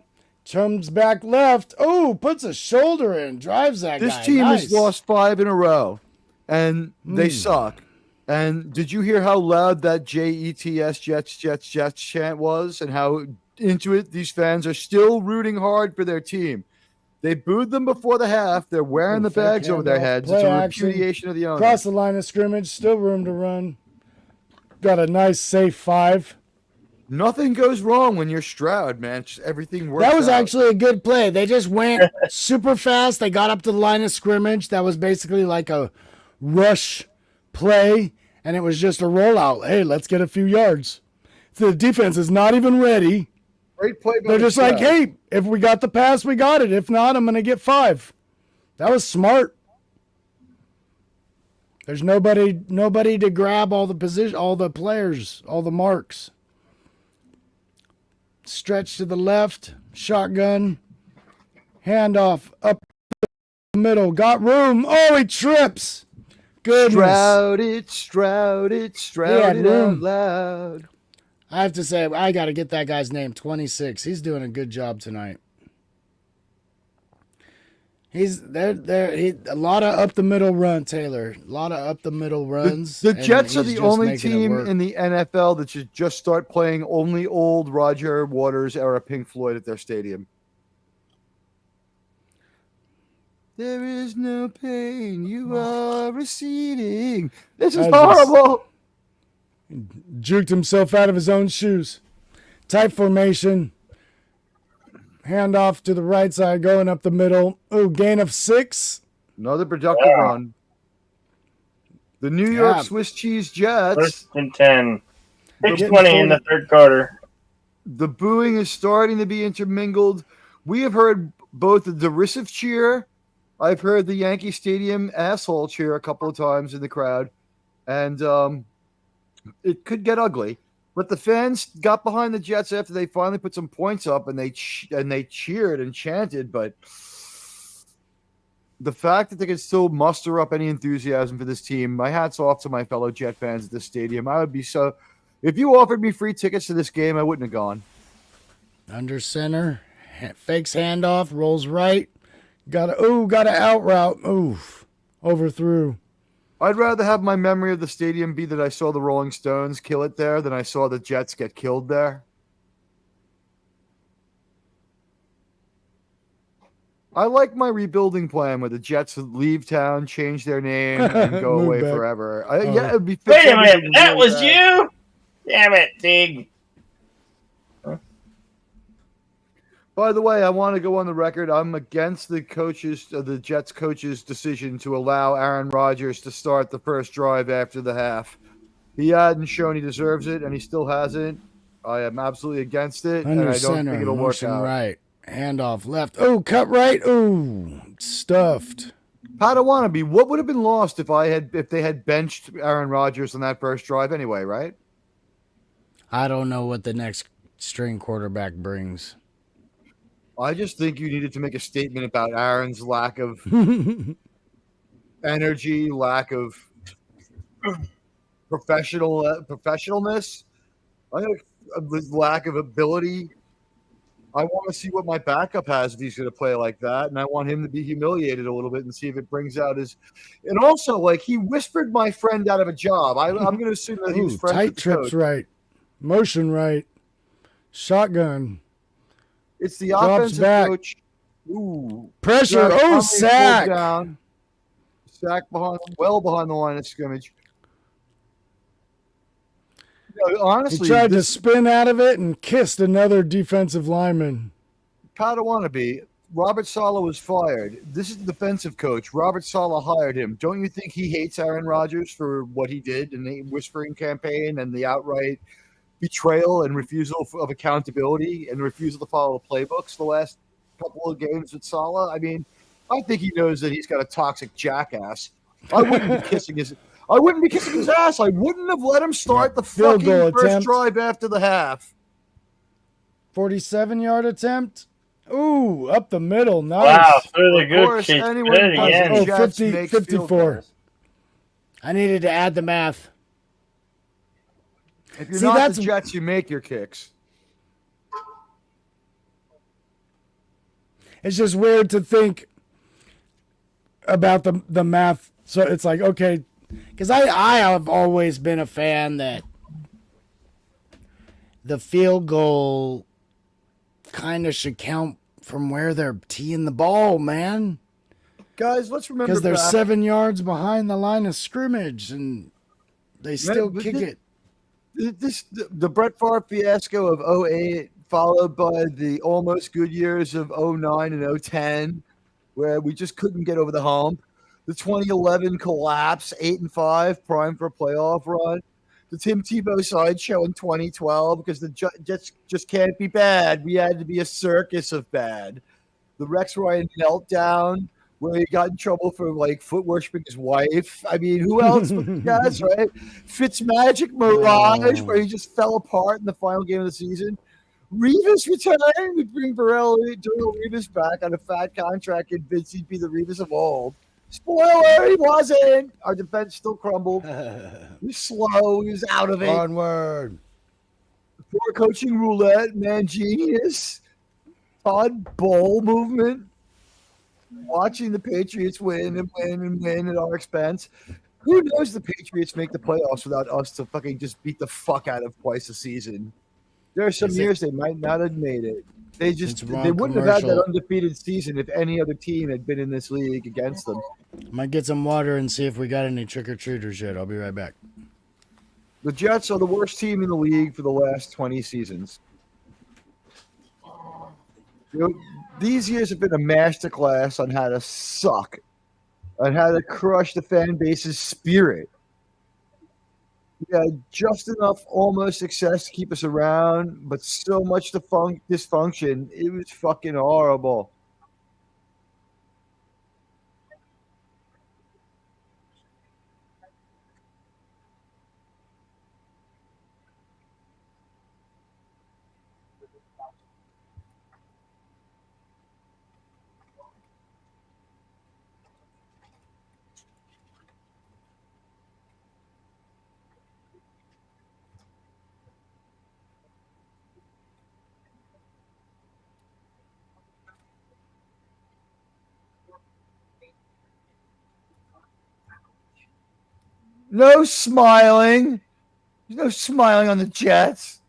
comes back left. Oh, puts a shoulder in, drives that guy. This team has lost 5 in a row, and they suck. And did you hear how loud that JETS Jets chant was, and how into it these fans are still rooting hard for their team? They booed them before the half. They're wearing the bags over their heads. It's a repudiation of the owner. Cross the line of scrimmage, still room to run. Got a nice safe 5. Nothing goes wrong when you're Stroud, man. Just everything works. That was actually a good play. They just went super fast. They got up to the line of scrimmage. That was basically like a rush play, and it was just a rollout. Hey, let's get a few yards. So the defense is not even ready. Great play. They're just like, hey, if we got the pass, we got it. If not, I'm going to get 5. That was smart. There's nobody to grab all the position, all the players, all the marks. Stretch to the left, shotgun, handoff up the middle, got room. Oh, he trips. Goodness. Strouded out loud. I have to say, I got to get that guy's name, 26. He's doing a good job tonight. He's there. A lot of up the middle run, Taylor. A lot of up the middle runs. The and Jets are he's the just only making it team work. in the NFL that should just start playing only old Roger Waters era Pink Floyd at their stadium. There is no pain, you are receding. This is horrible. Juked himself out of his own shoes. Tight formation. Handoff to the right side, going up the middle. Oh, gain of 6. Another productive run. The New York Swiss Cheese Jets. 1st and 10. 6:20 in the third quarter. The booing is starting to be intermingled. We have heard both the derisive cheer. I've heard the Yankee Stadium asshole cheer a couple of times in the crowd. And it could get ugly. But the fans got behind the Jets after they finally put some points up, and they cheered and chanted. But the fact that they could still muster up any enthusiasm for this team, my hat's off to my fellow Jet fans at this stadium. I would be so. If you offered me free tickets to this game, I wouldn't have gone. Under center, fakes handoff, rolls right. Got a out route. Oof, overthrew. I'd rather have my memory of the stadium be that I saw the Rolling Stones kill it there than I saw the Jets get killed there. I like my rebuilding plan where the Jets leave town, change their name, and go away back. forever. Yeah, it'd be. Wait a minute, that was you? Damn it, Tig. By the way, I want to go on the record. I'm against the Jets coach's decision to allow Aaron Rodgers to start the first drive after the half. He hadn't shown he deserves it, and he still hasn't. I am absolutely against it, Under and I don't center, think it'll work out. Right, handoff left. Oh, cut right. Oh, stuffed. Padawannabe, what would have been lost if they had benched Aaron Rodgers on that first drive anyway, right? I don't know what the next string quarterback brings. I just think you needed to make a statement about Aaron's lack of energy, lack of professionalness, lack of ability. I want to see what my backup has if he's going to play like that, and I want him to be humiliated a little bit and see if it brings out his. And also, like, he whispered my friend out of a job. I'm going to assume that he was friends tight with the trips coach. right, motion right, shotgun. It's the Drops offensive back. coach. Ooh, Pressure. Oh, sack. Down. Sack well behind the line of scrimmage. Honestly, he tried to spin out of it and kissed another defensive lineman. Padawannabe, Robert Saleh was fired. This is the defensive coach. Robert Saleh hired him. Don't you think he hates Aaron Rodgers for what he did in the whispering campaign and the outright betrayal and refusal of accountability and refusal to follow the playbooks the last couple of games with Saleh? I mean, I think he knows that he's got a toxic jackass. I wouldn't be kissing his ass. I wouldn't have let him start the fucking first drive after the half. 47-yard attempt. Ooh, up the middle. Nice. Wow, through the good. 54. I needed to add the math. If you're not the Jets, you make your kicks. It's just weird to think about the math. So it's like, okay, because I have always been a fan that the field goal kind of should count from where they're teeing the ball, man. Guys, let's remember because they're 7 yards behind the line of scrimmage and they still kick it. The Brett Favre fiasco of 2008, followed by the almost good years of 2009 and 2010, where we just couldn't get over the hump. The 2011 collapse, 8-5, prime for a playoff run. The Tim Tebow sideshow in 2012 because the Jets just can't be bad. We had to be a circus of bad. The Rex Ryan meltdown, where he got in trouble for foot worshiping his wife. I mean, who else but the guys, right? Fitzmagic Mirage, where he just fell apart in the final game of the season. Revis retiring. We bring Darrell Revis back on a fat contract, convinced he'd be the Revis of old. Spoiler, he wasn't. Our defense still crumbled. He was slow. He was out of it. Onward. Poor coaching roulette, man, genius. Todd Bowl movement. watching the Patriots win and win and win at our expense. Who knows the Patriots make the playoffs without us to fucking just beat the fuck out of twice a season? There are some years they might not have made it. It's They wrong wouldn't have had that commercial. undefeated season if any other team had been in this league against them. Might get some water and see if we got any trick or treaters yet. I'll be right back. The Jets are the worst team in the league for the last 20 seasons. These years have been a masterclass on how to suck, on how to crush the fan base's spirit. We had just enough almost success to keep us around, but so much dysfunction. It was fucking horrible. No smiling. There's no smiling on the Jets.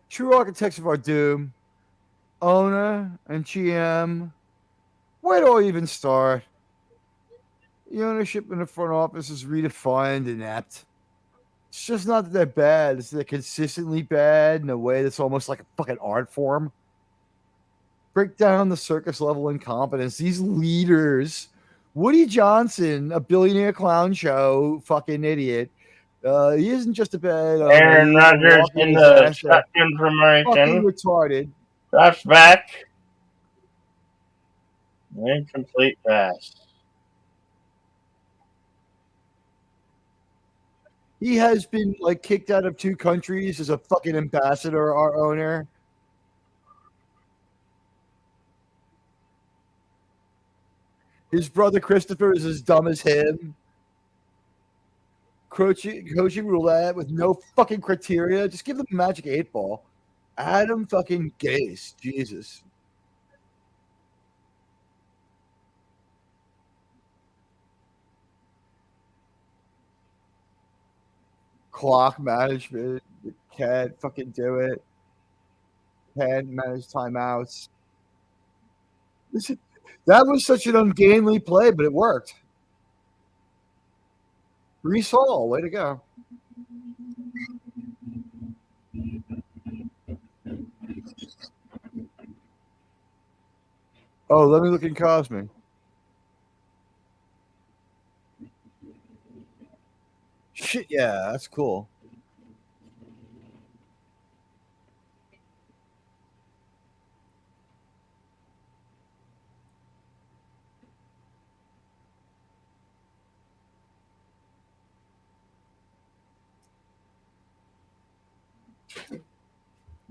True architects of our doom, owner and GM. Where do I even start? The ownership in the front office is redefined and inept. It's just not that they're bad. It's that they're consistently bad in a way that's almost like a fucking art form. Break down the circus level incompetence. These leaders, Woody Johnson, a billionaire clown show, fucking idiot. He isn't just a bad owner. Aaron He's a Rodgers walking in the disaster. shotgun Fucking formation. retarded. Drops back. Incomplete pass. He has been like kicked out of 2 countries as a fucking ambassador, our owner. His brother Christopher is as dumb as him. Coaching roulette with no fucking criteria. Just give them a magic 8 ball. Adam fucking Gase. Jesus. Clock management. Can't fucking do it. Can't manage timeouts. That was such an ungainly play, but it worked. Brees Hall, way to go. Oh, let me look in Cosme. Shit, yeah, that's cool.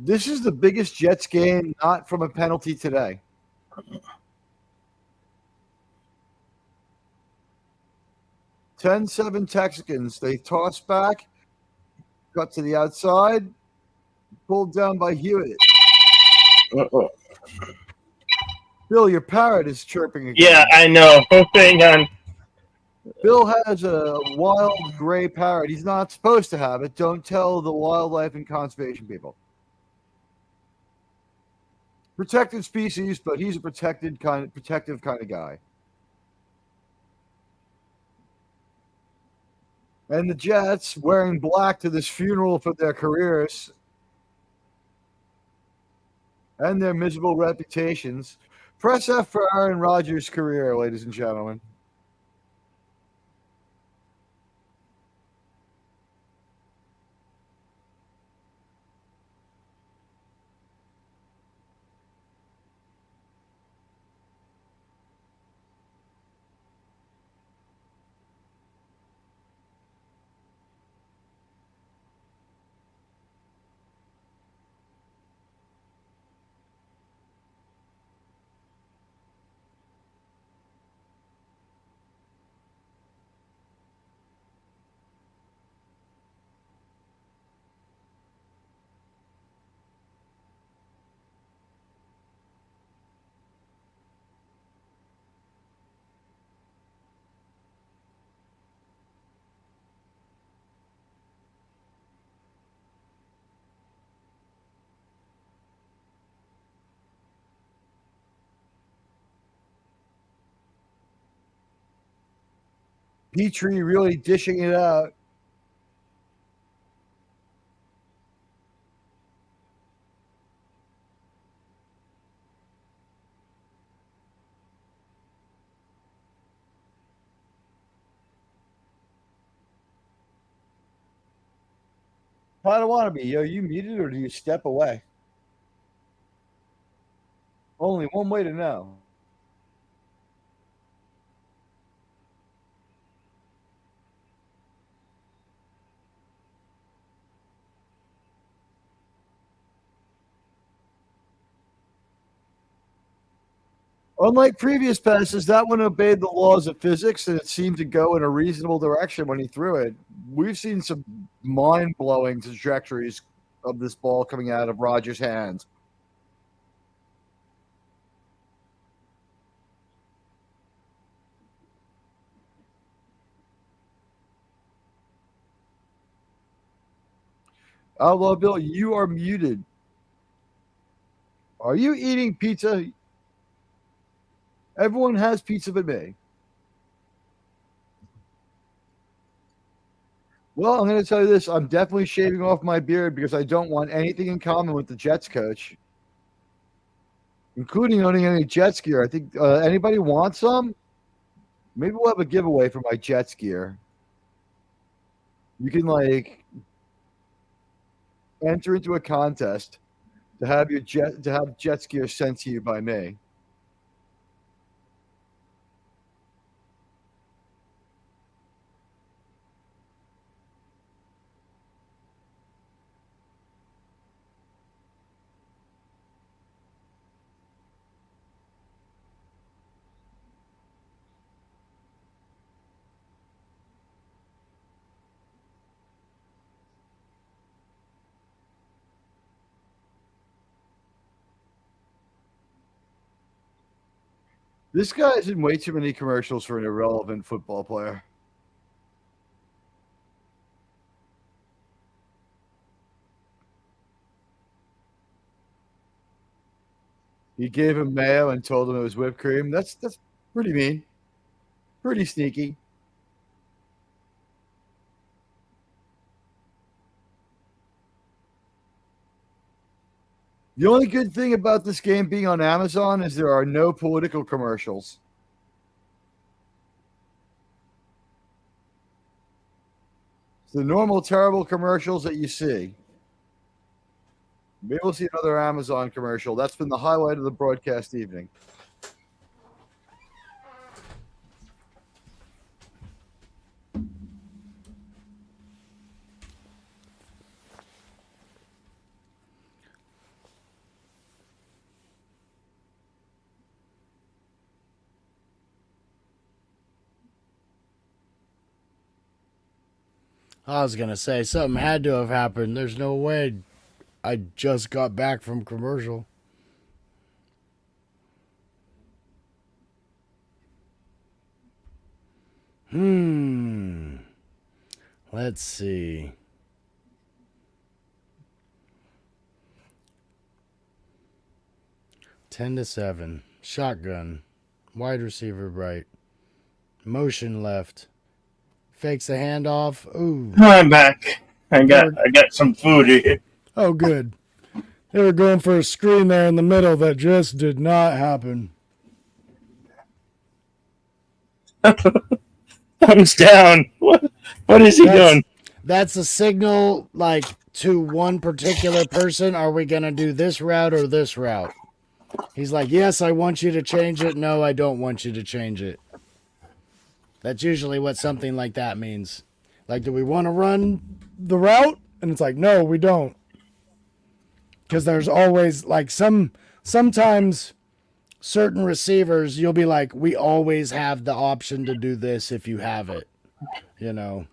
This is the biggest Jets game not from a penalty today. "10-7 Texans. They toss back, cut to the outside, pulled down by Hewitt. Bill, your parrot is chirping again. Yeah, I know. Hang on. Bill has a wild gray parrot. He's not supposed to have it. Don't tell the wildlife and conservation people. Protected species, but he's a protective kind of guy. And the Jets wearing black to this funeral for their careers and their miserable reputations. Press F for Aaron Rodgers' career, ladies and gentlemen. Petrie really dishing it out. Potawatomi, are you muted or do you step away? Only one way to know. Unlike previous passes, that one obeyed the laws of physics and it seemed to go in a reasonable direction when he threw it. We've seen some mind blowing trajectories of this ball coming out of Rogers' hands. Outlaw Bill, you are muted. Are you eating pizza? Everyone has pizza but me. Well, I'm going to tell you this. I'm definitely shaving off my beard because I don't want anything in common with the Jets coach, including owning any Jets gear. I think anybody want some? Maybe we'll have a giveaway for my Jets gear. You can like enter into a contest to have Jets gear sent to you by me. This guy's in way too many commercials for an irrelevant football player. He gave him mayo and told him it was whipped cream. That's pretty mean. Pretty sneaky. The only good thing about this game being on Amazon is there are no political commercials. It's the normal terrible commercials that you see. Maybe we'll see another Amazon commercial. That's been the highlight of the broadcast evening. I was gonna say something had to have happened. There's no way. I just got back from commercial. Let's see. Ten to 7. Shotgun. Wide receiver right. Motion left. Fakes the handoff. Ooh. I'm back. I got some food here. Oh, good. They were going for a screen there in the middle that just did not happen. Thumbs down. What is he doing? That's a signal, like, to one particular person. Are we going to do this route or this route? He's like, yes, I want you to change it. No, I don't want you to change it. That's usually what something like that means. Like, do we want to run the route? And it's like, no, we don't. Because there's always, like, sometimes certain receivers, you'll be like, we always have the option to do this if you have it. You know?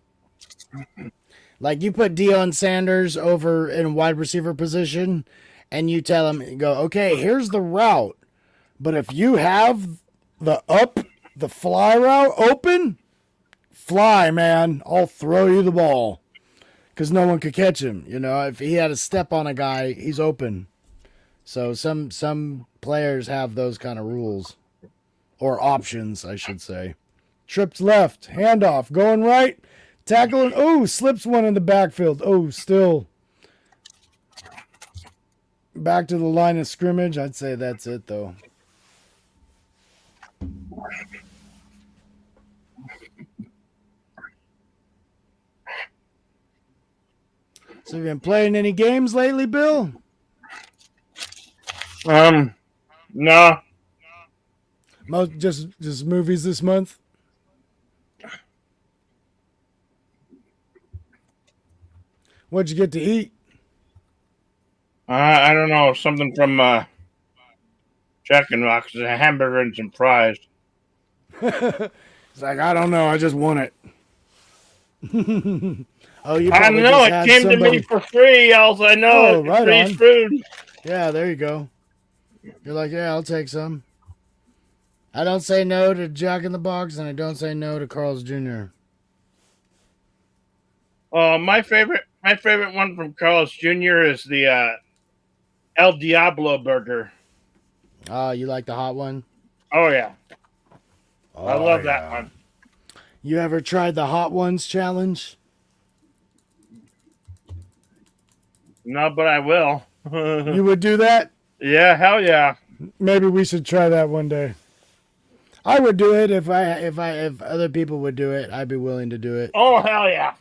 Like, you put Deion Sanders over in wide receiver position, and you tell him, you go, okay, here's the route. But if you have the fly route open, fly, man. I'll throw you the ball. Because no one could catch him. You know, if he had a step on a guy, he's open. So some players have those kind of rules. Or options, I should say. Trips left. Handoff. Going right. Tackling. Oh, slips one in the backfield. Oh, still back to the line of scrimmage. I'd say that's it, though. So, you been playing any games lately, Bill? No. Just movies this month. What'd you get to eat? I don't know. Something from Jack in the Box. A hamburger and some fries. It's like, I don't know. I just want it. Oh, you I probably know. just It had came to me for free. Else I know Oh, it's right free on. food. Yeah, there you go. You're like, yeah, I'll take some. I don't say no to Jack in the Box, and I don't say no to Carl's Jr. My favorite one from Carl's Jr. is the El Diablo burger. You like the hot one? Oh yeah, Oh, I love yeah. that one. You ever tried the Hot Ones challenge? No, but I will. You would do that? Yeah, hell yeah. Maybe we should try that one day. I would do it if other people would do it. I'd be willing to do it. Oh hell yeah.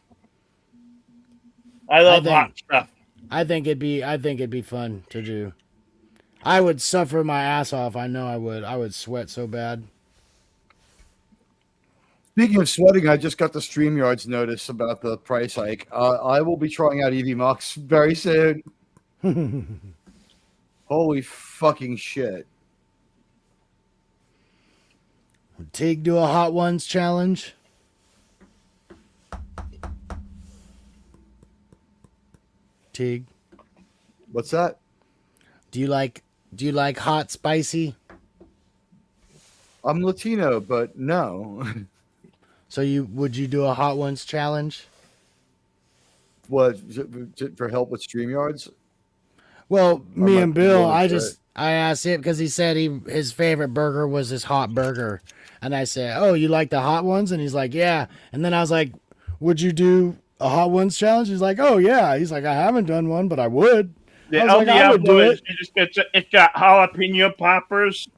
I love hot stuff. I think it'd be fun to do. I would suffer my ass off. I know I would. I would sweat so bad. Speaking of sweating, I just got the StreamYard's notice about the price hike. I will be trying out EV Mux very soon. Holy fucking shit. Would Teague do a Hot Ones challenge? Teague, What's that? do you like hot spicy? I'm Latino, but no. So would you do a Hot Ones challenge? What, for help with StreamYards? Well, me and Bill, I willing for asked him because he said his favorite burger was his hot burger, and I said, "Oh, you like the hot ones?" And he's like, "Yeah." And then I was like, "Would you do a Hot Ones challenge?" He's like, "Oh yeah." He's like, "I haven't done one, but I would." The I was El like, I would do Diablo it. it's got jalapeno poppers.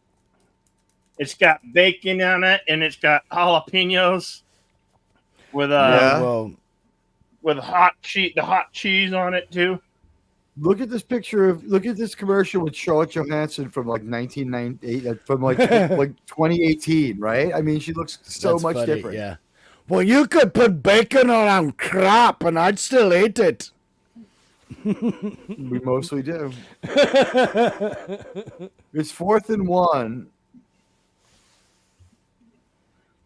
It's got bacon on it, and it's got jalapenos with Yeah. Well, with the hot cheese on it too. Look at this commercial with Charlotte Johansson from like 1998, from like 2018, right? I mean, she looks so that's much funny, different. Yeah. Well, you could put bacon on crap, and I'd still eat it. We mostly do. It's 4th and 1.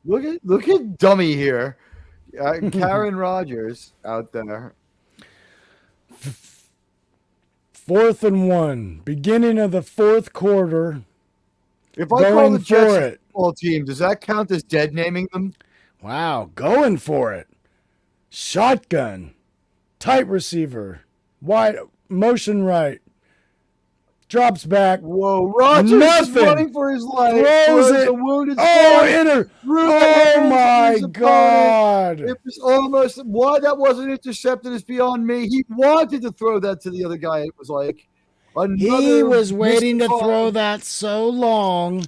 Look at dummy here, Karen Rogers out there. 4th and 1, beginning of the fourth quarter. If I call the Going Jets for a it. football team, does that count as dead naming them? Wow, going for it. Shotgun, tight receiver, wide motion right, drops back. Whoa, Rogers is Nothing. running for his life. Throws it. A wounded Oh, oh my God. It was almost, why that wasn't intercepted is beyond me. He wanted to throw that to the other guy. It was like He was waiting to missed call. throw that so long,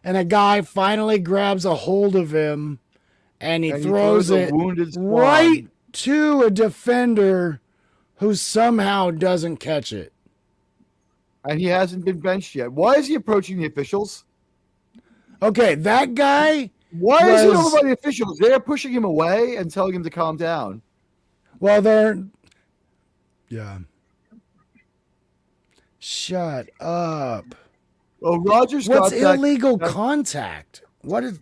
and a guy finally grabs a hold of him, and he throws a it wounded spawn. right to a defender who somehow doesn't catch it. And he hasn't been benched yet. Why is he approaching the officials? Okay, that guy. Why is he over by the officials? They're pushing him away and telling him to calm down. Well, they're. Yeah. Shut up. Oh, Rogers What's got illegal contact? What is.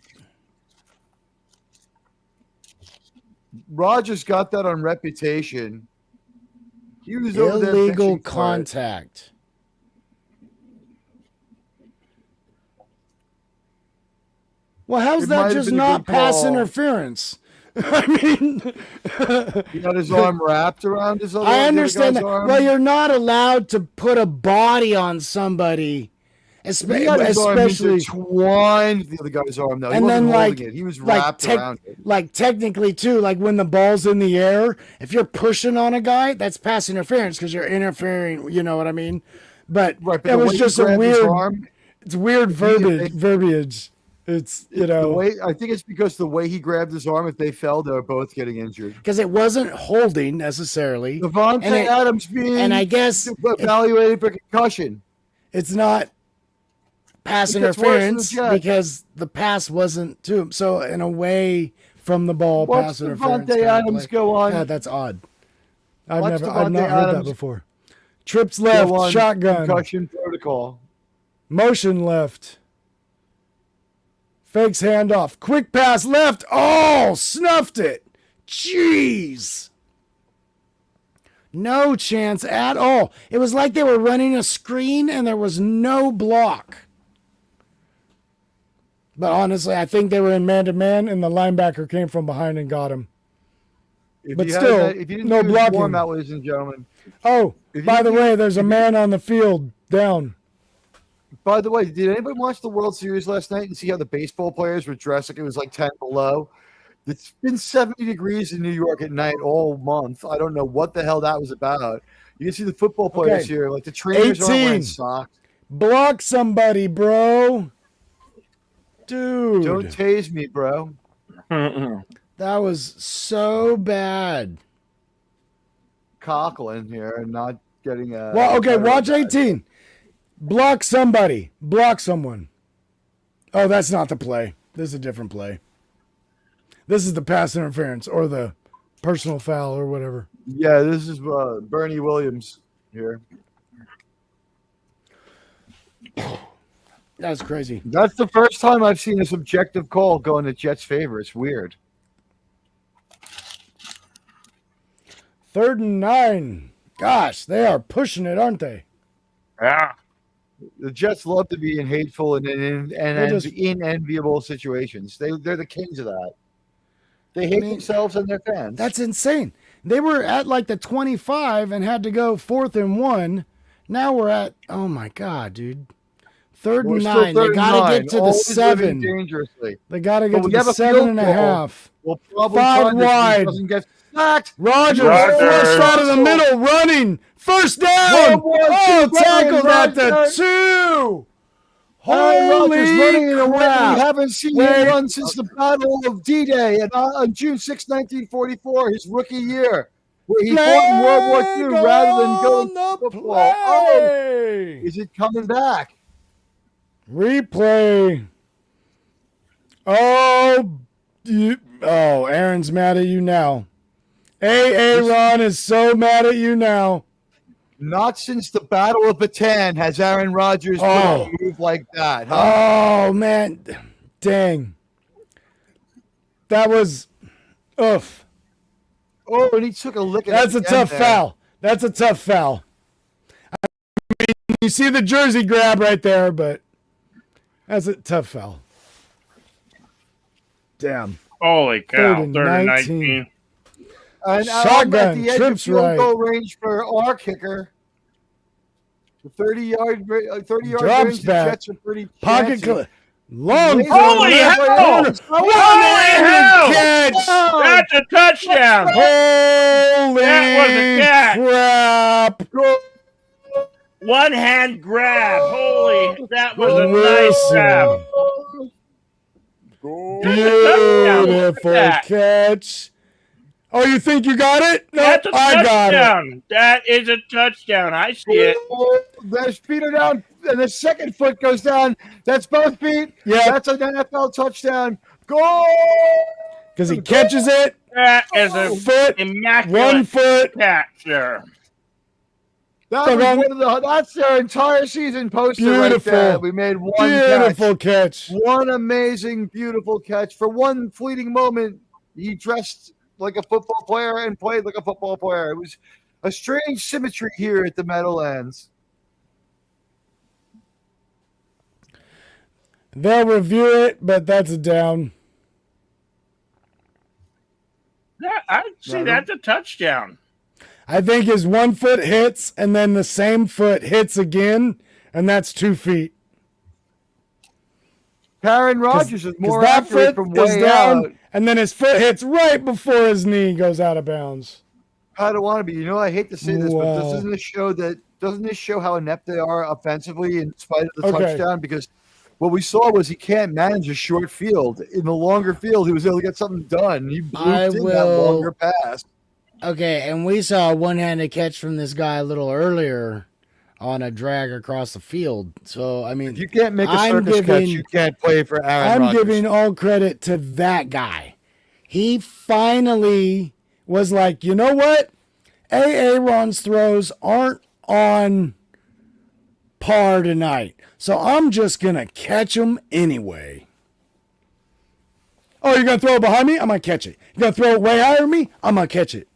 Rogers got that on reputation. He was over there Illegal bitching for it. contact. Well, how's It might that have just been a not good pass call. interference? I mean, He got his arm wrapped around his other. I the other understand guy's that. arm. Well, you're not allowed to put a body on somebody He had his arm especially intertwined the other guy's arm, though. He and wasn't then holding it. He was wrapped around it. like technically too, like when the ball's in the air, if you're pushing on a guy, that's pass interference because you're interfering. You know what I mean? But, Right, but it the was way just he a grabbed his weird. arm, It's weird verbiage. It's the way I think it's because the way he grabbed his arm. If they fell, they were both getting injured. because it wasn't holding necessarily. Devontae Adams being and I guess evaluated for concussion. it's not pass It gets worse than interference the Jets. because the pass wasn't to him. So in a way, from the ball, Watch pass interference. Devontae Adams go on. Yeah, that's odd. I've Watch not Devontae heard that Adams before. Trips go left, on shotgun, concussion protocol. motion left, fakes handoff, quick pass left. Oh, snuffed it. Jeez. No chance at all. It was like they were running a screen and there was no block. But honestly, I think they were in man-to-man and the linebacker came from behind and got him. But still, if you didn't no do his blocking. warm out, ladies and gentlemen. Oh, by the way, there's a man on the field down. By the way, did anybody watch the World Series last night and see how the baseball players were dressed like it was like 10 below? It's been 70 degrees in New York at night all month. I don't know what the hell that was about. You can see the football players Okay. here, like the trainers aren't 18. wearing socks. Block somebody, bro. Dude. Don't tase me, bro. That was so bad. Cockling here and not getting a. Well, okay, watch 18. Block somebody. Block someone. Oh, that's not the play. This is a different play. This is the pass interference or the personal foul or whatever. Yeah, this is Bernie Williams here. That's crazy. That's the first time I've seen a subjective call go in the Jets' favor. It's weird. 3rd and 9. Gosh, they are pushing it, aren't they? Yeah. The Jets love to be in hateful and in enviable situations. They're the kings of that. They hate themselves and their fans. That's insane. They were at like the 25 and had to go 4th and 1. Now we're at, oh my God, dude. 3rd and 9. They got to get to the Always 7. dangerously. They got to get to we the have a 7 and a field goal. half. Well, probably 5 wide. doesn't get sacked. Rogers Rogers. flushed out of the middle, running. First down. 1, 1, 2, Oh, tackled at the Rogers. 2. Aaron Rodgers running Holy in a way we crap. haven't seen him run since the Battle of D-Day on June 6, 1944, his rookie year, where he fought in World War II rather than going to football. Oh, Play. is it coming back? Replay. Oh, Aaron's mad at you now. Aaron is so mad at you now. Not since the Battle of O.B.S.N has Aaron Rodgers put a move like that. Huh? Oh, man. Dang. That was, oof. Oh, and he took a lick at That's the a end tough there. foul. That's a tough foul. I mean, you see the jersey grab right there, but that's a tough foul. Damn. Holy cow. 3rd and 3rd and 19. 19. And I'm Shotgun, at the edge of trips field right. goal range for our kicker. The 30-yard Drops range, the back. Jets are pretty Pocket chancy. clip. Long. Holy hell! Holy hell! Catch. That's a touchdown! Holy That was a catch. crap. One hand grab. Holy, that was a nice grab. Beautiful catch. Oh, you think you got it? No, That's a I got it. touchdown. That is a touchdown. I see it. There's feet are down, and the second foot goes down. That's both feet. Yeah. That's an NFL touchdown. Goal! Because he catches it. That is a Foot. immaculate 1 foot. catch there. That's their entire season poster right Beautiful. there. We made one Beautiful catch. catch. One amazing, beautiful catch. For one fleeting moment, he dressed like a football player and played like a football player. It was a strange symmetry here at the Meadowlands. They'll review it, but that's a down. I'd say that's a touchdown. I think his 1 foot hits, and then the same foot hits again, and that's 2 feet. Karen Rogers is more that accurate foot from is way down, out. and then his foot hits right before his knee goes out of bounds. Padawan, you know, I hate to say this, but Wow. doesn't this show how inept they are offensively in spite of the Okay. touchdown? Because what we saw was he can't manage a short field. In the longer field, he was able to get something done. He blooped in that longer pass. Okay, and we saw a one-handed catch from this guy a little earlier on a drag across the field. So, I mean, If you can't make a circus catch, you can't play for Aaron Rodgers. I'm giving all credit to that guy. He finally was like, you know what? Aaron's throws aren't on par tonight, so I'm just going to catch them anyway. Oh, you're going to throw it behind me? I'm going to catch it. You're going to throw it way higher than me? I'm going to catch it.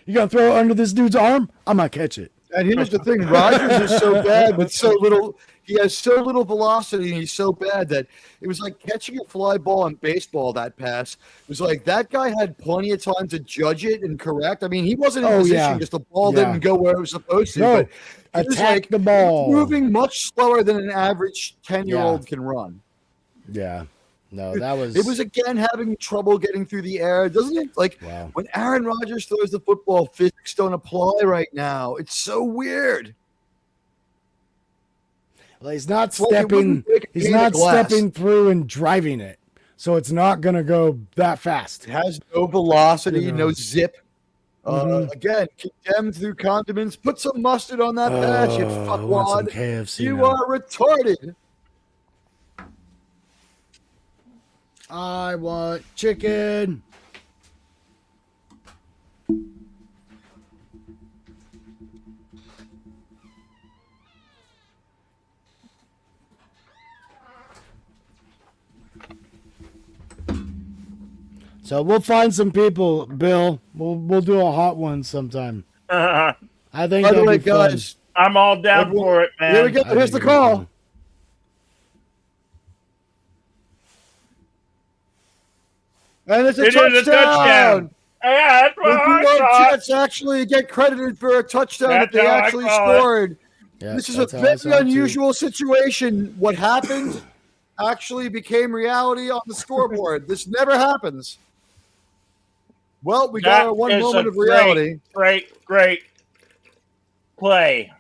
You're going to throw it under this dude's arm? I'm going to catch it. And here's the thing, Rodgers is so bad with so little. He has so little velocity, and he's so bad that it was like catching a fly ball in baseball. That pass it was like that guy had plenty of time to judge it and correct. I mean, he wasn't in position because the ball didn't go where it was supposed to. No, but attack the ball. Moving much slower than an average 10-year-old can run. Yeah. No, that was. It was again having trouble getting through the air, doesn't it? Like when Aaron Rodgers throws the football, physics don't apply right now. It's so weird. Well, he's not stepping. He's not stepping through and driving it, so it's not gonna go that fast. It has no velocity, no zip. Again, condemned through condiments. Put some mustard on that pass, you fuckwad. You are retarded. I want chicken. So we'll find some people, Bill. We'll do a hot one sometime. I think. By the way, guys, I'm all down for it, man. Here we go. Here's the call. And it's a touchdown. Yeah, that's what I thought. Jets actually get credited for a touchdown that they actually scored. Yeah, this is a very unusual situation. What happened actually became reality on the scoreboard. This never happens. Well, we got our one moment of reality. Great play.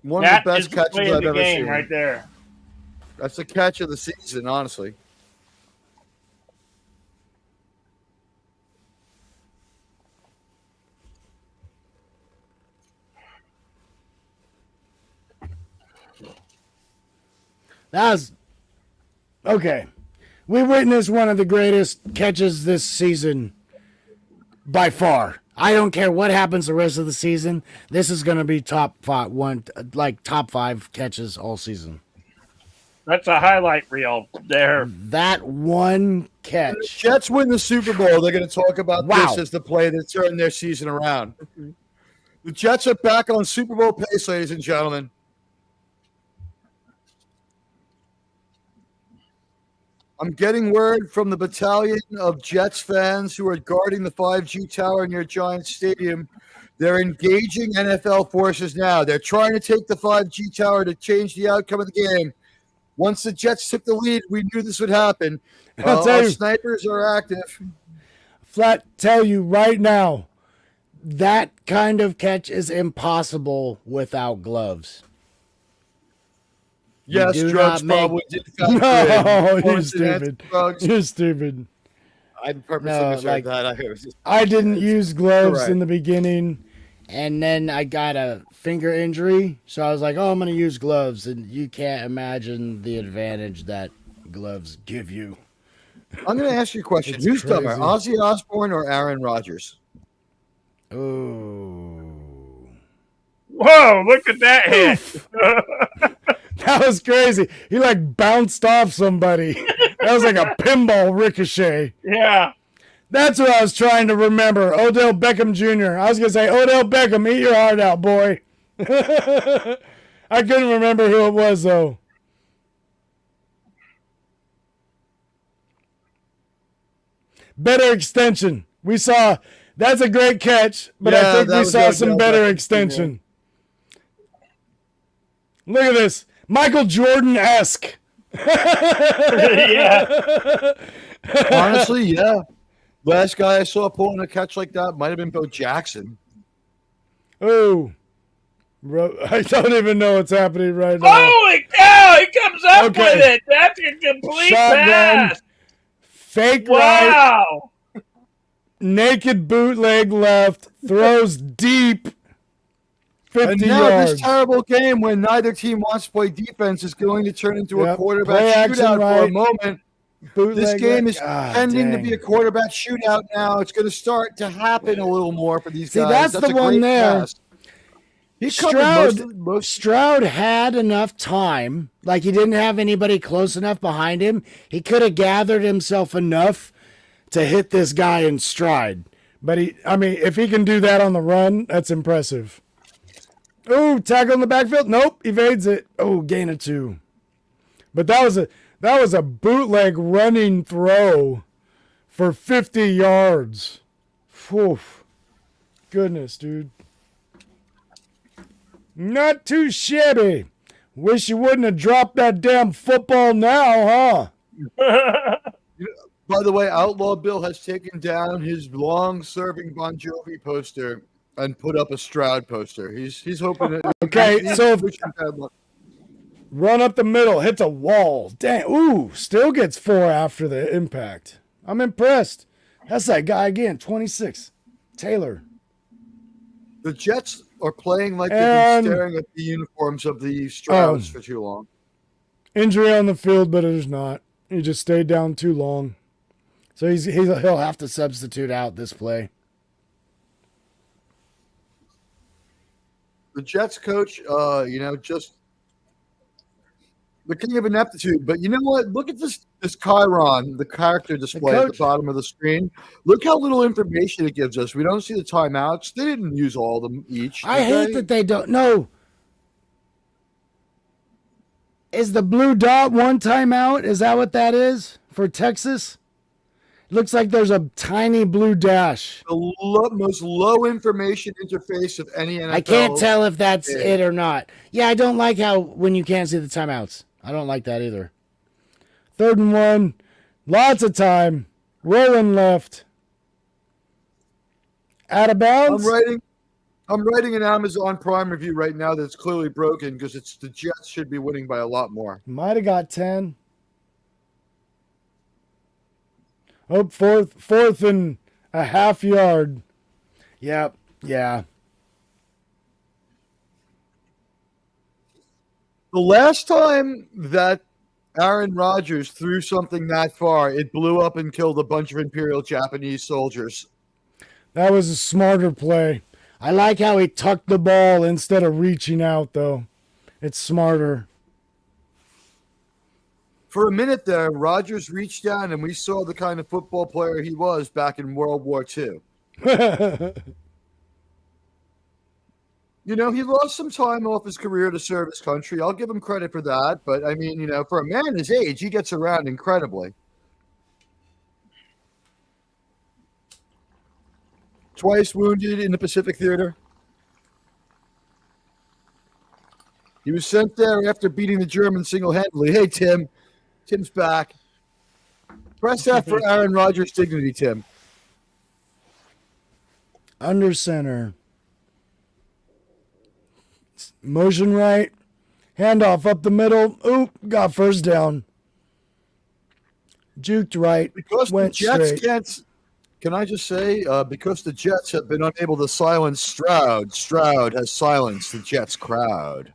One of the best catches I've ever seen. Right there. That's the catch of the season, honestly. That was okay. We witnessed one of the greatest catches this season by far. I don't care what happens the rest of the season. This is going to be top 5 catches all season. That's a highlight reel there. That one catch. When the Jets win the Super Bowl, they're going to talk about this as the play that turned their season around. The Jets are back on Super Bowl pace, ladies and gentlemen. I'm getting word from the battalion of Jets fans who are guarding the 5G tower near Giants Stadium. They're engaging NFL forces now. They're trying to take the 5G tower to change the outcome of the game. Once the Jets took the lead, we knew this would happen. Our snipers are active. Flat tell you right now, that kind of catch is impossible without gloves. Yes, drugs probably did factor No, you're stupid. You're stupid. I purposely misheard that. I didn't use gloves in the beginning, and then I got a finger injury, so I was like, oh, I'm going to use gloves, and you can't imagine the advantage that gloves give you. I'm going to ask you a question. Who's dumber, Ozzy Osbourne or Aaron Rodgers? Oh. Whoa, look at that hit. That was crazy. He bounced off somebody. That was like a pinball ricochet. Yeah. That's what I was trying to remember. Odell Beckham Jr. I was going to say, Odell Beckham, eat your heart out, boy. I couldn't remember who it was, though. Better extension. We saw, that's a great catch, but I think we saw some better extension. Look at this. Michael Jordan-esque. Yeah. Honestly, yeah. Last guy I saw pulling a catch like that might have been Bo Jackson. Oh, I don't even know what's happening right now. Holy cow! He comes up Okay. with it. That's a complete Shotgun. pass. Fake right. Wow. Naked bootleg left. Throws deep. 50 And now yards. this terrible game when neither team wants to play defense is going to turn into a Play quarterback action shootout for right. a moment. Bootleg This game left. is tending to be a quarterback shootout now. It's going to start to happen a little more for these guys. That's the a one great there. pass. He covered most Stroud had enough time. Like, he didn't have anybody close enough behind him. He could have gathered himself enough to hit this guy in stride. But if he can do that on the run, that's impressive. Oh, tackle in the backfield. Nope, evades it. Oh, gain of 2. But that was a bootleg running throw for 50 yards. Whew. Goodness, dude. Not too shabby. Wish you wouldn't have dropped that damn football now, huh? By the way, Outlaw Bill has taken down his long-serving Bon Jovi poster and put up a Stroud poster. He's hoping that. Okay, so run up the middle, hits a wall. Dang, ooh, still gets 4 after the impact. I'm impressed. That's that guy again, 26, Taylor. The Jets are playing like they've been staring at the uniforms of the Strouds for too long. Injury on the field, but there's not. He just stayed down too long. So he'll have to substitute out this play. The Jets coach, just the king of ineptitude. But you know what? Look at this Chiron, the character display at the bottom of the screen. Look how little information it gives us. We don't see the timeouts. They didn't use all of them each. I hate that they don't. No. Is the blue dot one timeout? Is that what that is for Texas? Looks like there's a tiny blue dash. The most low information interface of any NFL. I can't tell if that's it or not. Yeah, I don't like how when you can't see the timeouts. I don't like that either. 3rd and 1. Lots of time. Rolling left. Out of bounds. I'm writing an Amazon Prime review right now that's clearly broken because the Jets should be winning by a lot more. Might have got 10. Oh, fourth and a half yard. Yep. Yeah. The last time that Aaron Rodgers threw something that far, it blew up and killed a bunch of Imperial Japanese soldiers. That was a smarter play. I like how he tucked the ball instead of reaching out, though. It's smarter. For a minute there, Rodgers reached down, and we saw the kind of football player he was back in World War II. He lost some time off his career to serve his country. I'll give him credit for that. But, for a man his age, he gets around incredibly. Twice wounded in the Pacific Theater. He was sent there after beating the Germans single-handedly. Hey, Tim. Tim's back. Press F for Aaron Rodgers' dignity, Tim. Under center. Motion right. Handoff up the middle. Oop, got first down. Juked right. Because went the Jets straight. can't. Can I just say, because the Jets have been unable to silence Stroud, Stroud has silenced the Jets crowd.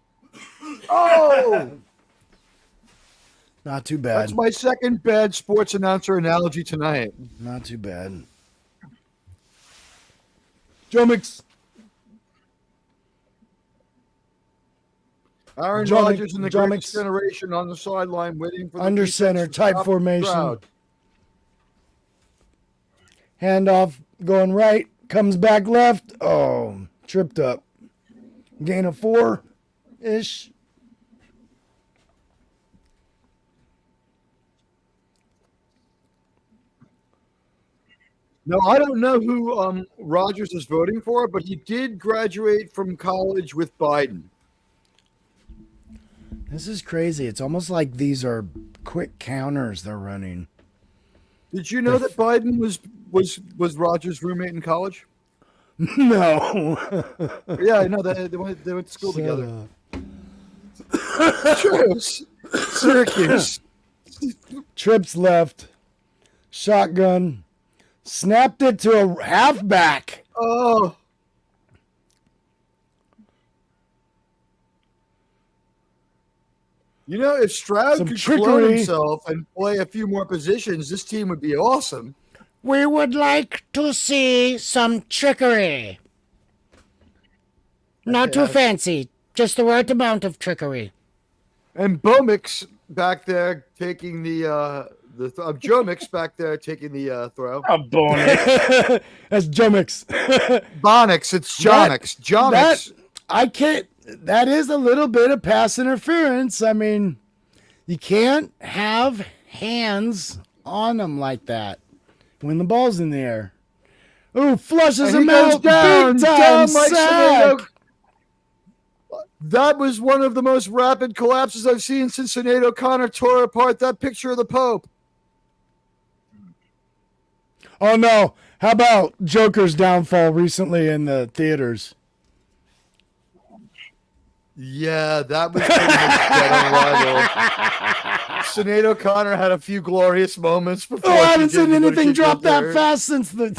Oh! Not too bad. That's my second bad sports announcer analogy tonight. Not too bad. Joe Mix. Aaron Rodgers and the greatest generation on the sideline waiting for the under center type formation. Stroud. Handoff going right, comes back left. Oh, tripped up. Gain of 4-ish. No, I don't know who Rodgers is voting for, but he did graduate from college with Biden. This is crazy. It's almost like these are quick counters they're running. Did you know that Biden was Roger's roommate in college? No. Yeah, I know. They went to school Shut together. up. Syracuse. Trips left. Shotgun. Snapped it to a halfback. Oh. You know, if Stroud Some could trickery. clone himself and play a few more positions, this team would be awesome. We would like to see some trickery. Not too fancy, just the right amount of trickery. And Bomix back there taking Joe Mix back there taking the throw. A bonus. That's Jomix. Bonix, it's Jonix. Jonix. I can't. That is a little bit of pass interference. I mean, you can't have hands on them like that when the ball's in the air. Ooh, flushes him out. Down, Big time down like sack. Sonato. That was one of the most rapid collapses I've seen since Sinead O'Connor tore apart that picture of the Pope. Oh no! How about Joker's downfall recently in the theaters? Yeah, that was pretty much dead on arrival. Sinead O'Connor had a few glorious moments before. Oh, I haven't she did seen what anything she drop did that there. fast since the.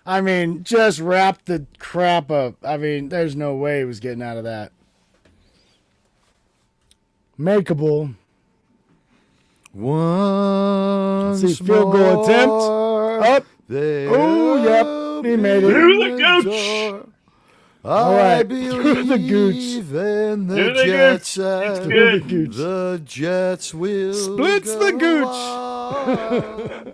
I mean, just wrap the crap up. I mean, there's no way he was getting out of that. Makeable. Once See, field goal attempt. more, Up. they Oh, yep. He made it. Through the open gooch. door. All I right. believe Through the gooch. in the Through the Jets. gooch. It's and Through the good. gooch. The Jets will Splits the go gooch. on.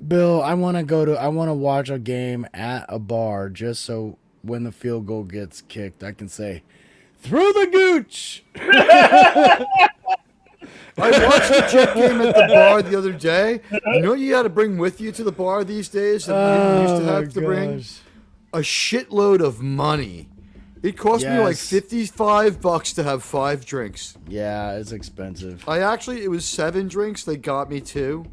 Bill, I want to watch a game at a bar just so when the field goal gets kicked, I can say, through the gooch. I watched the Jet game at the bar the other day. You know what you got to bring with you to the bar these days that you didn't used to have to bring? gosh. A shitload of money. It cost me like Yes. $55 to have 5 drinks. Yeah, it's expensive. It was 7 drinks. They got me 2.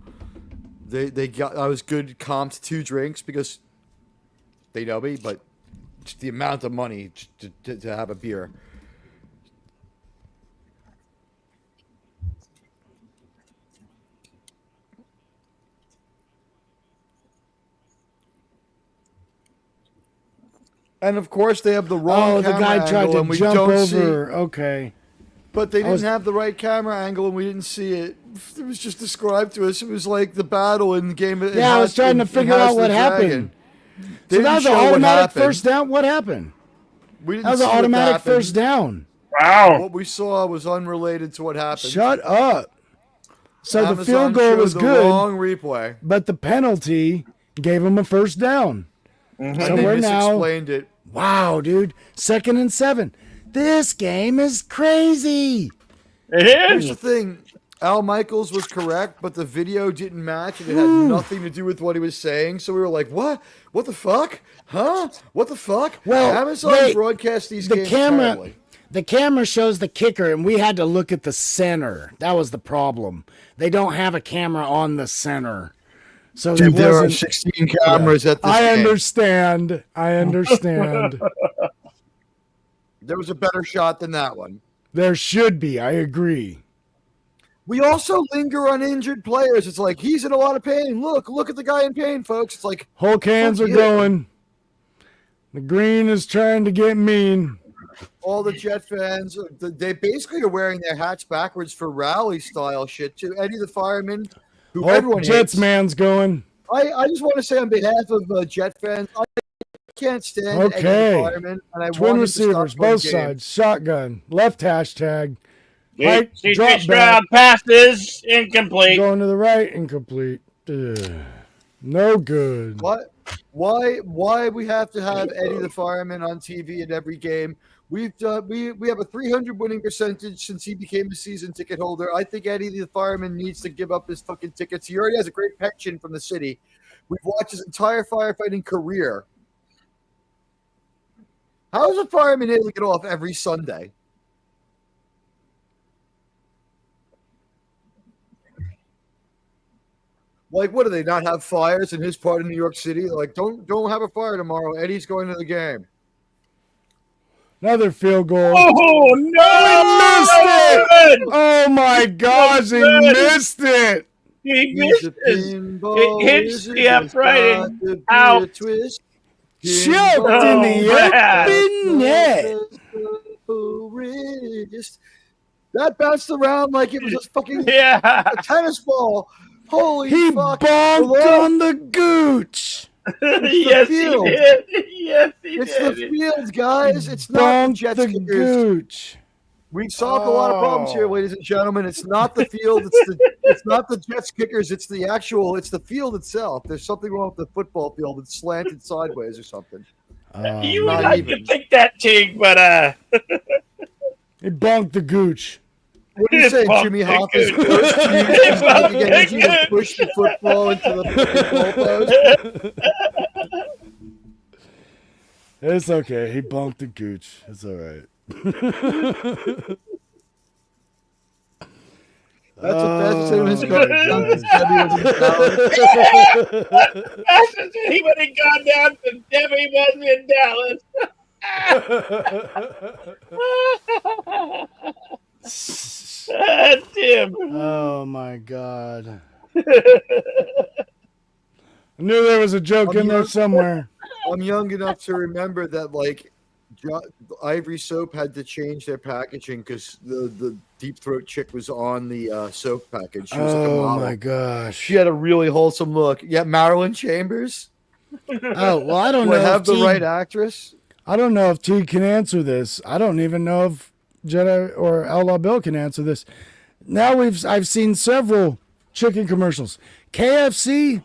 I was good comped 2 drinks because they know me, but just the amount of money to have a beer. And of course, they have the wrong Oh, the camera guy tried angle, to and we jump don't over. Okay. But they didn't was- have the right camera angle, and we didn't see it. It was just described to us. It was like the battle in the game. Yeah, I was trying to figure out what happened. They So that didn't was an show what automatic happened. first down. What happened? We didn't That was see an what automatic happened. first down. Wow. What we saw was unrelated to what happened. Shut up. So the Amazon field goal showed was the good, wrong replay, but the penalty gave him a first down. and So they we're now, misexplained it. wow, dude, 2nd and 7. This game is crazy. It Here's the is. thing: Al Michaels was correct, but the video didn't match, and it had nothing to do with what he was saying. So we were like, "What? What the fuck? Huh? What the fuck?" Well, Amazon broadcast these games terribly. The camera shows the kicker, and we had to look at the center. That was the problem. They don't have a camera on the center, so Dude, it there are wasn't. 16 cameras at this I game. understand. I understand. There was a better shot than that one. There should be. I agree. We also linger on injured players. It's like, he's in a lot of pain. Look at the guy in pain, folks. It's like, Hulk hands Fuck are you. going. The green is trying to get mean. all the Jet fans, they basically are wearing their hats backwards for rally style shit too. Eddie the fireman, who everyone Hulk Jets hates. man's going. I just want to say on behalf of Jet fans, I can't stand Eddie Okay. the fireman, and I Twin want him to stop receivers, playing both games. sides. Shotgun. Left hashtag. Right, CJ drop Stroud passes incomplete. Going to the right. Incomplete. Ugh. No good. What? Why we have to have Eddie the fireman on TV in every game? We have a 300 winning percentage since he became a season ticket holder. I think Eddie the fireman needs to give up his fucking tickets. He already has a great pension from the city. We've watched his entire firefighting career. How is a fireman able to get off every Sunday? Like, what do they not have fires in his part of New York City? They're like, don't have a fire tomorrow. Eddie's going to the game. Another field goal. Oh no! Oh, he missed it! Good! Oh my gosh, he Good. missed it! He He's missed a his. pinball It hits wizard, the there's upright got and to be out. a twist. Chipped in Oh, the man. open net. Wrist. That bounced around like it was a fucking Yeah. a tennis ball. Holy He fuck. bonked Hello? on the gooch. Yes, he field. did. Yes, he It's did. the field, guys. It's not the Bonked Jets the kickers. gooch. We solved a lot of problems here, Oh. ladies and gentlemen. It's not the field. It's not the Jets kickers. It's the field itself. There's something wrong with the football field. It's slanted sideways or something. You would not like even. to think that, Tig, but He bonked the gooch. What do you say, Bump Jimmy the Hoffa's goose. ghost used his Bump kinetic the energy to goose. push the football into the fucking goalpost? It's okay. He bonked the gooch. It's all right. That's what Bassett said when his coach jumped Debbie was in Dallas. That's just he would have gone down to Debbie was in Dallas. Tim. Oh my god. I knew there was a joke in there somewhere. I'm young enough to remember that, like, Ivory Soap had to change their packaging because the Deep Throat chick was on the soap package. She was like a Oh model. my gosh. She had a really wholesome look. Yeah, Marilyn Chambers. Oh, well, I don't Do know. I have if the T- right actress? I don't know if T can answer this. I don't even know if Jedi or Outlaw Bill can answer this. Now I've seen several chicken commercials. KFC,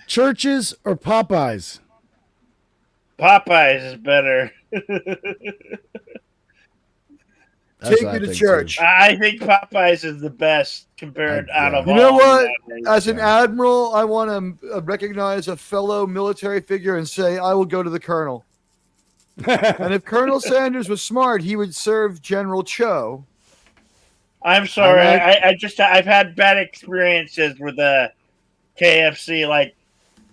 Churches, or Popeyes? Popeyes is better. That's Take what me I to think, church. too. I think Popeyes is the best compared out of You all. know what? that. As an admiral, I want to recognize a fellow military figure and say, I will go to the colonel. And if Colonel Sanders was smart, he would serve General Cho. I'm sorry. I I've had bad experiences with KFC. Like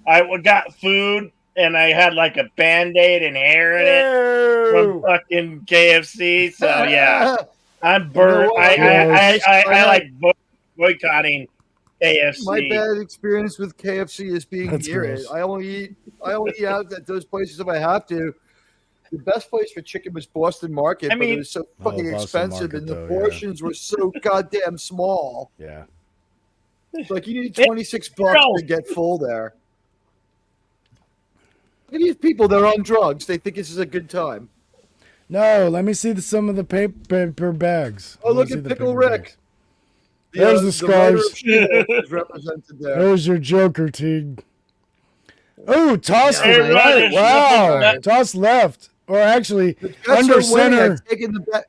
I got food and I had like a Band-Aid and hair in it from fucking KFC. So yeah, I'm burnt. You know what? I like boycotting KFC. My bad experience with KFC is being That's near gross. it. I only eat out at those places if I have to. The best place for chicken was Boston Market, I but mean- it was so fucking Boston expensive, Market, and the though, yeah. portions were so goddamn small. Yeah. It's like you need $26 to get full there. Look at these people; they're on drugs. They think this is a good time. No, let me see some of the paper bags. Oh, Let me look see at the Pickle paper Rick. bags. There's the writer scars. of She-Hulk is represented there. There's your Joker, Teague. Oh, toss Yeah. to Hey, the right. Rogers, Wow. look at Toss left. Or actually, The Jets under are winning. center. I've taken the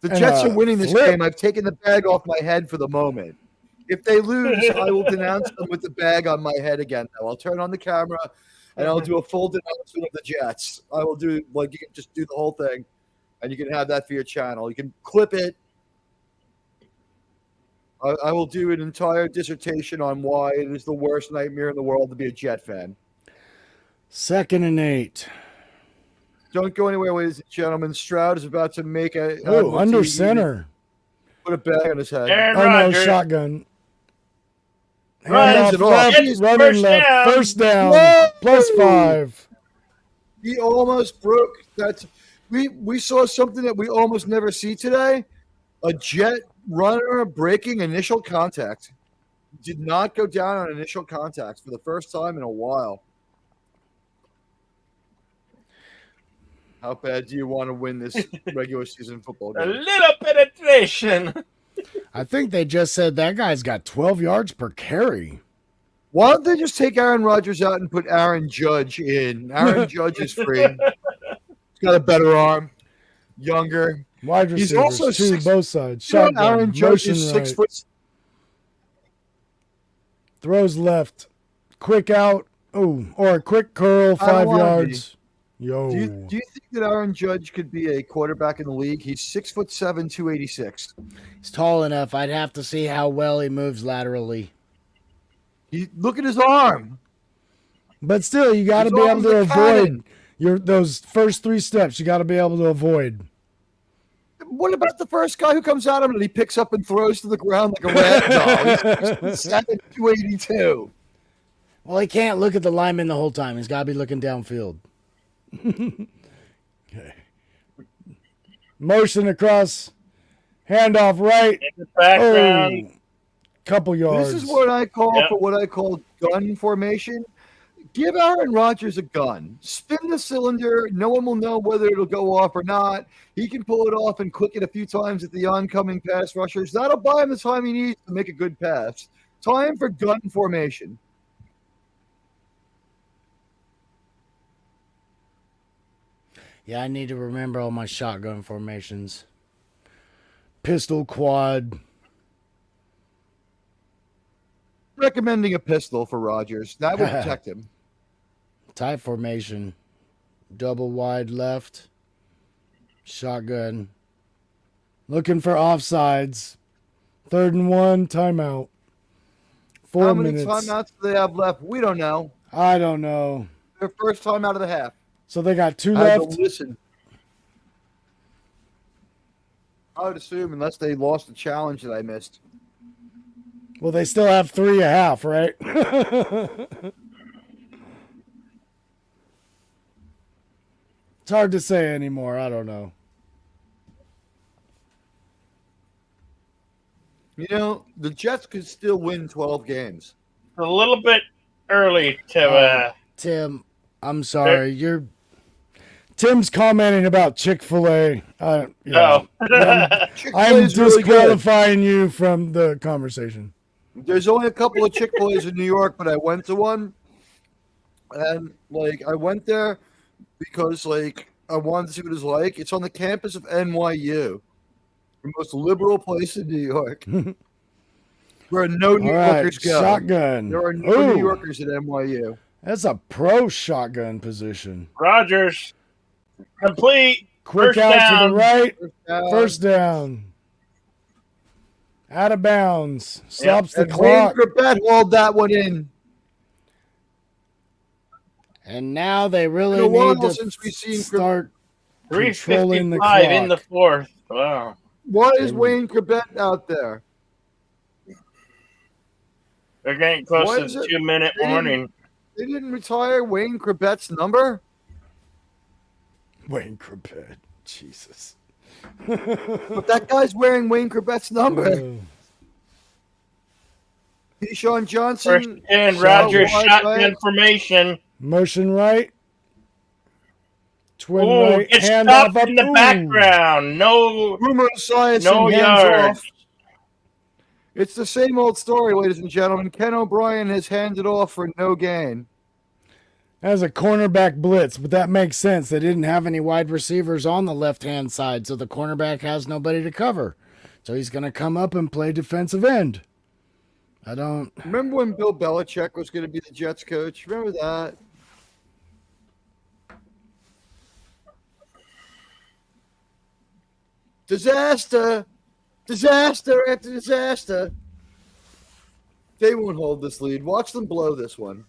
and Jets a are winning this flip. game. I've taken the bag off my head for the moment. If they lose, I will denounce them with the bag on my head again. Now I'll turn on the camera and I'll do a full denouncement of the Jets. I will do like you can just do the whole thing, and you can have that for your channel. You can clip it. I will do an entire dissertation on why it is the worst nightmare in the world to be a Jet fan. 2nd and 8. Don't go anywhere, ladies and gentlemen. Stroud is about to make a Oh, under center. Put a bag on his head. Aaron Oh, no, Rodgers. shotgun. Right, Hand it off off. left, It's running first left. down. First down. Whoa! +5. He almost broke that. We saw something that we almost never see today. A Jet runner breaking initial contact. Did not go down on initial contact for the first time in a while. How bad do you want to win this regular season football A game? little penetration. I think they just said that guy's got 12 yards per carry. Why don't they just take Aaron Rodgers out and put Aaron Judge in? Aaron Judge is free. He's got a better arm, younger. Wide He's receivers, also 2, 6 both sides. You know, Shotgun, Aaron Judge motion is right. 6 foot. Throws left. Quick out. Oh, or a quick curl, I don't 5 wanna yards. Yo. Do you think that Aaron Judge could be a quarterback in the league? He's 6'7", 286. He's tall enough. I'd have to see how well he moves laterally. Look at his arm. But still, you got to His be able arm's to a avoid cannon. those first 3 steps. You got to be able to avoid. What about the first guy who comes at him and he picks up and throws to the ground like a rag doll? He's 6'7", 282. Well, he can't look at the lineman the whole time. He's got to be looking downfield. Okay. Motion across. Handoff right. In the background. Oh, couple yards. This is what I call gun formation. Give Aaron Rodgers a gun. Spin the cylinder. No one will know whether it'll go off or not. He can pull it off and click it a few times at the oncoming pass rushers. That'll buy him the time he needs to make a good pass. Time for gun formation. Yeah, I need to remember all my shotgun formations. Pistol, quad. Recommending a pistol for Rodgers. That would protect him. Tight formation. Double wide left. Shotgun. Looking for offsides. 3rd and 1, timeout. 4 minutes. How many timeouts do they have left? We don't know. I don't know. Their first time out of the half. So they got 2 I had left. to listen. I would assume, unless they lost the challenge that I missed. Well, they still have 3 a half, right? It's hard to say anymore. I don't know. You know, the Jets could still win 12 games. A little bit early to. Tim, I'm sorry. Tim's commenting about Chick-fil-A. No. I'm disqualifying you from the conversation. There's only a couple of Chick-fil-A's in New York, but I went to one. And, I went there because, I wanted to see what it was like. It's on the campus of NYU, the most liberal place in New York, where no New Yorkers go. Shotgun. There are no New Yorkers at NYU. That's a pro shotgun position. Rodgers, complete. Quick First out down. to the right. First down. Out of bounds. Stops the clock. Wayne Corbett hauled that one in. And now they really need to start controlling the clock. 3:55 in the 4th. Wow. Why is Wayne Corbett out there? They're getting close to the 2-minute warning. They didn't retire Wayne Corbett's number? Wayne Corbett. Jesus. But that guy's wearing Wayne Corbett's number. Deshaun Johnson. First and Rodgers shotgun formation. Motion right. Twin right. It's Hand stopped off in the background. No. Rumor of science. No and hands yards. off. It's the same old story, ladies and gentlemen. Ken O'Brien has handed off for no gain. That was a cornerback blitz, but that makes sense. They didn't have any wide receivers on the left-hand side, so the cornerback has nobody to cover. So he's going to come up and play defensive end. I don't... Remember when Bill Belichick was going to be the Jets coach? Remember that? Disaster! Disaster after disaster. They won't hold this lead. Watch them blow this one.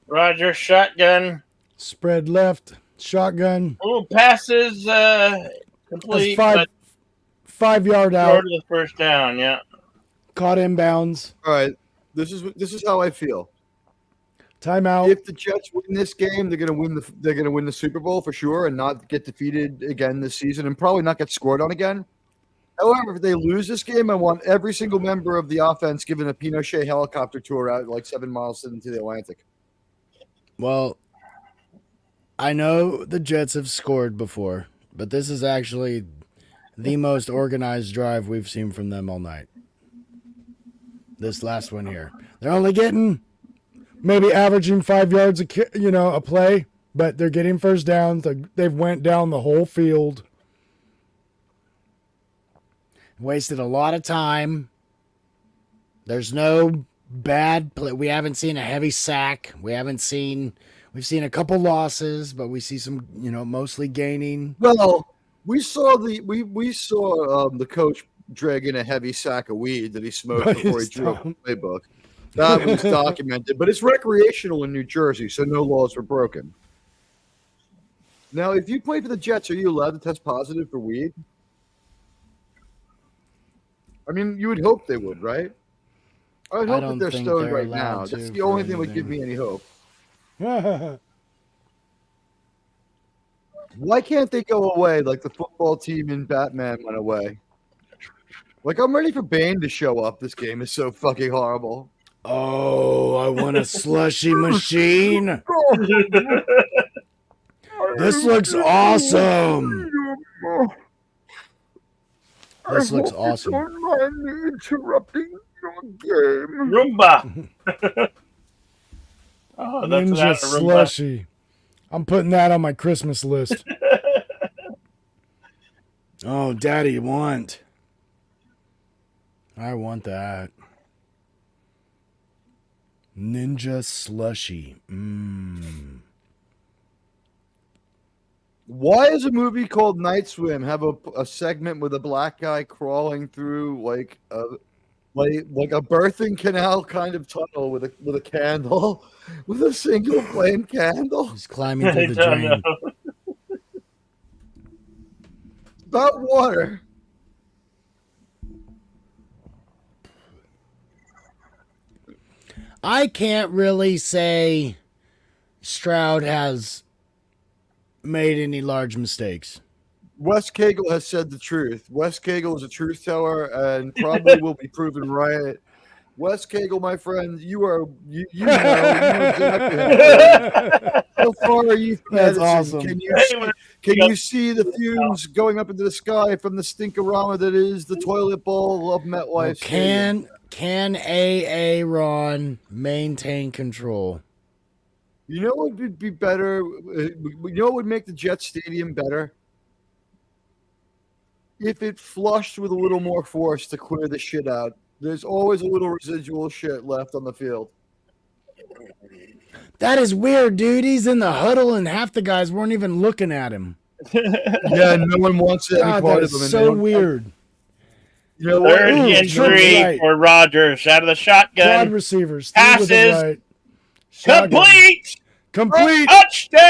Rodgers shotgun. Spread left. Shotgun. Ooh, passes complete. That's 5 yard out. Short of the first down, yeah. Caught inbounds. All right. This is how I feel. Timeout. If the Jets win this game, they're gonna win the Super Bowl for sure and not get defeated again this season and probably not get scored on again. However, if they lose this game, I want every single member of the offense given a Pinochet helicopter tour out 7 miles into the Atlantic. Well, I know the Jets have scored before, but this is actually the most organized drive we've seen from them all night. This last one here. They're only getting maybe averaging 5 yards a play, but they're getting first downs. They've went down the whole field. Wasted a lot of time. There's no bad play. We haven't seen a heavy sack. We've seen a couple losses, but we see some, mostly gaining. Well, we saw the coach dragging a heavy sack of weed that he smoked But before he it's drew up the playbook. That was documented, but it's recreational in New Jersey, so no laws were broken. Now, if you play for the Jets, are you allowed to test positive for weed? I mean, you would hope they would, right? I would hope that they're stoned right now. That's the only thing that would give me any hope. Why can't they go away like the football team in Batman went away? Like, I'm ready for Bane to show up. This game is so fucking horrible. Oh, I want a slushy machine. This looks awesome. This looks awesome. Don't mind me interrupting your game. Roomba. Oh, that's Ninja not a Roomba. slushy. I'm putting that on my Christmas list. Oh, Daddy, I want that. Ninja slushy. Why does a movie called Night Swim have a segment with a black guy crawling through like a birthing canal kind of tunnel with a candle, with a single flame candle? He's climbing through the drain. About water. I can't really say Stroud has made any large mistakes. Wes Cagle has said the truth. Wes Cagle is a truth teller and probably will be proven right. Wes Cagle, my friend, you know exactly how far are you from That's Edison? awesome. Can you see the fumes going up into the sky from the stinkorama that is the toilet bowl of MetLife? Can Ron maintain control? You know what would be better? You know what would make the Jet Stadium better? If it flushed with a little more force to clear the shit out. There's always a little residual shit left on the field. That is weird, dude. He's in the huddle and half the guys weren't even looking at him. Yeah, no one wants any God, part that of him. is so weird. You know what? Third and three for Rodgers out of the shotgun. Quad receivers. Three with the Passes. right. Shotgun. Complete. Touchdown.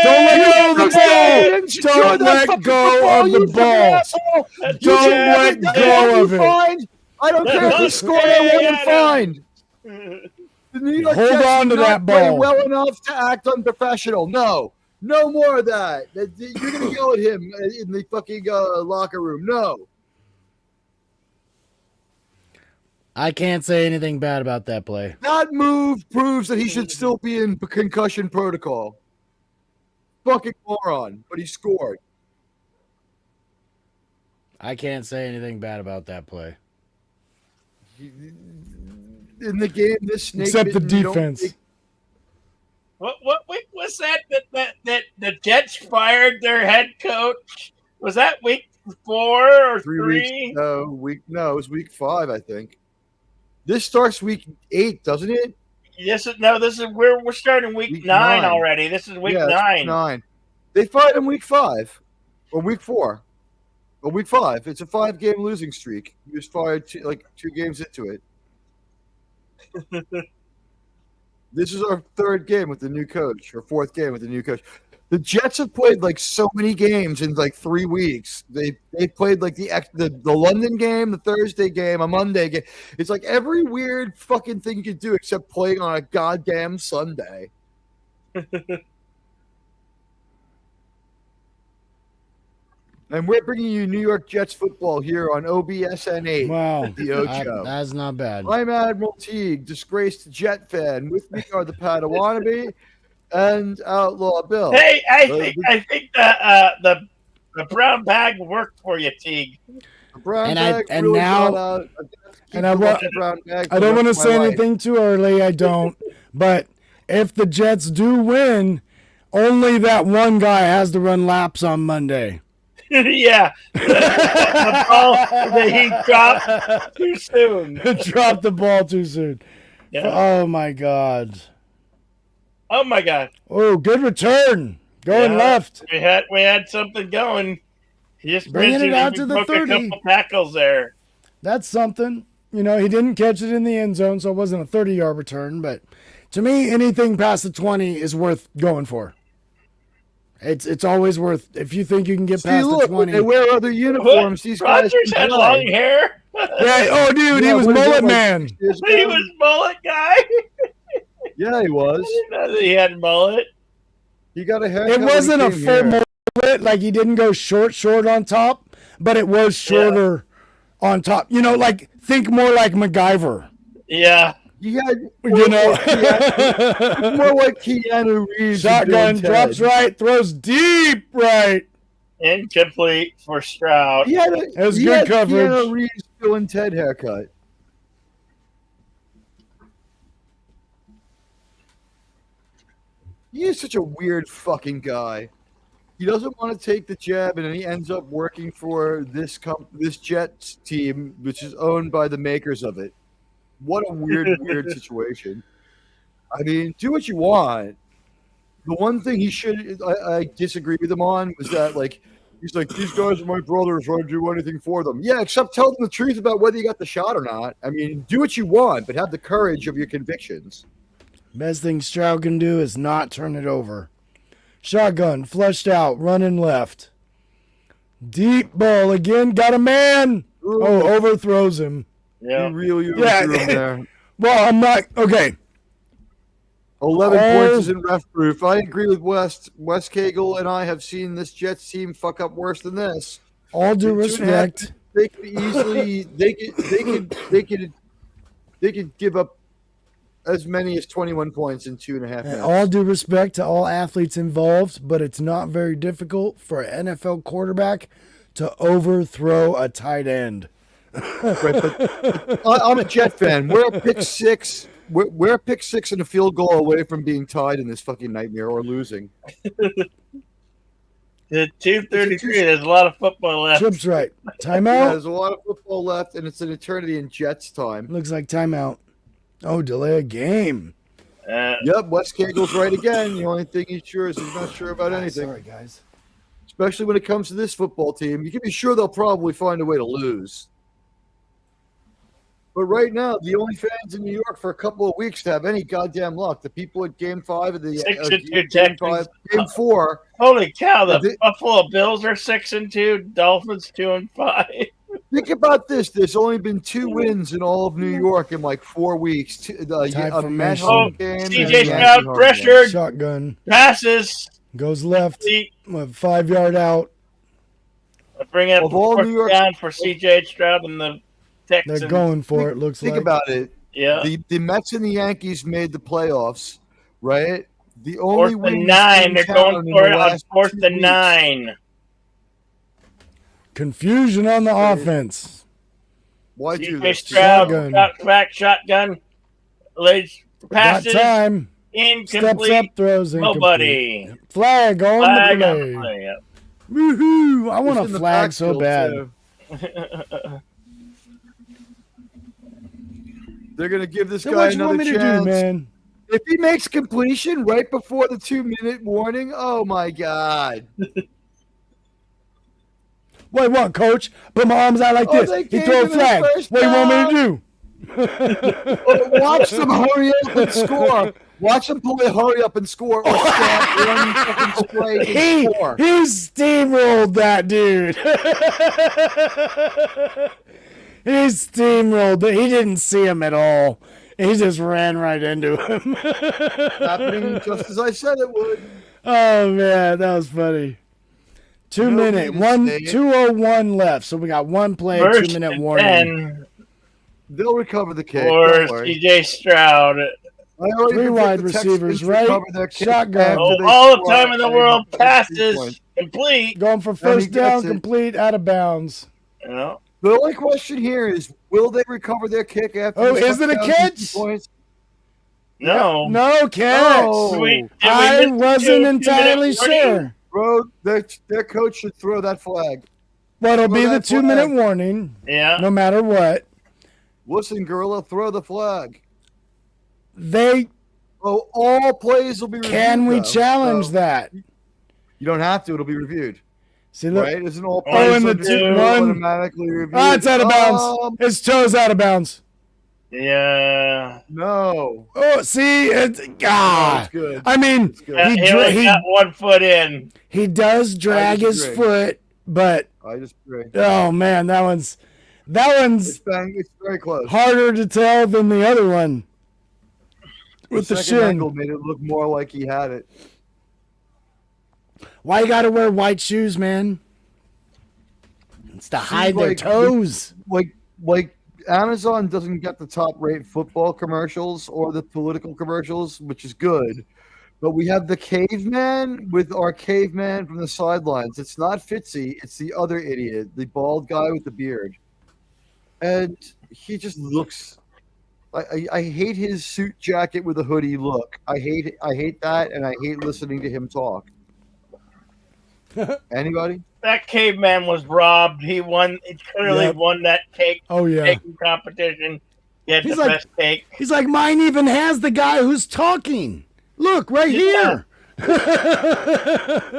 Don't let go of the ball. Don't let go of the ball. Don't let go of it. I don't care if you score that one fined. The New York Hold Jets on to did not that play ball. well enough to act unprofessional. No more of that. You're going to yell at him in the fucking locker room. No. I can't say anything bad about that play. That move proves that he should still be in concussion protocol. Fucking moron, but he scored. I can't say anything bad about that play. In the game, this snake Except the defense. What was that the Jets fired their head coach? Was that week 4 or 3? It was week 5, I think. This starts week 8, doesn't it? This is we're starting week 9 already. This is week 9. Week 9. They fired him week 5 or week 4 or week 5. It's a 5-game losing streak. He was fired 2 games into it. This is our 3rd game with the new coach, or 4th game with the new coach. The Jets have played so many games in 3 weeks. They played the London game, the Thursday game, a Monday game. It's every weird fucking thing you could do except playing on a goddamn Sunday. And we're bringing you New York Jets football here on O.B.S.N. 8. Wow. The Ocho. That's not bad. I'm Admiral Teague, disgraced Jet fan. With me are the Padawannabe and Outlaw Bill. Hey, I think the brown bag worked for you, Teague. The brown And I- bag and really now- got out. and I wa- brown bag I don't want to for the rest of say my life. anything too early. I don't. But if the Jets do win, only that one guy has to run laps on Monday. Yeah. The ball that he dropped too soon. Dropped the ball too soon. Yeah. Oh my God. Oh my God. Oh, good return. Going Yeah. left. We had something going. He just Bringing it out he to the broke 30. a couple tackles there. That's something. You know, he didn't catch it in the end zone, so it wasn't a 30-yard return. But to me, anything past the 20 is worth going for. It's always worth, if you think you can get past the 20. They wear other uniforms. These guys Rodgers had long hair. Yeah, oh, dude, he was what is mullet that, like man. 6 years He ago? was mullet guy. Yeah, he was. I didn't know that he had mullet. He got a haircut. It wasn't a when he full came here. mullet, like he didn't go short on top, but it was shorter on top. You know, like, think more like MacGyver. Yeah. He had, You know, more like Keanu Reeves. and shotgun, Bill drops Ted. right, throws deep right. Incomplete for Stroud. He had It was he good had coverage. Keanu Reeves, Bill and Ted haircut. He is such a weird fucking guy. He doesn't want to take the jab, and then he ends up working for this Jets team, which is owned by the makers of it. What a weird situation. I mean, do what you want. The one thing I disagree with him on was that, like, he's like, these guys are my brothers. I don't do anything for them. Yeah, except tell them the truth about whether you got the shot or not. I mean, do what you want, but have the courage of your convictions. Best thing Stroud can do is not turn it over. Shotgun, flushed out, running left. Deep ball again, got a man. Ooh. Oh, overthrows him. Yeah. He really Yeah. overthrew him there. Well, I'm not, okay. 11 Oh. points is in ref proof. I agree with West. Wes Cagle and I have seen this Jets team fuck up worse than this. All due 2.5, respect. They could easily they could give up as many as 21 points in 2.5 minutes. All due respect to all athletes involved, but it's not very difficult for an NFL quarterback to overthrow a tight end. Right, but I'm a Jet fan. We're a pick six. We're a pick six and a field goal away from being tied in this fucking nightmare or losing. The 2:33. There's a lot of football left. Chip's right. Yeah, Timeout? there's a lot of football left, and it's an eternity in Jets time. Looks like timeout. Oh, delay a game. Yep, Wes Cagle's right again. The only thing he's sure is he's not sure about anything. Sorry, guys. Especially when it comes to this football team. You can be sure they'll probably find a way to lose. But right now, the only fans in New York for a couple of weeks to have any goddamn luck, the people at Game 5 of the 6-2 Game Texans. Game 4. Holy cow! The They- Buffalo Bills are 6-2. Dolphins 2-5. Think about this. There's only been 2 wins in all of New York in like 4 weeks. Time A for Met Mason. home game. and CJ a Stroud Yankee home pressured. Shotgun. Passes. Goes left. See, 5 yard out. bring up Of all fourth New York- down for CJ Stroud and the Texans. They're going for it, looks Think like. about it. Yeah. The Mets and the Yankees made the playoffs, right? The only 4th and wins 9. in They're town going in for the it on last 4th 2 and weeks. Confusion on the offense. Why do CJ this? Stroud, Shotgun. back shotgun. Lays Got passes. time. Steps Incomplete. up, throws incomplete. Nobody. Flag on Flag the on play. the play. Yep. Woohoo! I want It's a in the flag so backfield, bad. too. They're gonna give this So guy what you want another me to chance. do, man? If he makes completion right before the 2-minute warning, oh my god! What, what, coach? Put my arms out like Oh, this. they He gave throw a him his flag. first What do you want me to do? Watch them hurry up and score. Watch them pull a hurry up and score or stop one fucking strike and score. He steamrolled that dude. He steamrolled it. He didn't see him at all. He just ran right into him. Happening just as I said it would. Oh man, that was funny. 2 No minute, need to say it. 2:01 left. So we got one play, 2 First minute and warning. 10 They'll recover the kick. for Don't worry. CJ Stroud. I already 3 predict wide the recievers, Texans right? recover their kick Shotgun. after Oh, they all the score time in the and world. they have 3 Passes points. complete. Going for And he first down, gets it. complete, out of bounds. You know? The only question here is, will they recover their kick after? Oh, this is it a touchdown, catch? 50 points? No. No catch. Oh. Did we I miss the wasn't 2-minute entirely warning? sure. Bro, their coach should throw that flag. Well, it'll Throw be the that 2-minute flag. warning, Yeah. no matter what. Listen, Gorilla, throw the flag. They Oh, all plays will be reviewed. can we though, challenge so that? You don't have to. It'll be reviewed. See, look. Right? Isn't all Oh, plays and the under 2 review 1. automatically reviewed? Ah, it's out of bounds. His toe's out of bounds. Yeah. No. Oh, see, it's It's good. I mean, It's good. Yeah, he only got 1 foot in. he does drag his disagree. foot, but I just agree. oh man, that one's It's very close. harder to tell than the other one with the second shin. angle made it look more like he had it. Why you gotta wear white shoes, man? It's to hide their like- toes. Like Amazon doesn't get the top rate football commercials or the political commercials, which is good. But we have the caveman with our caveman from the sidelines. It's not Fitzy, it's the other idiot, the bald guy with the beard. And he just looks I hate his suit jacket with a hoodie look. I hate that, and I hate listening to him talk. Anybody? That caveman was robbed. He won. He clearly Yep. won that cake Oh yeah. baking competition. He had He's the like- best cake. He's like, mine even has the guy who's talking. Look, right Yeah. here.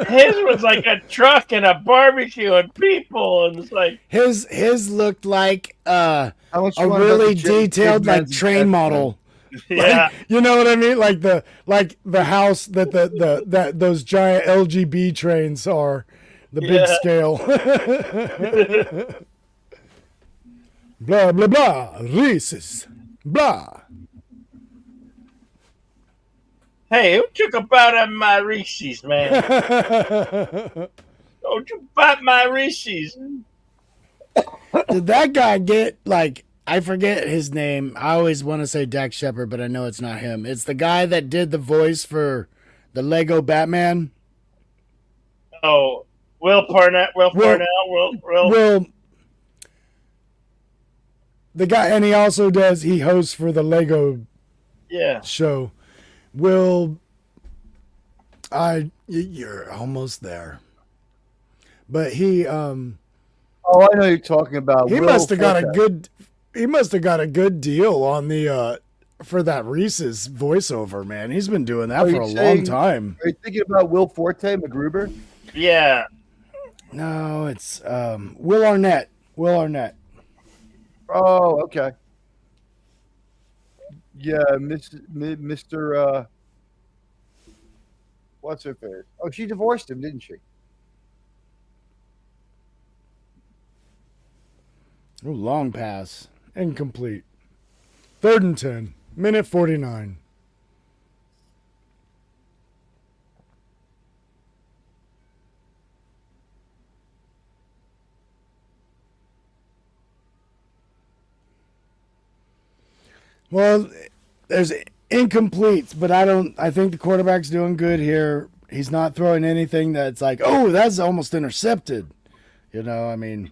His was like a truck and a barbecue and people, and it's like, His looked like How much a you want about really the detailed like caveman's train intent, model. yeah, Like, you know what I mean? Like the house that that those giant LGB trains are, the big Yeah. scale. Blah blah blah. Reese's. Blah. hey, who took a bite of my Reese's, man? Don't you bite my Reese's? Did that guy get like? I forget his name. I always want to say Dak Shepard, but I know it's not him. It's the guy that did the voice for the Lego Batman. Oh, Will Parnell. Well, the guy, and he also does. He hosts for the Lego Yeah. show. You're almost there, but he Oh, I know you're talking about. he Will must have got a Forte. good. He must have got a good deal on the for that Reese's voiceover, man. He's been doing that Are for you a long saying- time. Are you thinking about Will Forte, MacGruber? Yeah. No, it's Will Arnett. Will Arnett. Oh, okay. Yeah, Mr. What's her face? Oh, she divorced him, didn't she? Ooh, long pass. Incomplete. 3rd and 10. Minute 49. Well, there's incompletes, but I think the quarterback's doing good here. He's not throwing anything that's like, oh, that's almost intercepted. You know, I mean,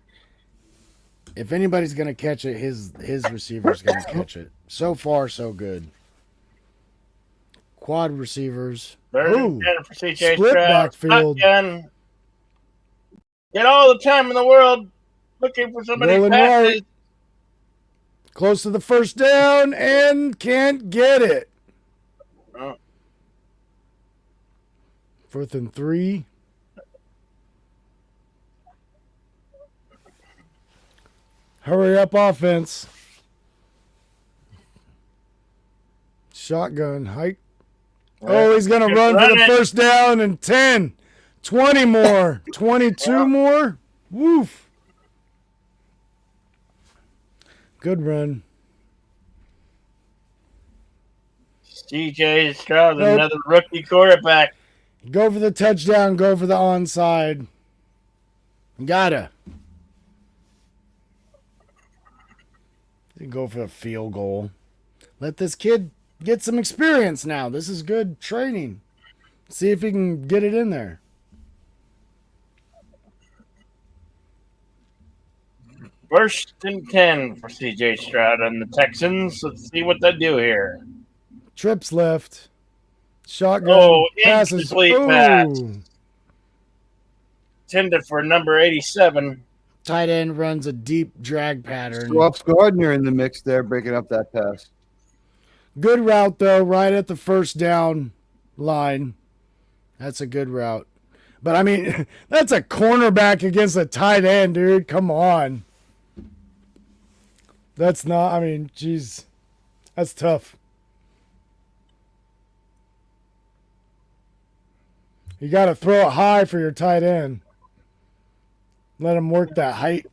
if anybody's going to catch it, his receiver's going to catch it. So far, so good. Quad receivers. Third Ooh, and 10 for CJ split Stroud. backfield. Shotgun. Get all the time in the world looking for somebody Rolling passes. right. Close to the first down and can't get it. Oh. 4th and 3. Hurry up offense. Shotgun hike. Oh, he's going to run for the first down and 10, 20 more, 22 more. Woof. Good run. CJ Stroud, Nope. another rookie quarterback. Go for the touchdown. Go for the onside. Gotta. Go for a field goal. Let this kid get some experience now. This is good training. See if he can get it in there. First and 10 for CJ Stroud and the Texans. Let's see what they do here. Trips left. Shotgun. Oh, passes. incomplete pass. Ooh. intended for number 87. Tight end runs a deep drag pattern. Swaps Gardner in the mix there, breaking up that pass. Good route, though, right at the first down line. That's a good route. But, I mean, that's a cornerback against a tight end, dude. Come on. That's not, I mean, geez. That's tough. You got to throw it high for your tight end. Let him work that height.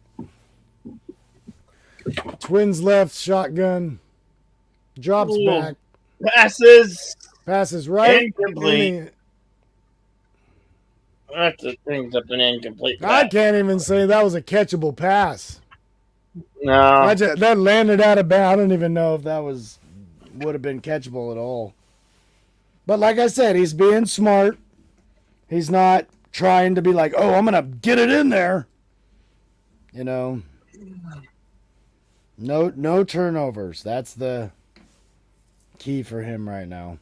Twins left, shotgun. Drops Ooh. back. Passes right. incomplete. That's the thing's up an incomplete pass. I can't even say that was a catchable pass. No. That landed out of bounds. I don't even know if that would have been catchable at all. But like I said, he's being smart. He's not trying to be like, oh, I'm going to get it in there. You know. No turnovers. That's the key for him right now.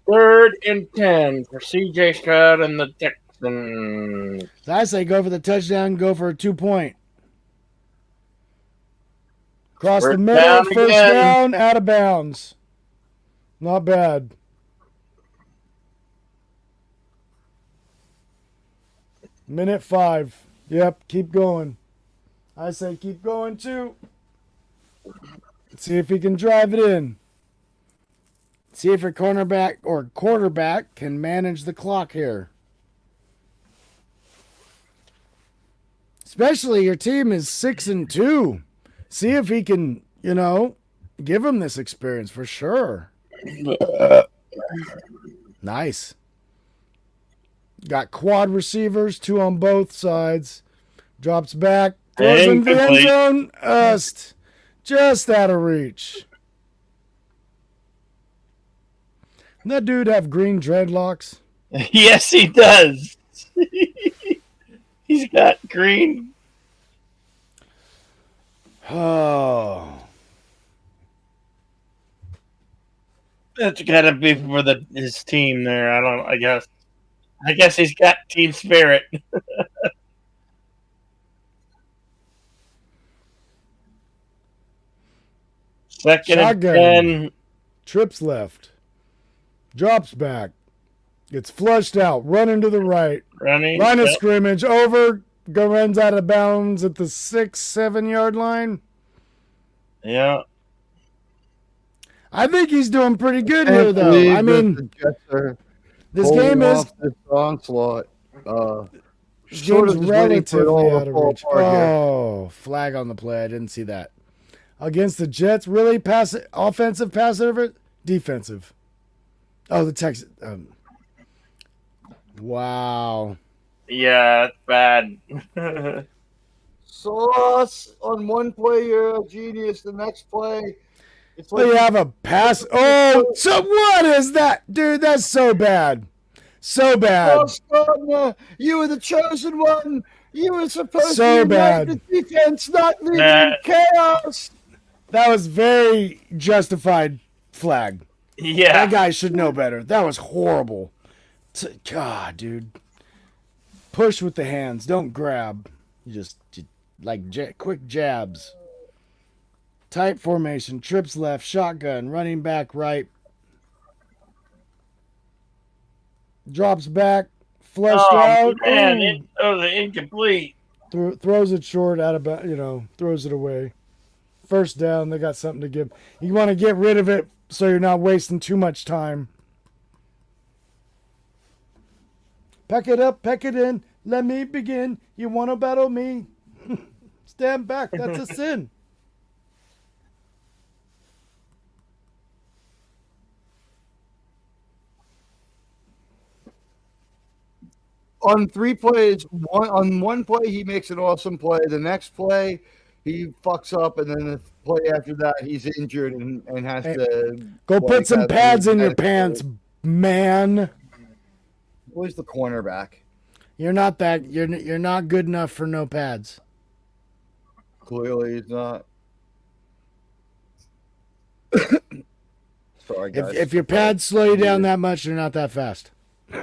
3rd and 10 for C.J. Stroud and the Texans. I say go for the touchdown, go for a 2-point. Cross the middle, first down, out of bounds. Not bad. Minute 5. Yep, keep going. I say keep going too. See if he can drive it in. See if your cornerback or quarterback can manage the clock here. Especially your team is 6-2. See if he can, give him this experience for sure. Nice. Got quad receivers, 2 on both sides. Drops back. Throws in the end zone. Just out of reach. Doesn't that dude have green dreadlocks? Yes, he does. He's got green. Oh. That's gotta be for his team there. I guess he's got team spirit. Second Shotgun. and 10. Trips left. Drops back. Gets flushed out. Running to the right. Running. Line of scrimmage. Over. Runs out of bounds at the 6-7 yard line. Yeah. I think he's doing pretty good here, though. I mean, this game is this onslaught. This game's relatively out of reach. Oh, flag on the play. I didn't see that. Against the Jets, really? Offensive pass over? Defensive. Oh, the Texans. Wow. Yeah, it's bad. Sauce on one play, you're a genius. The next play, it's like you have a pass. Oh, so what is that, dude? That's so bad. So bad. You were the chosen one. You were supposed so to bad. The defense, not leaving chaos. That was very justified flag. Yeah. That guy should know better. That was horrible. God, dude. Push with the hands. Don't grab. You just quick jabs. Tight formation. Trips left. Shotgun. Running back right. Drops back. Flushed out. Man, the incomplete. Throws it short out of, throws it away. First down. They got something to give. You want to get rid of it so you're not wasting too much time. Pack it up, pack it in. Let me begin. You want to battle me? Stand back. That's a sin. On 3 plays, on one play, he makes an awesome play. The next play, he fucks up, and then the play after that, he's injured and has to go put some pads in your pants, man. Where's the cornerback? You're not good enough for no pads. Clearly, he's not. Sorry, guys. If your pads slow you down that much, you're not that fast. You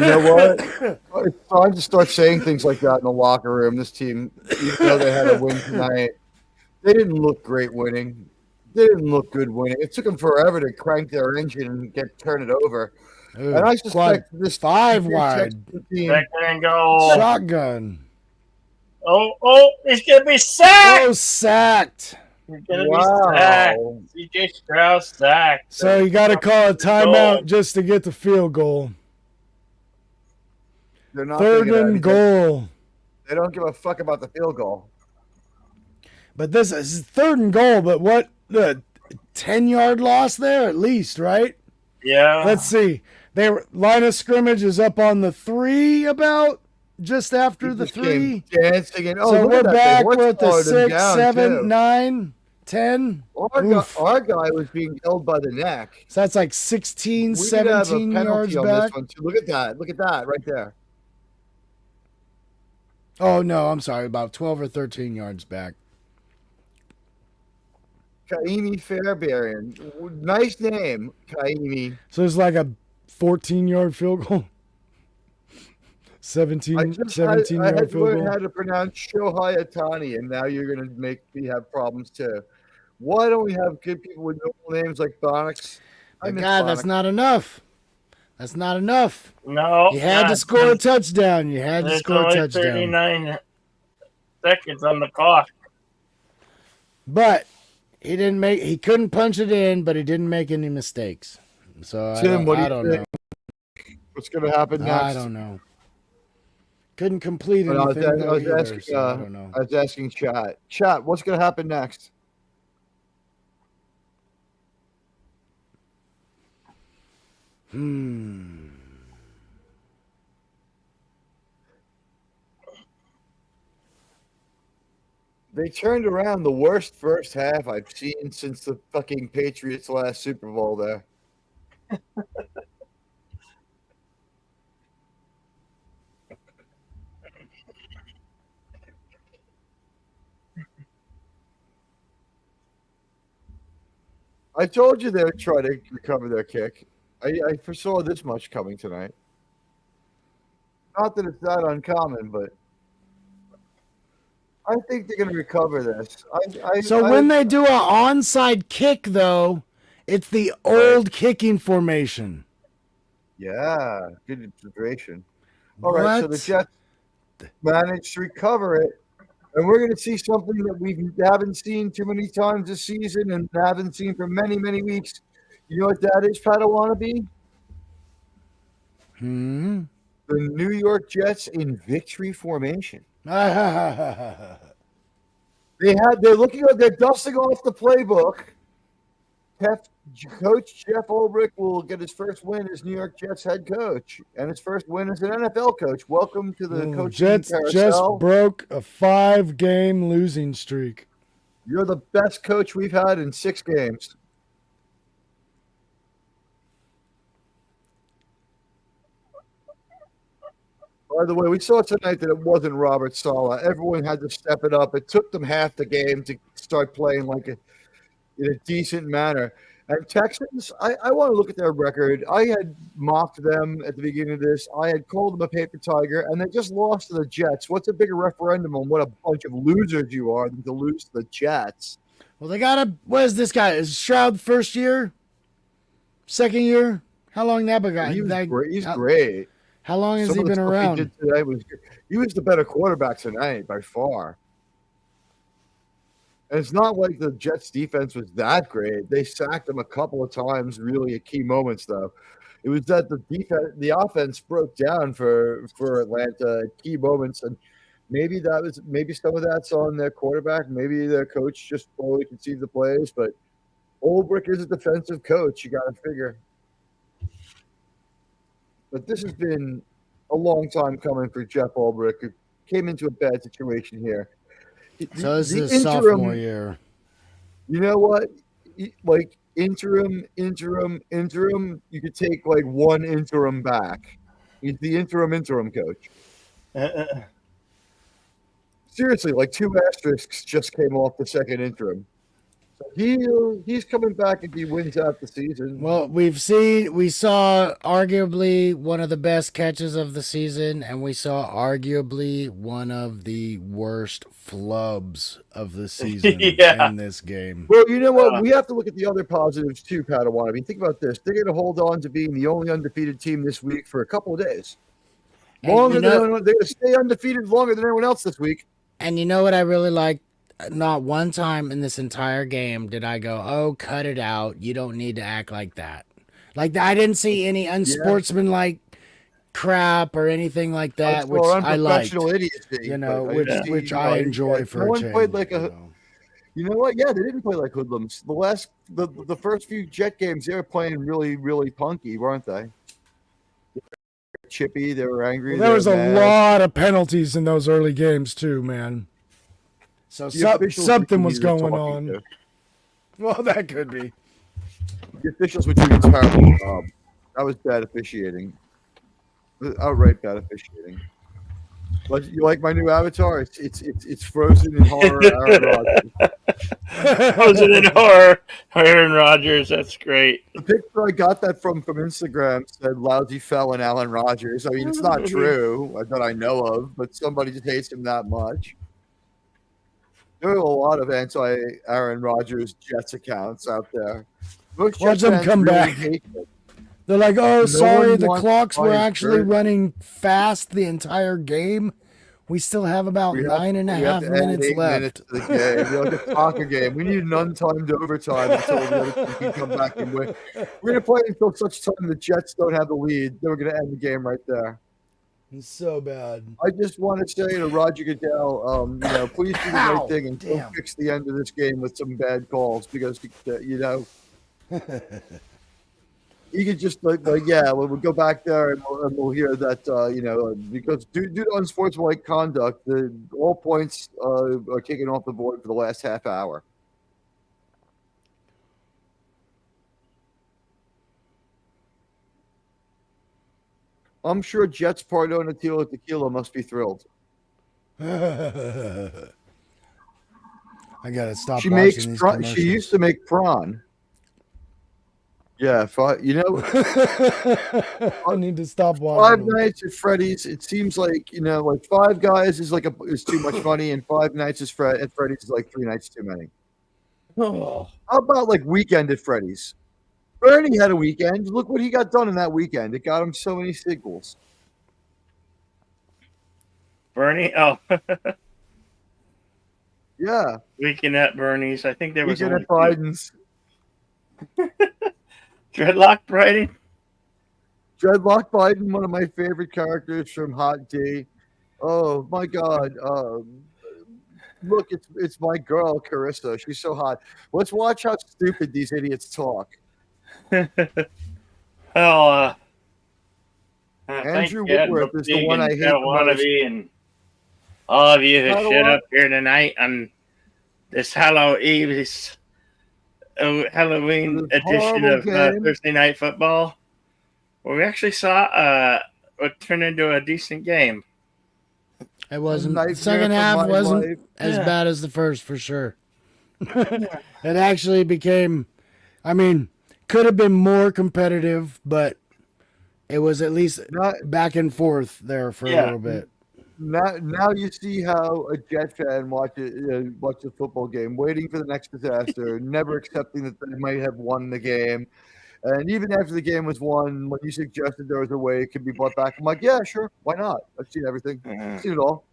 know what? It's time to start saying things like that in the locker room. This team, even though they had a win tonight, they didn't look great winning. They didn't look good winning. It took them forever to crank their engine and turn it over. Ooh, And I quad suspect this 5 Texas wide team. Second and goal. shotgun. Oh, he's gonna be Oh, sacked. sacked. He's gonna be sacked. Wow. CJ Stroud sacked. So you got to call a timeout Goal. just to get the field goal. They're not Third gonna get and anything. goal. They don't give a fuck about the field goal. But this is third and goal. But what the 10-yard loss there at least, right? Yeah. Let's see. Line of scrimmage is up on the 3 about just after He the just came 3. dancing and So look we're at that. back. They We're at the horsed-powered him 6, down, 7, too. 9, 10. Our guy was being held by the neck. So that's like 16, We could have a 17 penalty yards on back. this one too. Look at that. Look at that right there. Oh, no, I'm sorry. About 12 or 13 yards back. Kaimi Fairbairn. Nice name, Kaimi. So it's like a 14-yard field goal. I 17 just yard had field to learn goal. how to pronounce Shohei Atani, and now you're going to make me have problems too. Why don't we have good people with normal names like Bonix? But God, that's not enough. That's not enough. No. You had to score a touchdown. You had to There's score a only touchdown. 39 seconds on the clock. But he couldn't punch it in, but he didn't make any mistakes. So Tim, I don't know. What's going to happen next? I don't know. Couldn't complete But anything. I was either, asking. so I don't know. I was asking chat. Chat, what's going to happen next? They turned around the worst first half I've seen since the fucking Patriots' last Super Bowl there. I told you they would try to recover their kick. I foresaw this much coming tonight. Not that it's that uncommon, but I think they're going to recover this. When they do an onside kick, though, it's the old kicking formation. Yeah, good observation. All right, so the Jets managed to recover it, and we're going to see something that we haven't seen too many times this season and haven't seen for many, many weeks. You know what that is, Padawannabe? The New York Jets in victory formation. They're dusting off the playbook. Coach Jeff Ulbrich will get his first win as New York Jets head coach and his first win as an NFL coach. Welcome to the coaching Jets carousel. just broke a 5-game losing streak. You're the best coach we've had in 6 games. By the way, we saw tonight that it wasn't Robert Saleh. Everyone had to step it up. It took them half the game to start playing in a decent manner. And Texans, I want to look at their record. I had mocked them at the beginning of this. I had called them a paper tiger, and they just lost to the Jets. What's a bigger referendum on what a bunch of losers you are than to lose to the Jets? Well, they got what is this guy? Is Stroud first year? Second year? How long that guy? He's great. How long has he been around? He was the better quarterback tonight by far. And it's not like the Jets defense was that great. They sacked them a couple of times, really at key moments, though. It was that the offense broke down for Atlanta at key moments, and maybe some of that's on their quarterback. Maybe their coach just totally conceived the plays, but Ulbrich is a defensive coach. You got to figure. But this has been a long time coming for Jeff Ulbrich. It came into a bad situation here. So this is his sophomore year. You know what? Like interim. You could take like one interim back. He's the interim coach. Seriously, like 2 asterisks just came off the second interim. So he's coming back if he wins out the season. Well, we saw arguably one of the best catches of the season, and we saw arguably one of the worst flubs of the season Yeah. in this game. Well, you know what? Uh, We have to look at the other positives too, Padawan. I mean, think about this. They're going to hold on to being the only undefeated team this week for a couple of days. And Longer than anyone, they're going to stay undefeated longer than everyone else this week. And you know what I really like? Not one time in this entire game did I go, "Oh, cut it out. You don't need to act like that." Like I didn't see any unsportsmanlike crap or anything like that, which I liked. Unprofessional idiocy. You know, Yeah. which I enjoy for no a one change. played like you a. know. You know what? Yeah, they didn't play like hoodlums. The first few Jet games, they were playing really, really punky, weren't they? They were chippy. They were angry. Well, there was a mad. lot of penalties in those early games too, man. So something was going on. To. Well, that could be. The officials were doing a terrible job. That was bad officiating. Outright bad officiating. But you like my new avatar? It's frozen in horror. Aaron Rodgers. Frozen in horror, Aaron Rodgers. That's great. The picture I got that from Instagram said "lousy felon Alan Rodgers." I mean, it's not true that I know of, but somebody just hates him that much. There are a lot of anti-Aaron Rodgers Jets accounts out there. Most Watch Jets them fans come really back. hate him. They're like, "Oh, No sorry, one the wants clocks to were buy his actually jersey. running fast the entire game. We still have about We have 9.5 to add minutes 8 left." minutes to the game. We're like a soccer game. We need an untimed overtime until the other team can come back and win. We're going to play until such time the Jets don't have the lead. Then we're going to end the game right there. It's so bad. I just want to say to Roger Goodell, please do the right thing and don't fix the end of this game with some bad calls because, he could just we'll go back there and we'll hear that because due to unsportsmanlike conduct, all points are taken off the board for the last half hour. I'm sure Jets Pardo and Tequila must be thrilled. I gotta stop She watching makes these prawn. commercials. She used to make prawn. Yeah, I need to stop watching. Five them. Nights at Freddy's. It seems like like Five Guys is is too much money, and Five Nights at Freddy's is like 3 nights too many. Oh. How about like Weekend at Freddy's? Bernie had a weekend. Look what he got done in that weekend. It got him so many sequels. Bernie? Oh. Yeah. Weekend at Bernie's. I think there was Weekend at Biden's. Dreadlock Biden? Dreadlock Biden, one of my favorite characters from Hot D. Oh my God. Look, it's my girl, Carissa. She's so hot. Let's watch how stupid these idiots talk. Well, Andrew Whitworth is the one I hate the most. And all of you who showed up here tonight on this Halloween edition of Thursday Night Football, where we actually saw what turned into a decent game. It wasn't. The second half wasn't as bad as the first, for sure. It actually became, could have been more competitive, but it was at least back and forth there for a little bit. Now you see how a Jet fan watch a football game, waiting for the next disaster, never accepting that they might have won the game. And even after the game was won, when you suggested there was a way it could be brought back, I'm like, yeah, sure, why not? I've seen everything. I've seen it all.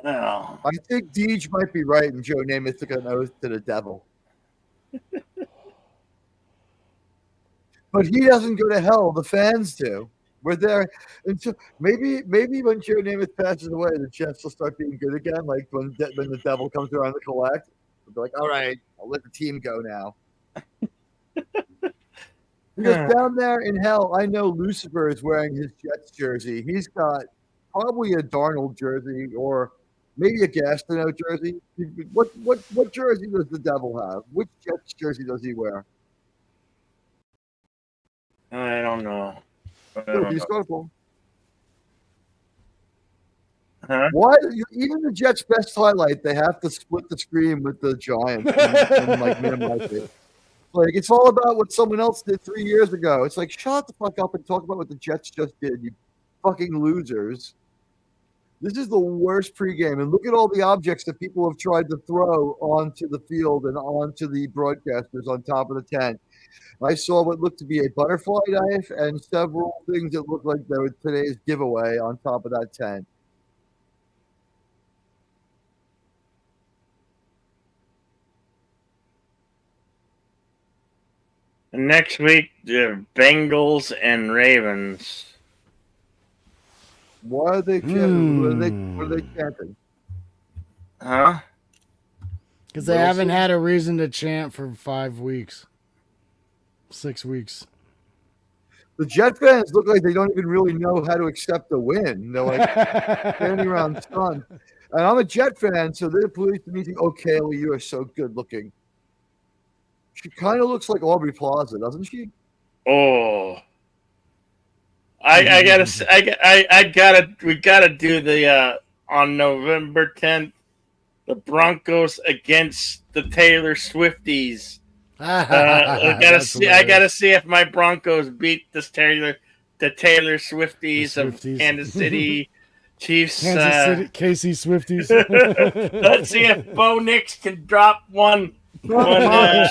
Oh. I think Deej might be right, and Joe Namath took an oath to the devil. But he doesn't go to hell. The fans do. We're there until maybe when Joe Namath passes away, the Jets will start being good again. Like when the devil comes around to collect, they'll be like, "All right, I'll let the team go now." Because down there in hell, I know Lucifer is wearing his Jets jersey. He's got probably a Darnold jersey or maybe a Gastineau jersey. What jersey does the devil have? Which Jets jersey does he wear? I don't know. He's got Huh? Why? Even the Jets' best highlight, they have to split the screen with the Giants and like minimize it. Like it's all about what someone else did 3 years ago. It's like shut the fuck up and talk about what the Jets just did. You fucking losers. This is the worst pregame, and look at all the objects that people have tried to throw onto the field and onto the broadcasters on top of the tent. I saw what looked to be a butterfly knife and several things that looked like they were today's giveaway on top of that tent. Next week, the Bengals and Ravens. Why are they chanting? What are they chanting? Huh? Because they haven't had a reason to chant for 5 weeks. 6 weeks. The Jet fans look like they don't even really know how to accept a win. They're like standing around stunned. And I'm a Jet fan, so they're pleased to meet you. Oh, Kaylee, you are so good looking. She kind of looks like Aubrey Plaza, doesn't she? Oh. We gotta do the on November 10th, the Broncos against the Taylor Swifties. I gotta see if my Broncos beat the Taylor Swifties of Kansas City Chiefs. Kansas City, KC Swifties. Let's see if Bo Nix can drop one. Bonix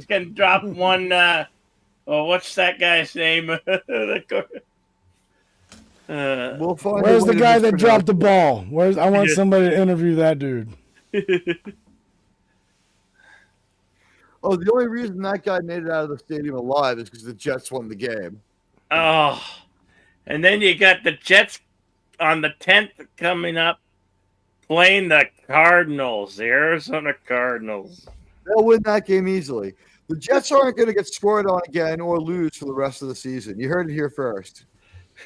can drop one. What's that guy's name? We'll find Where's the guy that dropped the ball? I want somebody to interview that dude. Oh, the only reason that guy made it out of the stadium alive is because the Jets won the game. Oh, and then you got the Jets on the 10th coming up, playing the Cardinals, the Arizona Cardinals. They'll win that game easily. The Jets aren't going to get scored on again or lose for the rest of the season. You heard it here first.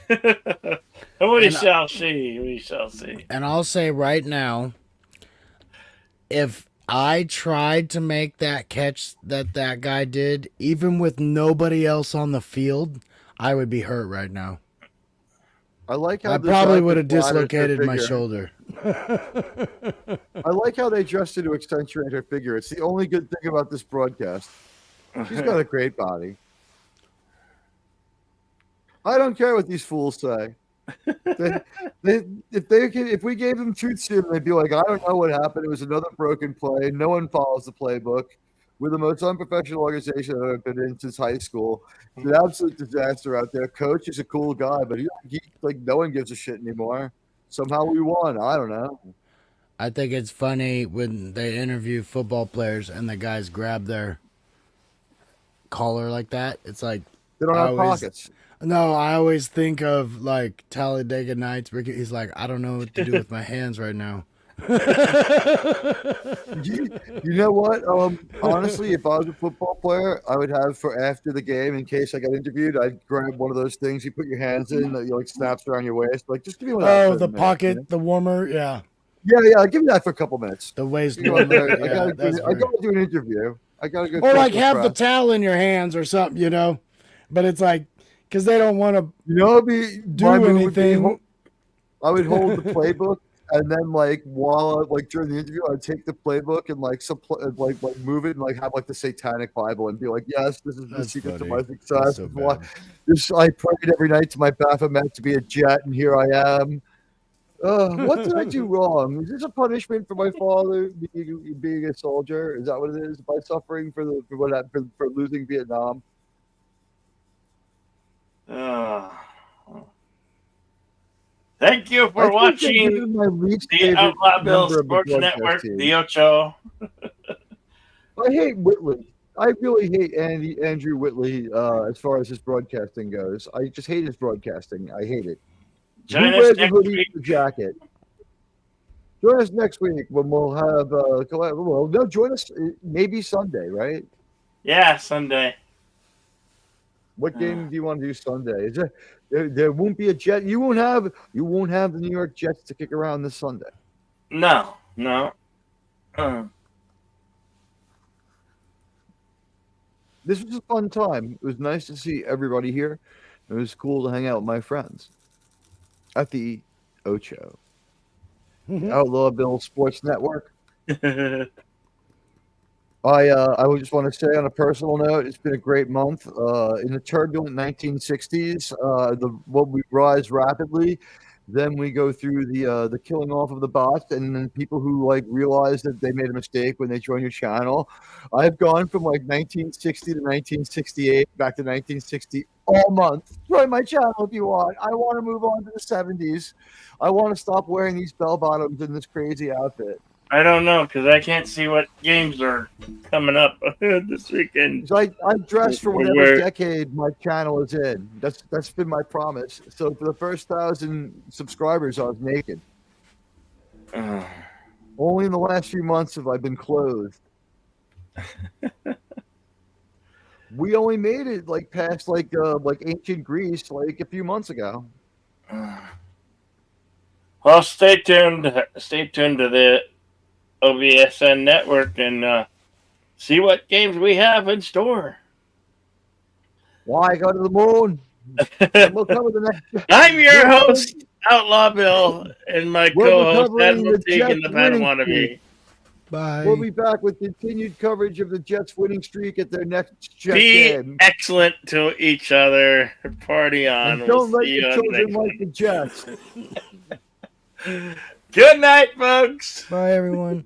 We shall see. We shall see. And I'll say right now, if I tried to make that catch that guy did, even with nobody else on the field, I would be hurt right now. I like how I probably would have dislocated my shoulder. I like how they adjusted to accentuate her figure. It's the only good thing about this broadcast. She's got a great body. I don't care what these fools say. If we gave them truth serum, they'd be like, I don't know what happened. It was another broken play. No one follows the playbook. We're the most unprofessional organization I've ever been in since high school. It's an absolute disaster out there. Coach is a cool guy, but he like no one gives a shit anymore. Somehow we won. I don't know. I think it's funny when they interview football players and the guys grab their collar like that. It's like they don't have pockets. No, I always think of like Talladega Nights. He's like, I don't know what to do with my hands right now. You know what? Honestly, if I was a football player, I would have for after the game, in case I got interviewed, I'd grab one of those things you put your hands in that you like snaps around your waist. Like, just give me one. Oh, the pocket, you know? The warmer, yeah. Yeah. Give me that for a couple minutes. The waist warmer. I gotta do an interview. I gotta go. Or like have the towel in your hands or something, you know. But it's like because they don't want to, do anything. I would hold the playbook. And then, during the interview, I'd take the playbook and like move it and like have like the Satanic Bible and be like, "Yes, this is the secret to my success. I prayed every night to my Baphomet to be a Jet, and here I am." What did I do wrong? Is this a punishment for my father being a soldier? Is that what it is? By suffering for losing Vietnam? Thank you for watching the Outlaw Bill Sports Network, the Ocho. I hate Whitley. I really hate Andrew Whitley as far as his broadcasting goes. I just hate his broadcasting. I hate it. Join us next week. The jacket. Join us next week when we'll have join us maybe Sunday, right? Yeah, Sunday. What game do you want to do Sunday? Is there won't be a Jet. You won't have the New York Jets to kick around this Sunday. No. This was a fun time. It was nice to see everybody here. It was cool to hang out with my friends. at the Ocho, the Outlaw Bill Sports Network. I would just want to say on a personal note, it's been a great month. In the turbulent 1960s, what we rise rapidly, then we go through the killing off of the bots, and then people who like realize that they made a mistake when they join your channel. I've gone from like 1960 to 1968, back to 1960 all month. Join my channel if you want. I want to move on to the 70s. I want to stop wearing these bell bottoms and this crazy outfit. I don't know because I can't see what games are coming up this weekend. So I dress for whatever decade my channel is in. That's been my promise. So for the first 1,000 subscribers, I was naked. Only in the last few months have I been clothed. We only made it like past like ancient Greece like a few months ago. Well, stay tuned. Stay tuned to the O.B.S.N network and see what games we have in store. Why go to the moon? We'll cover the next. I'm your host, Outlaw Bill, and my co-host, Admiral Tegan, the Padawannabe. Bye. We'll be back with continued coverage of the Jets winning streak at their next Jet Be game. excellent to each other. Party on. And don't let your children like the Jets. Good night, folks. Bye, everyone.